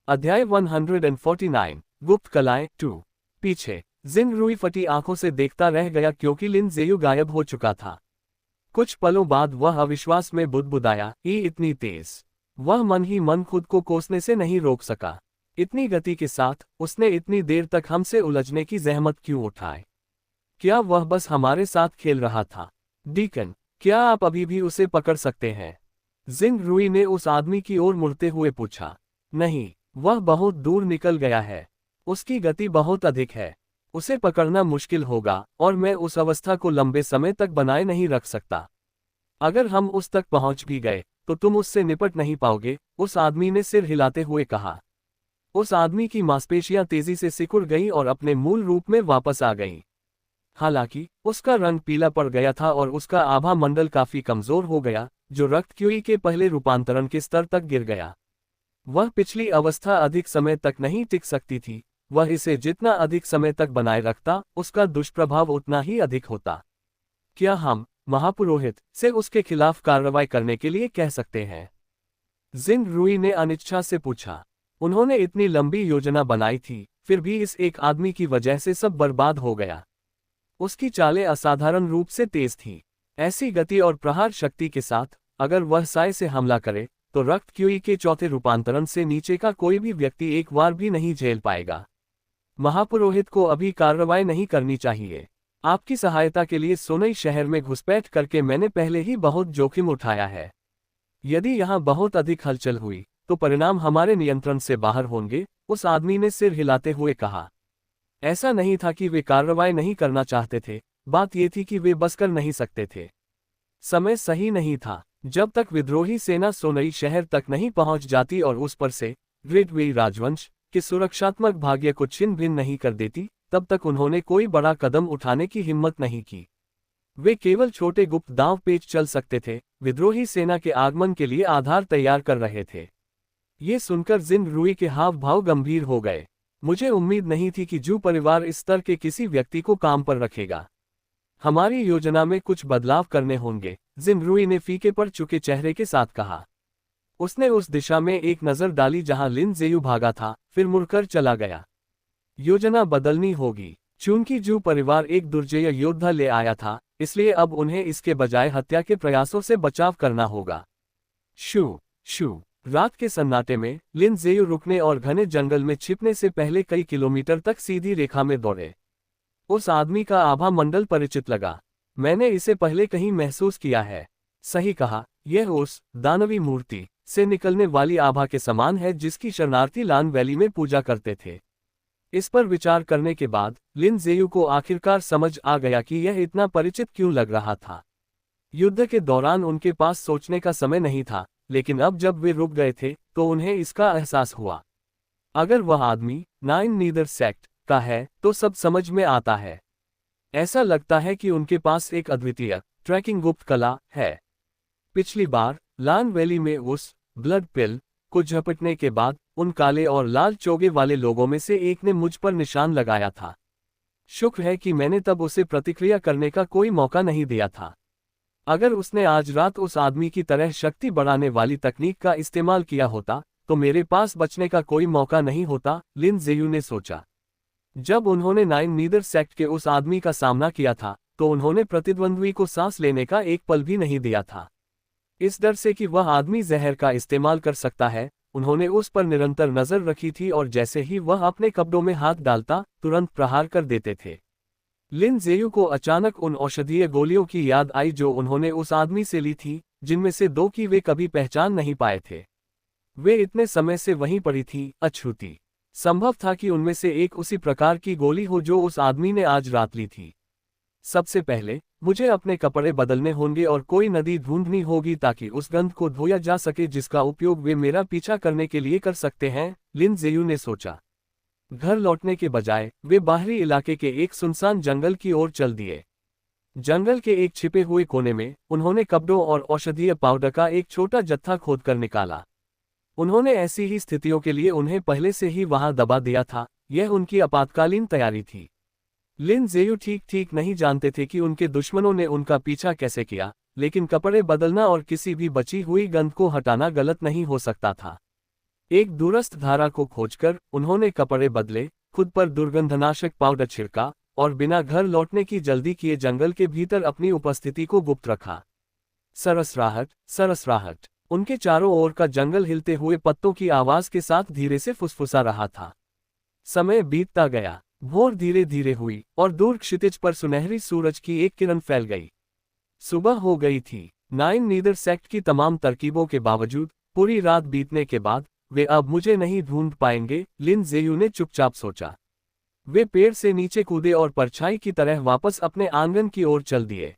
अध्याय 149, गुप्त कलाएं 2। पीछे, जिन रूई फटी आंखों से देखता रह गया क्योंकि लिन ज़ेयू गायब हो चुका था। कुछ पलों बाद वह अविश्वास में बुदबुदाया, ये इतनी तेज। वह मन ही मन खुद को कोसने से नहीं रोक सका। इतनी गति के साथ, उसने इतनी देर तक हमसे उलझने की जहमत क्यों उठाई? क्या वह बस हमारे साथ खेल रहा था? डीकन, क्या आप अभी भी उसे पकड़ सकते हैं? जिन रूई ने उस आदमी की ओर मुड़ते हुए पूछा। नहीं, वह बहुत दूर निकल गया है। उसकी गति बहुत अधिक है। उसे पकड़ना मुश्किल होगा, और मैं उस अवस्था को लंबे समय तक बनाए नहीं रख सकता। अगर हम उस तक पहुंच भी गए, तो तुम उससे निपट नहीं पाओगे, उस आदमी ने सिर हिलाते हुए कहा। उस आदमी की मांसपेशियां तेजी से सिकुड़ गईं और अपने मूल रूप में वापस आ गईं। हालांकि, उसका रंग पीला पड़ गया था और उसका आभा मंडल काफी कमजोर हो गया, जो रक्त क्यूई के पहले रूपांतरण के स्तर तक गिर गया। वह पिछली अवस्था अधिक समय तक नहीं टिक सकती थी। वह इसे जितना अधिक समय तक बनाए रखता, उसका दुष्प्रभाव उतना ही अधिक होता। क्या हम, महापुरोहित, से उसके खिलाफ कार्रवाई करने के लिए कह सकते हैं? जिन रूई ने अनिच्छा से पूछा। उन्होंने इतनी लंबी योजना बनाई थी, फिर भी इस एक आदमी की वजह से सब बर्बाद हो गया। उसकी चालें असाधारण रूप से तेज थीं। ऐसी गति और प्रहार शक्ति के साथ, अगर वह साय से हमला करे, तो रक्त क्यूई के चौथे रूपांतरण से नीचे का कोई भी व्यक्ति एक बार भी नहीं झेल पाएगा। महापुरोहित को अभी कार्रवाई नहीं करनी चाहिए। आपकी सहायता के लिए सोनई शहर में घुसपैठ करके मैंने पहले ही बहुत जोखिम उठाया है। यदि यहाँ बहुत अधिक हलचल हुई, तो परिणाम हमारे नियंत्रण से बाहर होंगे, उस आदमी ने सिर हिलाते हुए कहा। ऐसा नहीं था कि वे कार्रवाई नहीं करना चाहते थे, बात यह थी कि वे बस कर नहीं सकते थे। समय सही नहीं था। जब तक विद्रोही सेना सोनई शहर तक नहीं पहुंच जाती और उस पर से ग्रेट वेई राजवंश के सुरक्षात्मक भाग्य को छिन्न भिन्न नहीं कर देती, तब तक उन्होंने कोई बड़ा कदम उठाने की हिम्मत नहीं की। वे केवल छोटे गुप्त दांव पेच चल सकते थे, विद्रोही सेना के आगमन के लिए आधार तैयार कर रहे थे। ये सुनकर जिन रुई के हाव भाव गंभीर हो गए। मुझे उम्मीद नहीं थी कि जू परिवार इस स्तर के किसी व्यक्ति को काम पर रखेगा। हमारी योजना में कुछ बदलाव करने होंगे, जिन रुई ने फीके पड़ चुके चेहरे के साथ कहा। उसने उस दिशा में एक नजर डाली जहां लिन जेयू भागा था, फिर मुड़कर चला गया। योजना बदलनी होगी। चूंकि जू परिवार एक दुर्जय योद्धा ले आया था, इसलिए अब उन्हें इसके बजाय हत्या के प्रयासों से बचाव करना होगा। शू शू रात के सन्नाटे में लिन जेयू रुकने और घने जंगल में छिपने से पहले कई किलोमीटर तक सीधी रेखा में दौड़े। उस आदमी का आभा मंडल परिचित लगा। मैंने इसे पहले कहीं महसूस किया है। सही कहा, यह उस दानवी मूर्ति से निकलने वाली आभा के समान है जिसकी शरणार्थी लान वैली में पूजा करते थे। इस पर विचार करने के बाद लिन जेयू को आखिरकार समझ आ गया कि यह इतना परिचित क्यों लग रहा था। युद्ध के दौरान उनके पास सोचने का समय नहीं था, लेकिन अब जब वे रुक गए थे तो उन्हें इसका एहसास हुआ। अगर वह आदमी नाइन नीदर सेक्ट का है तो सब समझ में आता है। ऐसा लगता है कि उनके पास एक अद्वितीय ट्रैकिंग गुप्त कला है। पिछली बार लान वैली में उस ब्लड पिल को झपटने के बाद उन काले और लाल चोगे वाले लोगों में से एक ने मुझ पर निशान लगाया था। शुक्र है कि मैंने तब उसे प्रतिक्रिया करने का कोई मौका नहीं दिया था। अगर उसने आज रात उस आदमी की तरह शक्ति बढ़ाने वाली तकनीक का इस्तेमाल किया होता तो मेरे पास बचने का कोई मौका नहीं होता, लिन जेयू ने सोचा। जब उन्होंने नाइन नीदर सेक्ट के उस आदमी का सामना किया था तो उन्होंने प्रतिद्वंद्वी को सांस लेने का एक पल भी नहीं दिया था। इस डर से कि वह आदमी जहर का इस्तेमाल कर सकता है, उन्होंने उस पर निरंतर नजर रखी थी और जैसे ही वह अपने कपड़ों में हाथ डालता तुरंत प्रहार कर देते थे। लिन जेयू को अचानक उन औषधीय गोलियों की याद आई जो उन्होंने उस आदमी से ली थी, जिनमें से दो की वे कभी पहचान नहीं पाए थे। वे इतने समय से वहीं पड़ी थी, अछूती। संभव था कि उनमें से एक उसी प्रकार की गोली हो जो उस आदमी ने आज रात ली थी। सबसे पहले मुझे अपने कपड़े बदलने होंगे और कोई नदी ढूंढनी होगी ताकि उस गंध को धोया जा सके जिसका उपयोग वे मेरा पीछा करने के लिए कर सकते हैं, लिन जेयू ने सोचा। घर लौटने के बजाय वे बाहरी इलाके के एक सुनसान जंगल की ओर चल दिए। जंगल के एक छिपे हुए कोने में उन्होंने कपड़ों और औषधीय पाउडर का एक छोटा जत्था खोदकर निकाला। उन्होंने ऐसी ही स्थितियों के लिए उन्हें पहले से ही वहां दबा दिया था, यह उनकी आपातकालीन तैयारी थी। लिन जेयू ठीक नहीं जानते थे कि उनके दुश्मनों ने उनका पीछा कैसे किया, लेकिन कपड़े बदलना और किसी भी बची हुई गंध को हटाना गलत नहीं हो सकता था। एक दूरस्थ धारा को खोजकर उन्होंने कपड़े बदले, खुद पर दुर्गंधनाशक पाउडर छिड़का और बिना घर लौटने की जल्दी किए जंगल के भीतर अपनी उपस्थिति को गुप्त रखा। सरसराहट उनके चारों ओर का जंगल हिलते हुए पत्तों की आवाज के साथ धीरे से फुसफुसा रहा था। समय बीतता गया, भोर धीरे धीरे हुई और दूर क्षितिज पर सुनहरी सूरज की एक किरण फैल गई। सुबह हो गई थी। नाइन नीदर सेक्ट की तमाम तरकीबों के बावजूद पूरी रात बीतने के बाद वे अब मुझे नहीं ढूंढ पाएंगे, लिन जेयू ने चुपचाप सोचा। वे पेड़ से नीचे कूदे और परछाई की तरह वापस अपने आंगन की ओर चल दिए।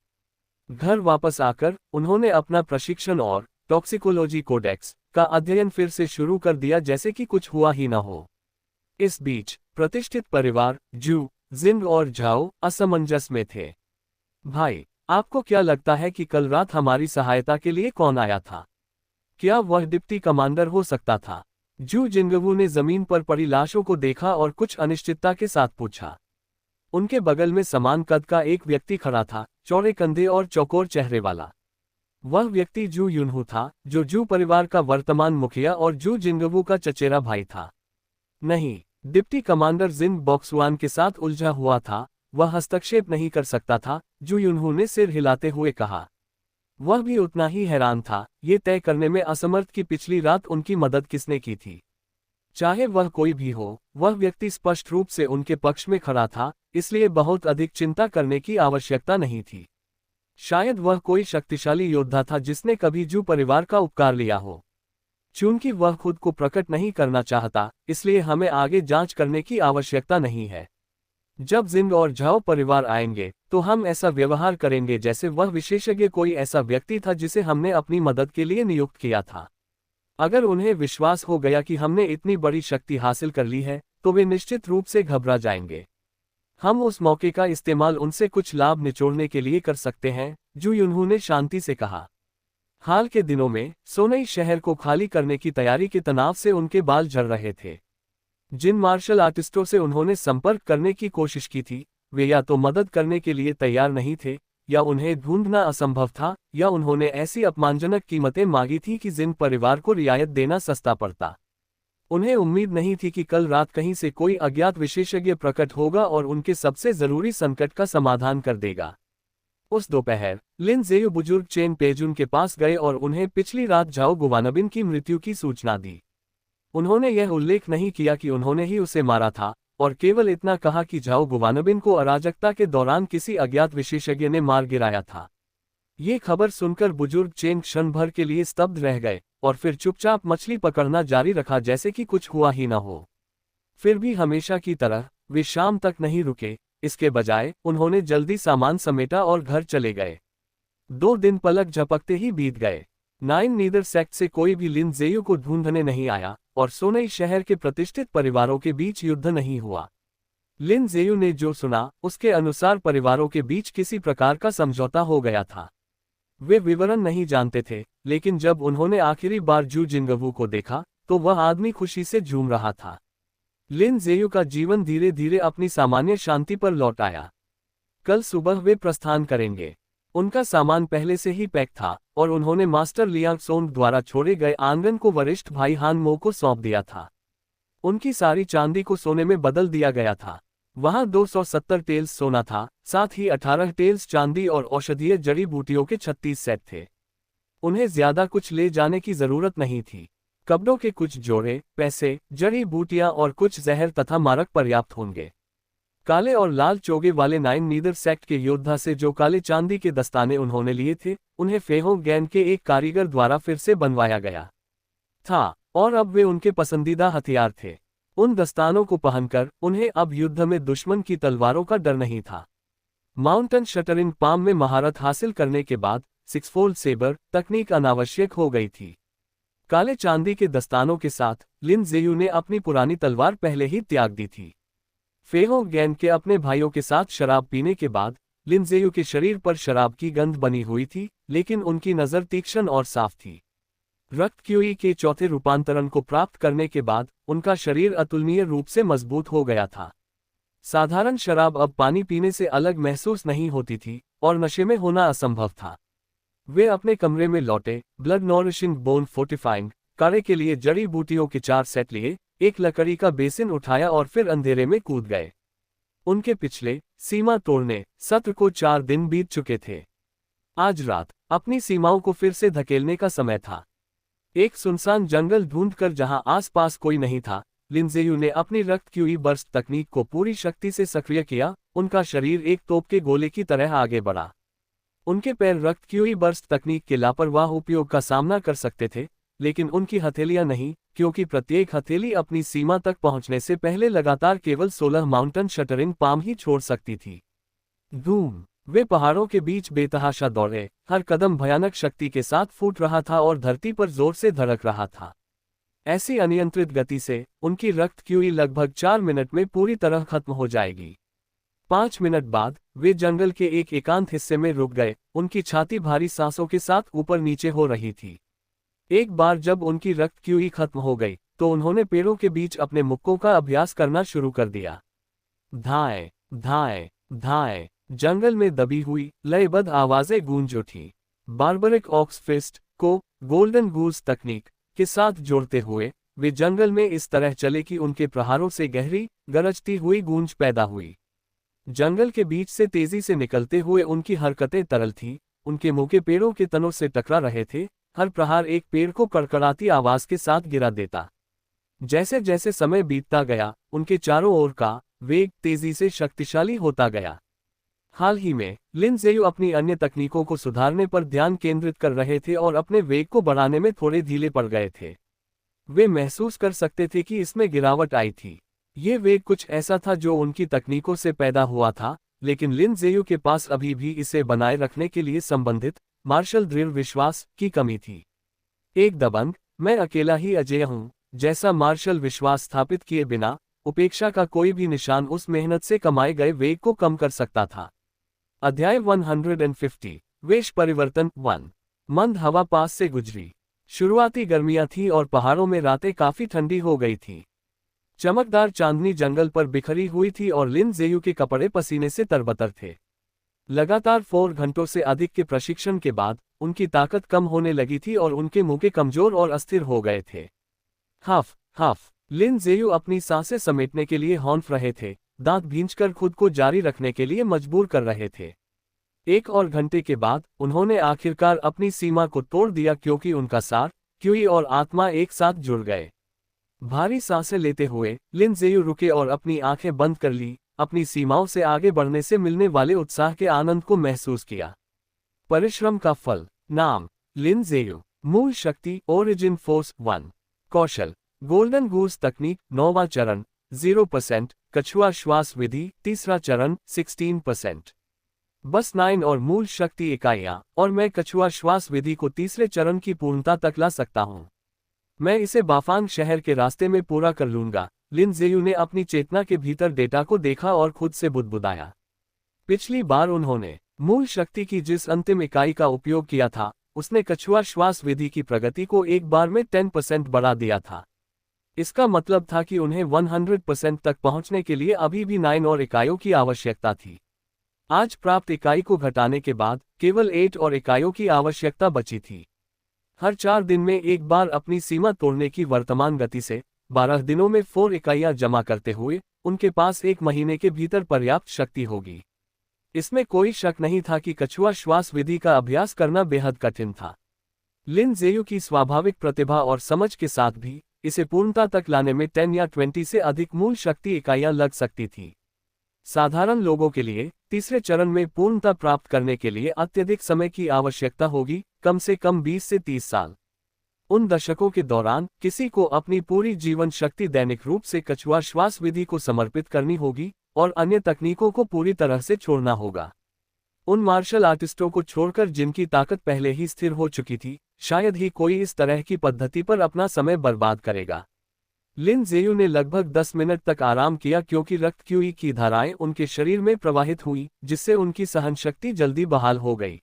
घर वापस आकर उन्होंने अपना प्रशिक्षण और टॉक्सिकोलॉजी कोडेक्स का अध्ययन फिर से शुरू कर दिया जैसे कि कुछ हुआ ही न हो। इस बीच प्रतिष्ठित परिवार जू, जिंग और झाओ असमंजस में थे। भाई, आपको क्या लगता है कि कल रात हमारी सहायता के लिए कौन आया था? क्या वह डिप्टी कमांडर हो सकता था? जू जिंगवू ने जमीन पर पड़ी लाशों को देखा और कुछ अनिश्चितता के साथ पूछा। उनके बगल में समान कद का एक व्यक्ति खड़ा था, चौड़े कंधे और चौकोर चेहरे वाला। वह व्यक्ति जू युनहू था, जो जू परिवार का वर्तमान मुखिया और जू जिंगवू का चचेरा भाई था। नहीं, डिप्टी कमांडर जिन बॉक्सवान के साथ उलझा हुआ था, वह हस्तक्षेप नहीं कर सकता था, जू युनहू ने सिर हिलाते हुए कहा। वह भी उतना ही हैरान था, ये तय करने में असमर्थ कि पिछली रात उनकी मदद किसने की थी। चाहे वह कोई भी हो, वह व्यक्ति स्पष्ट रूप से उनके पक्ष में खड़ा था, इसलिए बहुत अधिक चिंता करने की आवश्यकता नहीं थी। शायद वह कोई शक्तिशाली योद्धा था जिसने कभी जू परिवार का उपकार लिया हो। चूंकि वह खुद को प्रकट नहीं करना चाहता, इसलिए हमें आगे जांच करने की आवश्यकता नहीं है। जब जिंग और झाओ परिवार आएंगे तो हम ऐसा व्यवहार करेंगे जैसे वह विशेषज्ञ कोई ऐसा व्यक्ति था जिसे हमने अपनी मदद के लिए नियुक्त किया था। अगर उन्हें विश्वास हो गया कि हमने इतनी बड़ी शक्ति हासिल कर ली है तो वे निश्चित रूप से घबरा जाएंगे। हम उस मौके का इस्तेमाल उनसे कुछ लाभ निचोड़ने के लिए कर सकते हैं, जू युनहू ने शांति से कहा। हाल के दिनों में सोनई शहर को खाली करने की तैयारी के तनाव से उनके बाल झड़ रहे थे। जिन मार्शल आर्टिस्टों से उन्होंने संपर्क करने की कोशिश की थी, वे या तो मदद करने के लिए तैयार नहीं थे, या उन्हें ढूंढना असंभव था, या उन्होंने ऐसी अपमानजनक कीमतें मांगी थी कि जिन परिवार को रियायत देना सस्ता पड़ता। उन्हें उम्मीद नहीं थी कि कल रात कहीं से कोई अज्ञात विशेषज्ञ प्रकट होगा और उनके सबसे जरूरी संकट का समाधान कर देगा। उस दोपहर लिन ज़ेयू बुजुर्ग चेन पेजुन के पास गए और उन्हें पिछली रात झाओ गुवानबिन की मृत्यु की सूचना दी। उन्होंने यह उल्लेख नहीं किया कि उन्होंने ही उसे मारा था, और केवल इतना कहा कि झाओ गुवानबिन को अराजकता के दौरान किसी अज्ञात विशेषज्ञ ने मार गिराया था। ये खबर सुनकर बुजुर्ग चेन क्षण भर के लिए स्तब्ध रह गए, और फिर चुपचाप मछली पकड़ना जारी रखा जैसे कि कुछ हुआ ही न हो। फिर भी हमेशा की तरह वे शाम तक नहीं रुके, इसके बजाय उन्होंने जल्दी सामान समेटा और घर चले गए। 2 दिन पलक झपकते ही बीत गए। 9 नीदर सेक्ट से कोई भी लिन ज़ेयू को ढूंढने नहीं आया, और सोनई शहर के प्रतिष्ठित परिवारों के बीच युद्ध नहीं हुआ। लिन ज़ेयू ने जो सुना, उसके अनुसार परिवारों के बीच किसी प्रकार का समझौता हो गया था। वे विवरण नहीं जानते थे, लेकिन जब उन्होंने आखिरी बार जू जिंगवू को देखा, तो वह आदमी खुशी से झूम रहा था। लिन ज़ेयू का जीवन धीरे धीरे अपनी सामान्य शांति पर लौट आया। कल सुबह वे प्रस्थान करेंगे। उनका सामान पहले से ही पैक था, और उन्होंने मास्टर लियांग सोंग द्वारा छोड़े गए आंगन को वरिष्ठ भाई हान मो को सौंप दिया था। उनकी सारी चांदी को सोने में बदल दिया गया था। वहां 270 टेल्स सोना था, साथ ही 18 टेल्स चांदी और औषधीय जड़ी बूटियों के 36 सेट थे। उन्हें ज्यादा कुछ ले जाने की जरूरत नहीं थी। कपड़ों के कुछ जोड़े, पैसे, जड़ी बूटियां और कुछ जहर तथा मारक पर्याप्त होंगे। काले और लाल चोगे वाले 9 नीदर सेक्ट के योद्धा से जो काले चांदी के दस्ताने उन्होंने लिए थे, उन्हें फेहोंग गैन के एक कारीगर द्वारा फिर से बनवाया गया था, और अब वे उनके पसंदीदा हथियार थे। उन दस्तानों को पहनकर उन्हें अब युद्ध में दुश्मन की तलवारों का डर नहीं था। माउंटेन शटरिंग पाम में महारत हासिल करने के बाद 6 फोल्ड सेबर तकनीक अनावश्यक हो गई थी। काले चांदी के दस्तानों के साथ लिन ज़ेयू ने अपनी पुरानी तलवार पहले ही त्याग दी थी। फेहोंग गैन के अपने भाइयों के साथ शराब पीने के बाद लिन ज़ेयू के शरीर पर शराब की गंध बनी हुई थी, लेकिन उनकी नज़र तीक्ष्ण और साफ थी। रक्त क्यूई के चौथे रूपांतरण को प्राप्त करने के बाद उनका शरीर अतुलनीय रूप से मजबूत हो गया था। साधारण शराब अब पानी पीने से अलग महसूस नहीं होती थी, और नशे में होना असंभव था। वे अपने कमरे में लौटे, ब्लड नॉरिशिंग बोन फोर्टिफाइंग काढ़े के लिए जड़ी बूटियों के 4 सेट लिए, एक लकड़ी का बेसिन उठाया और फिर अंधेरे में कूद गए। उनके पिछले सीमा तोड़ने सत्र को 4 दिन बीत चुके थे। आज रात अपनी सीमाओं को फिर से धकेलने का समय था। एक सुनसान जंगल ढूंढकर जहां आसपास कोई नहीं था, लिन ज़ेयू ने अपनी रक्त क्यूई बर्स्ट तकनीक को पूरी शक्ति से सक्रिय किया। उनका शरीर एक तोप के गोले की तरह आगे बढ़ा। उनके पैर रक्त क्यूई बर्स्ट तकनीक के लापरवाह उपयोग का सामना कर सकते थे, लेकिन उनकी हथेलियां नहीं, क्योंकि प्रत्येक हथेली अपनी सीमा तक पहुंचने से पहले लगातार केवल 16 माउंटेन शटरिंग पाम ही छोड़ सकती थी। धूम! वे पहाड़ों के बीच बेतहाशा दौड़े, हर कदम भयानक शक्ति के साथ फूट रहा था और धरती पर जोर से धड़क रहा था। ऐसी अनियंत्रित गति से उनकी रक्त क्यूई लगभग 4 मिनट में पूरी तरह खत्म हो जाएगी। 5 मिनट बाद वे जंगल के एक एकांत हिस्से में रुक गए। उनकी छाती भारी सांसों के साथ ऊपर नीचे हो रही थी। एक बार जब उनकी रक्त क्यूई खत्म हो गई, तो उन्होंने पेड़ों के बीच अपने मुक्कों का अभ्यास करना शुरू कर दिया। धाएं, धाएं, धाएं। जंगल में दबी हुई लयबद्ध आवाजें गूंज उठी। बार्बरिक ऑक्स फिस्ट को गोल्डन गूज तकनीक के साथ जोड़ते हुए वे जंगल में इस तरह चले कि उनके प्रहारों से गहरी गरजती हुई गूंज पैदा हुई। जंगल के बीच से तेजी से निकलते हुए उनकी हरकतें तरल थीं। उनके मुंह के पेड़ों के तनों से टकरा रहे थे। हर प्रहार एक पेड़ को कड़कड़ाती आवाज के साथ गिरा देता। जैसे जैसे समय बीतता गया, उनके चारों ओर का वेग तेजी से शक्तिशाली होता गया। हाल ही में लिन ज़ेयू अपनी अन्य तकनीकों को सुधारने पर ध्यान केंद्रित कर रहे थे और अपने वेग को बढ़ाने में थोड़े ढीले पड़ गए थे। वे महसूस कर सकते थे कि इसमें गिरावट आई थी। ये वेग कुछ ऐसा था जो उनकी तकनीकों से पैदा हुआ था, लेकिन लिन ज़ेयू के पास अभी भी इसे बनाए रखने के लिए संबंधित मार्शल दृढ़ विश्वास की कमी थी। एक दबंग, मैं अकेला ही अजेय हूं, जैसा मार्शल विश्वास स्थापित किए बिना उपेक्षा का कोई भी निशान उस मेहनत से कमाए गए वेग को कम कर सकता था। अध्याय 150 वेश परिवर्तन 1 मंद हवा पास से गुजरी। शुरुआती गर्मियां थी और पहाड़ों में रातें काफी ठंडी हो गई थी। चमकदार चांदनी जंगल पर बिखरी हुई थी और लिन ज़ेयू के कपड़े पसीने से तरबतर थे। लगातार 4 घंटों से अधिक के प्रशिक्षण के बाद उनकी ताकत कम होने लगी थी और उनके मुंह कमजोर और अस्थिर हो गए थे। हाफ हाफ लिन ज़ेयू अपनी सांसें समेटने के लिए हौंफ रहे थे, दांत भींचकर खुद को जारी रखने के लिए मजबूर कर रहे थे। 1 और घंटे के बाद उन्होंने आखिरकार अपनी सीमा को तोड़ दिया क्योंकि उनका सार, क्यूई और आत्मा एक साथ जुड़ गए। भारी सांसें लेते हुए लिन ज़ेयू रुके और अपनी आंखें बंद कर ली, अपनी सीमाओं से आगे बढ़ने से मिलने वाले उत्साह के आनंद को महसूस किया। परिश्रम का फल। नाम लिन ज़ेयू। मूल शक्ति ओरिजिन फोर्स 1। कौशल गोल्डन गूस तकनीक 9वां चरण 0%। कछुआ श्वास विधि 3रा चरण 16%। बस 9 और मूल शक्ति इकाइयां, और मैं कछुआ श्वास विधि को 3रे चरण की पूर्णता तक ला सकता हूं। मैं इसे बाफांग शहर के रास्ते में पूरा कर लूंगा। लिन ज़ेयू ने अपनी चेतना के भीतर डेटा को देखा और खुद से बुदबुदाया। पिछली बार उन्होंने मूल शक्ति की जिस अंतिम इकाई का उपयोग किया था, उसने कछुआ श्वास विधि की प्रगति को एक बार में 10% बढ़ा दिया था। इसका मतलब था कि उन्हें 100% तक पहुंचने के लिए अभी भी 9 और इकाइयों की आवश्यकता थी। आज प्राप्त इकाई को घटाने के बाद केवल 8 और इकाइयों की आवश्यकता बची थी। हर 4 दिन में एक बार अपनी सीमा तोड़ने की वर्तमान गति से 12 दिनों में 4 इकाइयां जमा करते हुए उनके पास 1 महीने के भीतर पर्याप्त शक्ति होगी। इसमें कोई शक नहीं था कि कछुआ श्वास विधि का अभ्यास करना बेहद कठिन था। लिन ज़ेयू की स्वाभाविक प्रतिभा और समझ के साथ भी इसे पूर्णता तक लाने में 10 या 20 से अधिक मूल शक्ति इकाइयां लग सकती थी। साधारण लोगों के लिए 3रे चरण में पूर्णता प्राप्त करने के लिए अत्यधिक समय की आवश्यकता होगी, कम से कम 20 से 30 साल। उन दशकों के दौरान किसी को अपनी पूरी जीवन शक्ति दैनिक रूप से कछुआ श्वास विधि को समर्पित करनी होगी और अन्य तकनीकों को पूरी तरह से छोड़ना होगा। उन मार्शल आर्टिस्टों को छोड़कर जिनकी ताकत पहले ही स्थिर हो चुकी थी, शायद ही कोई इस तरह की पद्धति पर अपना समय बर्बाद करेगा। लिन ज़ेयू ने लगभग 10 मिनट तक आराम किया क्योंकि रक्त क्यूई की धाराएं उनके शरीर में प्रवाहित हुई, जिससे उनकी सहनशक्ति जल्दी बहाल हो गई।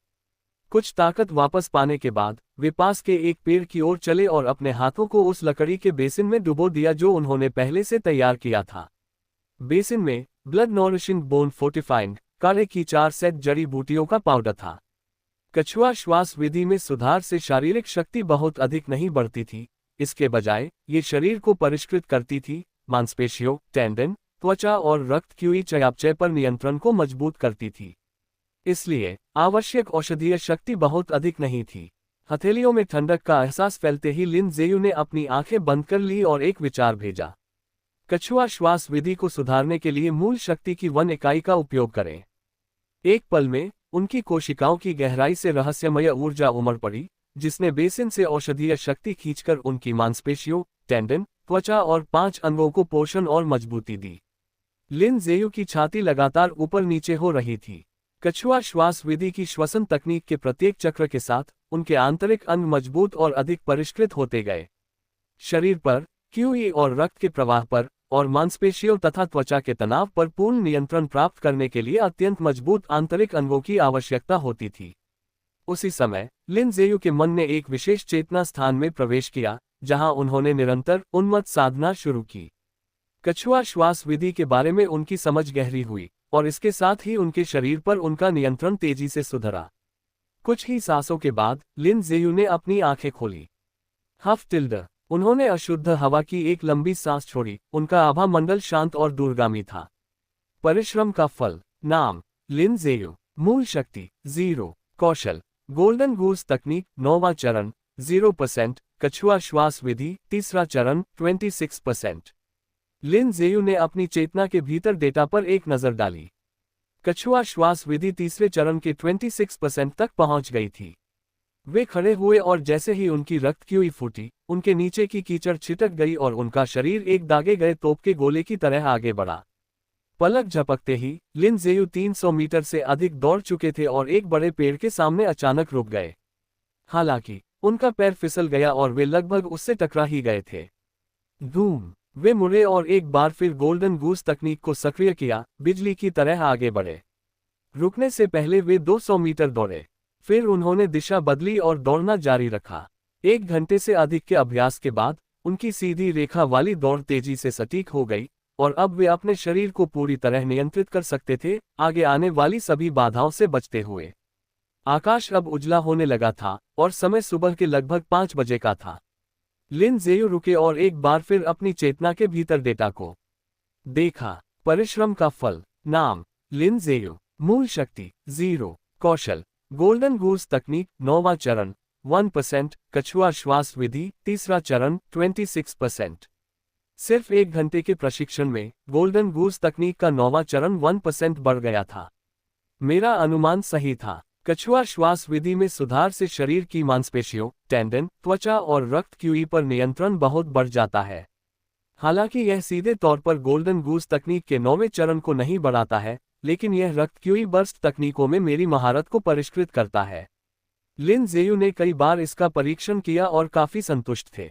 कुछ ताकत वापस पाने के बाद वे पास के एक पेड़ की ओर चले और अपने हाथों को उस लकड़ी के बेसिन में डुबो दिया जो उन्होंने पहले से तैयार किया था। बेसिन में ब्लड नॉरिशिंग बोन फोर्टिफाइंग काढ़े की 4 सेट जड़ी बूटियों का पाउडर था। कछुआ श्वास विधि में सुधार से शारीरिक शक्ति बहुत अधिक नहीं बढ़ती थी, इसके बजाय ये शरीर को परिष्कृत करती थी, मांसपेशियों, टेंडन, त्वचा और रक्त क्यूई चयापचय पर नियंत्रण को मजबूत करती थी। इसलिए आवश्यक औषधीय शक्ति बहुत अधिक नहीं थी। हथेलियों में ठंडक का एहसास फैलते ही लिन ज़ेयू ने अपनी आंखें बंद कर ली और एक विचार भेजा। कछुआ श्वास विधि को सुधारने के लिए मूल शक्ति की 1 इकाई का उपयोग करें। एक पल में उनकी कोशिकाओं की गहराई से रहस्यमय ऊर्जा उमड़ पड़ी, जिसने बेसिन से औषधीय शक्ति खींचकर उनकी मांसपेशियों, टेंडन, त्वचा और 5 अंगों को पोषण और मजबूती दी। लिन ज़ेयू की छाती लगातार ऊपर नीचे हो रही थी। कछुआ श्वास विधि की श्वसन तकनीक के प्रत्येक चक्र के साथ उनके आंतरिक अंग मजबूत और अधिक परिष्कृत होते गए। शरीर पर, क्यूई और रक्त के प्रवाह पर, और मांसपेशियों तथा त्वचा के तनाव पर पूर्ण नियंत्रण प्राप्त करने के लिए अत्यंत मजबूत आंतरिक अंगों की आवश्यकता होती थी। उसी समय लिन ज़ेयू के मन ने एक विशेष चेतना स्थान में प्रवेश किया, जहां उन्होंने निरंतर उन्मत्त साधना शुरू की। कछुआ श्वास विधि के बारे में उनकी समझ गहरी हुई, और इसके साथ ही उनके शरीर पर उनका नियंत्रण तेजी से सुधरा। कुछ ही सांसों के बाद लिन ज़ेयू ने अपनी आंखें खोली। हफ टिल्ड। उन्होंने अशुद्ध हवा की एक लंबी सांस छोड़ी। उनका आभा मंडल शांत और दूरगामी था। परिश्रम का फल। नाम लिन ज़ेयू। मूल शक्ति 0। कौशल गोल्डन गूस तकनीक 9वां चरण 0%। कछुआ श्वास विधि 3रा चरण 26%। लिन ज़ेयू ने अपनी चेतना के भीतर डेटा पर एक नज़र डाली। कछुआ श्वास विधि 3रे चरण के 26% तक पहुंच गई थी। वे खड़े हुए और जैसे ही उनकी रक्त क्यूई फूटी, उनके नीचे की कीचड़ छिटक गई और उनका शरीर एक दागे गए तोप के गोले की तरह आगे बढ़ा। पलक झपकते ही लिन ज़ेयू 300 मीटर से अधिक दौड़ चुके थे और एक बड़े पेड़ के सामने अचानक रुक गए। हालांकि उनका पैर फिसल गया और वे लगभग उससे टकरा ही गए थे। धूम। वे मुड़े और एक बार फिर गोल्डन गूस तकनीक को सक्रिय किया, बिजली की तरह आगे बढ़े। रुकने से पहले वे 200 मीटर दौड़े। फिर उन्होंने दिशा बदली और दौड़ना जारी रखा। 1 घंटे से अधिक के अभ्यास के बाद उनकी सीधी रेखा वाली दौड़ तेजी से सटीक हो गई और अब वे अपने शरीर को पूरी तरह नियंत्रित कर सकते थे, आगे आने वाली सभी बाधाओं से बचते हुए। आकाश अब उजला होने लगा था और समय सुबह के लगभग 5 बजे का था। लिन ज़ेयू रुके और एक बार फिर अपनी चेतना के भीतर डेटा को देखा। परिश्रम का फल। नाम लिन ज़ेयू। मूल शक्ति 0। कौशल गोल्डन गूस तकनीक 9वां चरण 1%। कछुआ श्वास विधि 3रा चरण 26%। सिर्फ 1 घंटे के प्रशिक्षण में गोल्डन गूस तकनीक का 9वां चरण 1% बढ़ गया था। मेरा अनुमान सही था। कछुआ श्वास विधि में सुधार से शरीर की मांसपेशियों, टेंडन, त्वचा और रक्त क्यूई पर नियंत्रण बहुत बढ़ जाता है। हालांकि यह सीधे तौर पर गोल्डन गूस तकनीक के 9वें चरण को नहीं बढ़ाता है, लेकिन यह रक्त क्यूई बर्स्ट तकनीकों में मेरी महारत को परिष्कृत करता है। लिन ज़ेयू ने कई बार इसका परीक्षण किया और काफी संतुष्ट थे।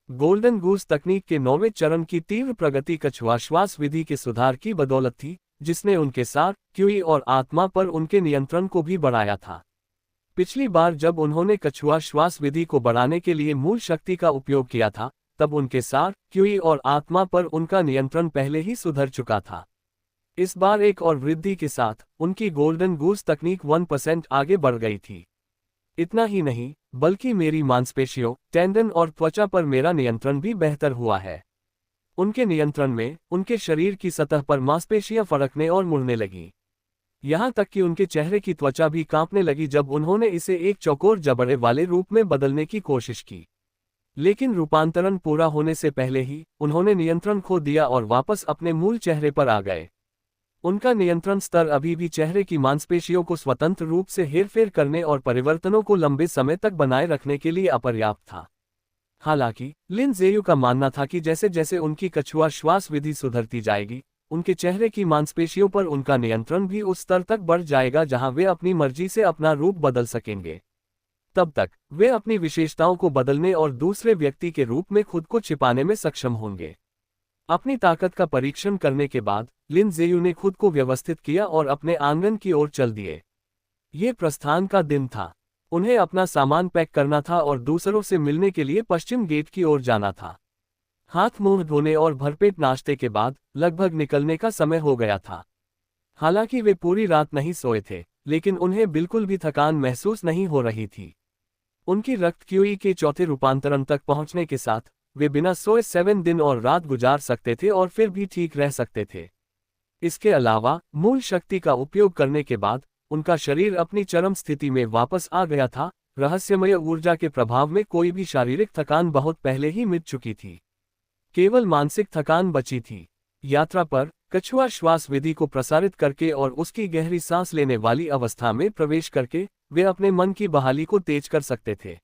गोल्डन गूस तकनीक के 9वें चरण की तीव्र प्रगति कछुआ श्वास विधि के सुधार की बदौलत थी, जिसने उनके सार, क्यूई और आत्मा पर उनके नियंत्रण को भी बढ़ाया था। पिछली बार जब उन्होंने कछुआ श्वास विधि को बढ़ाने के लिए मूल शक्ति का उपयोग किया था, तब उनके सार, क्यूई और आत्मा पर उनका नियंत्रण पहले ही सुधर चुका था। इस बार एक और वृद्धि के साथ उनकी गोल्डन गूस तकनीक 1% आगे बढ़ गई थी। इतना ही नहीं, बल्कि मेरी मांसपेशियों, टेंडन और त्वचा पर मेरा नियंत्रण भी बेहतर हुआ है। उनके नियंत्रण में उनके शरीर की सतह पर मांसपेशियां फड़कने और मुड़ने लगीं। यहां तक कि उनके चेहरे की त्वचा भी कांपने लगी जब उन्होंने इसे एक चौकोर जबड़े वाले रूप में बदलने की कोशिश की। लेकिन रूपांतरण पूरा होने से पहले ही उन्होंने नियंत्रण खो दिया और वापस अपने मूल चेहरे पर आ गए। उनका नियंत्रण स्तर अभी भी चेहरे की मांसपेशियों को स्वतंत्र रूप से हेरफेर करने और परिवर्तनों को लंबे समय तक बनाए रखने के लिए अपर्याप्त था। हालांकि लिन ज़ेयू का मानना था कि जैसे जैसे उनकी कछुआ श्वास विधि सुधरती जाएगी, उनके चेहरे की मांसपेशियों पर उनका नियंत्रण भी उस स्तर तक बढ़ जाएगा जहां वे अपनी मर्जी से अपना रूप बदल सकेंगे। तब तक वे अपनी विशेषताओं को बदलने और दूसरे व्यक्ति के रूप में खुद को छिपाने में सक्षम होंगे। अपनी ताकत का परीक्षण करने के बाद लिन ज़ेयू ने खुद को व्यवस्थित किया और अपने आंगन की ओर चल दिए। ये प्रस्थान का दिन था। उन्हें अपना सामान पैक करना था और दूसरों से मिलने के लिए पश्चिम गेट की ओर जाना था। हाथ मुंह धोने और भरपेट नाश्ते के बाद लगभग निकलने का समय हो गया था। हालांकि वे पूरी रात नहीं सोए थे, लेकिन उन्हें बिल्कुल भी थकान महसूस नहीं हो रही थी। उनकी रक्त क्यूई के चौथे रूपांतरण तक पहुंचने के साथ वे बिना सोए 7 दिन और रात गुजार सकते थे और फिर भी ठीक रह सकते थे। इसके अलावा मूल शक्ति का उपयोग करने के बाद उनका शरीर अपनी चरम स्थिति में वापस आ गया था। रहस्यमय ऊर्जा के प्रभाव में कोई भी शारीरिक थकान बहुत पहले ही मिट चुकी थी। केवल मानसिक थकान बची थी। यात्रा पर कछुआ श्वास विधि को प्रसारित करके और उसकी गहरी सांस लेने वाली अवस्था में प्रवेश करके वे अपने मन की बहाली को तेज कर सकते थे।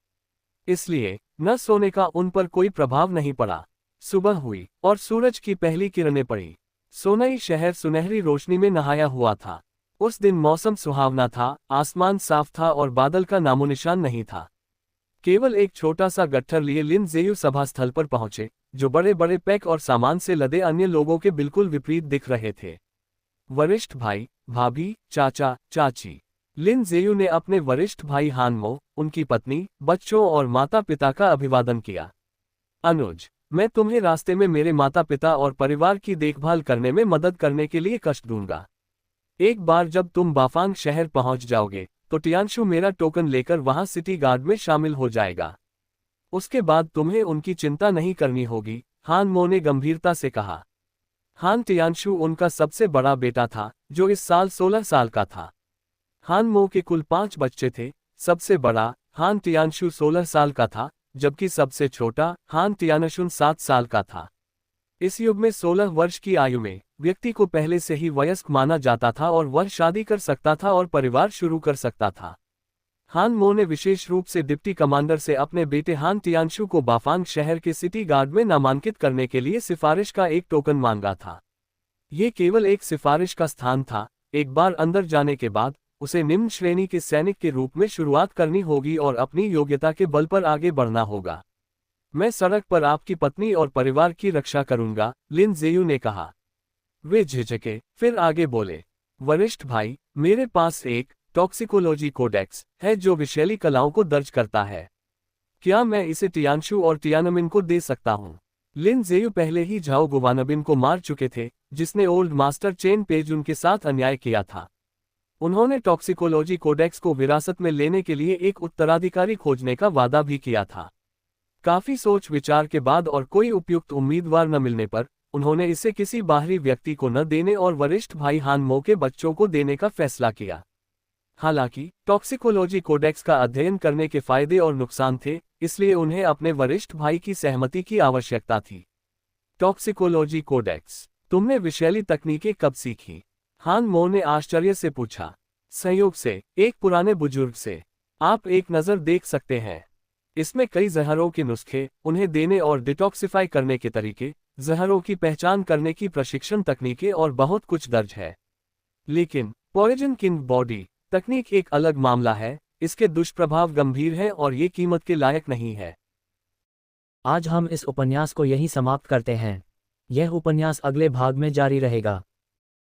इसलिए न सोने का उन पर कोई प्रभाव नहीं पड़ा। सुबह हुई और सूरज की पहली किरणें पड़ी। सोनई शहर सुनहरी रोशनी में नहाया हुआ था। उस दिन मौसम सुहावना था, आसमान साफ था और बादल का नामोनिशान नहीं था। केवल एक छोटा सा गट्ठर लिए लिन ज़ेयू सभा स्थल पर पहुंचे, जो बड़े बड़े पैक और सामान से लदे अन्य लोगों के बिल्कुल विपरीत दिख रहे थे। वरिष्ठ भाई, भाभी, चाचा, चाची। लिन ज़ेयू ने अपने वरिष्ठ भाई हानमो, उनकी पत्नी, बच्चों और माता पिता का अभिवादन किया। अनुज, मैं तुम्हें रास्ते में मेरे माता पिता और परिवार की देखभाल करने में मदद करने के लिए कष्ट दूंगा। एक बार जब तुम बाफांग शहर पहुंच जाओगे, तो टियानशु मेरा टोकन लेकर वहां सिटी गार्ड में शामिल हो जाएगा। उसके बाद तुम्हें उनकी चिंता नहीं करनी होगी, हानमो ने गंभीरता से कहा। हान टियानशु उनका सबसे बड़ा बेटा था, जो इस साल 16 साल का था। हानमो के कुल 5 बच्चे थे। सबसे बड़ा हान टियानशु 16 साल का था, जबकि सबसे छोटा हान टियानशुन 7 साल का था। इस युग में 16 वर्ष की आयु में व्यक्ति को पहले से ही वयस्क माना जाता था और वह शादी कर सकता था और परिवार शुरू कर सकता था। हान मो ने विशेष रूप से डिप्टी कमांडर से अपने बेटे हान टियानशु को बाफांग शहर के सिटी गार्ड में नामांकित करने के लिए सिफारिश का एक टोकन मांगा था। ये केवल एक सिफारिश का स्थान था। एक बार अंदर जाने के बाद उसे निम्न श्रेणी के सैनिक के रूप में शुरुआत करनी होगी और अपनी योग्यता के बल पर आगे बढ़ना होगा। मैं सड़क पर आपकी पत्नी और परिवार की रक्षा करूंगा, लिन जेयू ने कहा। वे झिझके, फिर आगे बोले, वरिष्ठ भाई, मेरे पास एक टॉक्सिकोलॉजी कोडेक्स है जो विषैली कलाओं को दर्ज करता है। क्या मैं इसे टियानशु और टियानमिन को दे सकता हूँ? लिन जेयू पहले ही झाओ गुवानबिन को मार चुके थे, जिसने ओल्ड मास्टर चेन पेज उनके साथ अन्याय किया था। उन्होंने टॉक्सिकोलॉजी कोडेक्स को विरासत में लेने के लिए एक उत्तराधिकारी खोजने का वादा भी किया था। काफी सोच विचार के बाद और कोई उपयुक्त उम्मीदवार न मिलने पर उन्होंने इसे किसी बाहरी व्यक्ति को न देने और वरिष्ठ भाई हान मो के बच्चों को देने का फैसला किया। हालांकि टॉक्सिकोलॉजी कोडेक्स का अध्ययन करने के फायदे और नुकसान थे, इसलिए उन्हें अपने वरिष्ठ भाई की सहमति की आवश्यकता थी। टॉक्सिकोलॉजी कोडेक्स, तुमने विषैली तकनीकें कब सीखी? हान मो ने आश्चर्य से पूछा। संयोग से, एक पुराने बुजुर्ग से। आप एक नज़र देख सकते हैं। इसमें कई जहरों के नुस्खे, उन्हें देने और डिटॉक्सिफाई करने के तरीके, जहरों की पहचान करने की प्रशिक्षण तकनीकें और बहुत कुछ दर्ज है। लेकिन पॉइजन किंग बॉडी तकनीक एक अलग मामला है, इसके दुष्प्रभाव गंभीर हैं और ये कीमत के लायक नहीं है। आज हम इस उपन्यास को यहीं समाप्त करते हैं। यह उपन्यास अगले भाग में जारी रहेगा।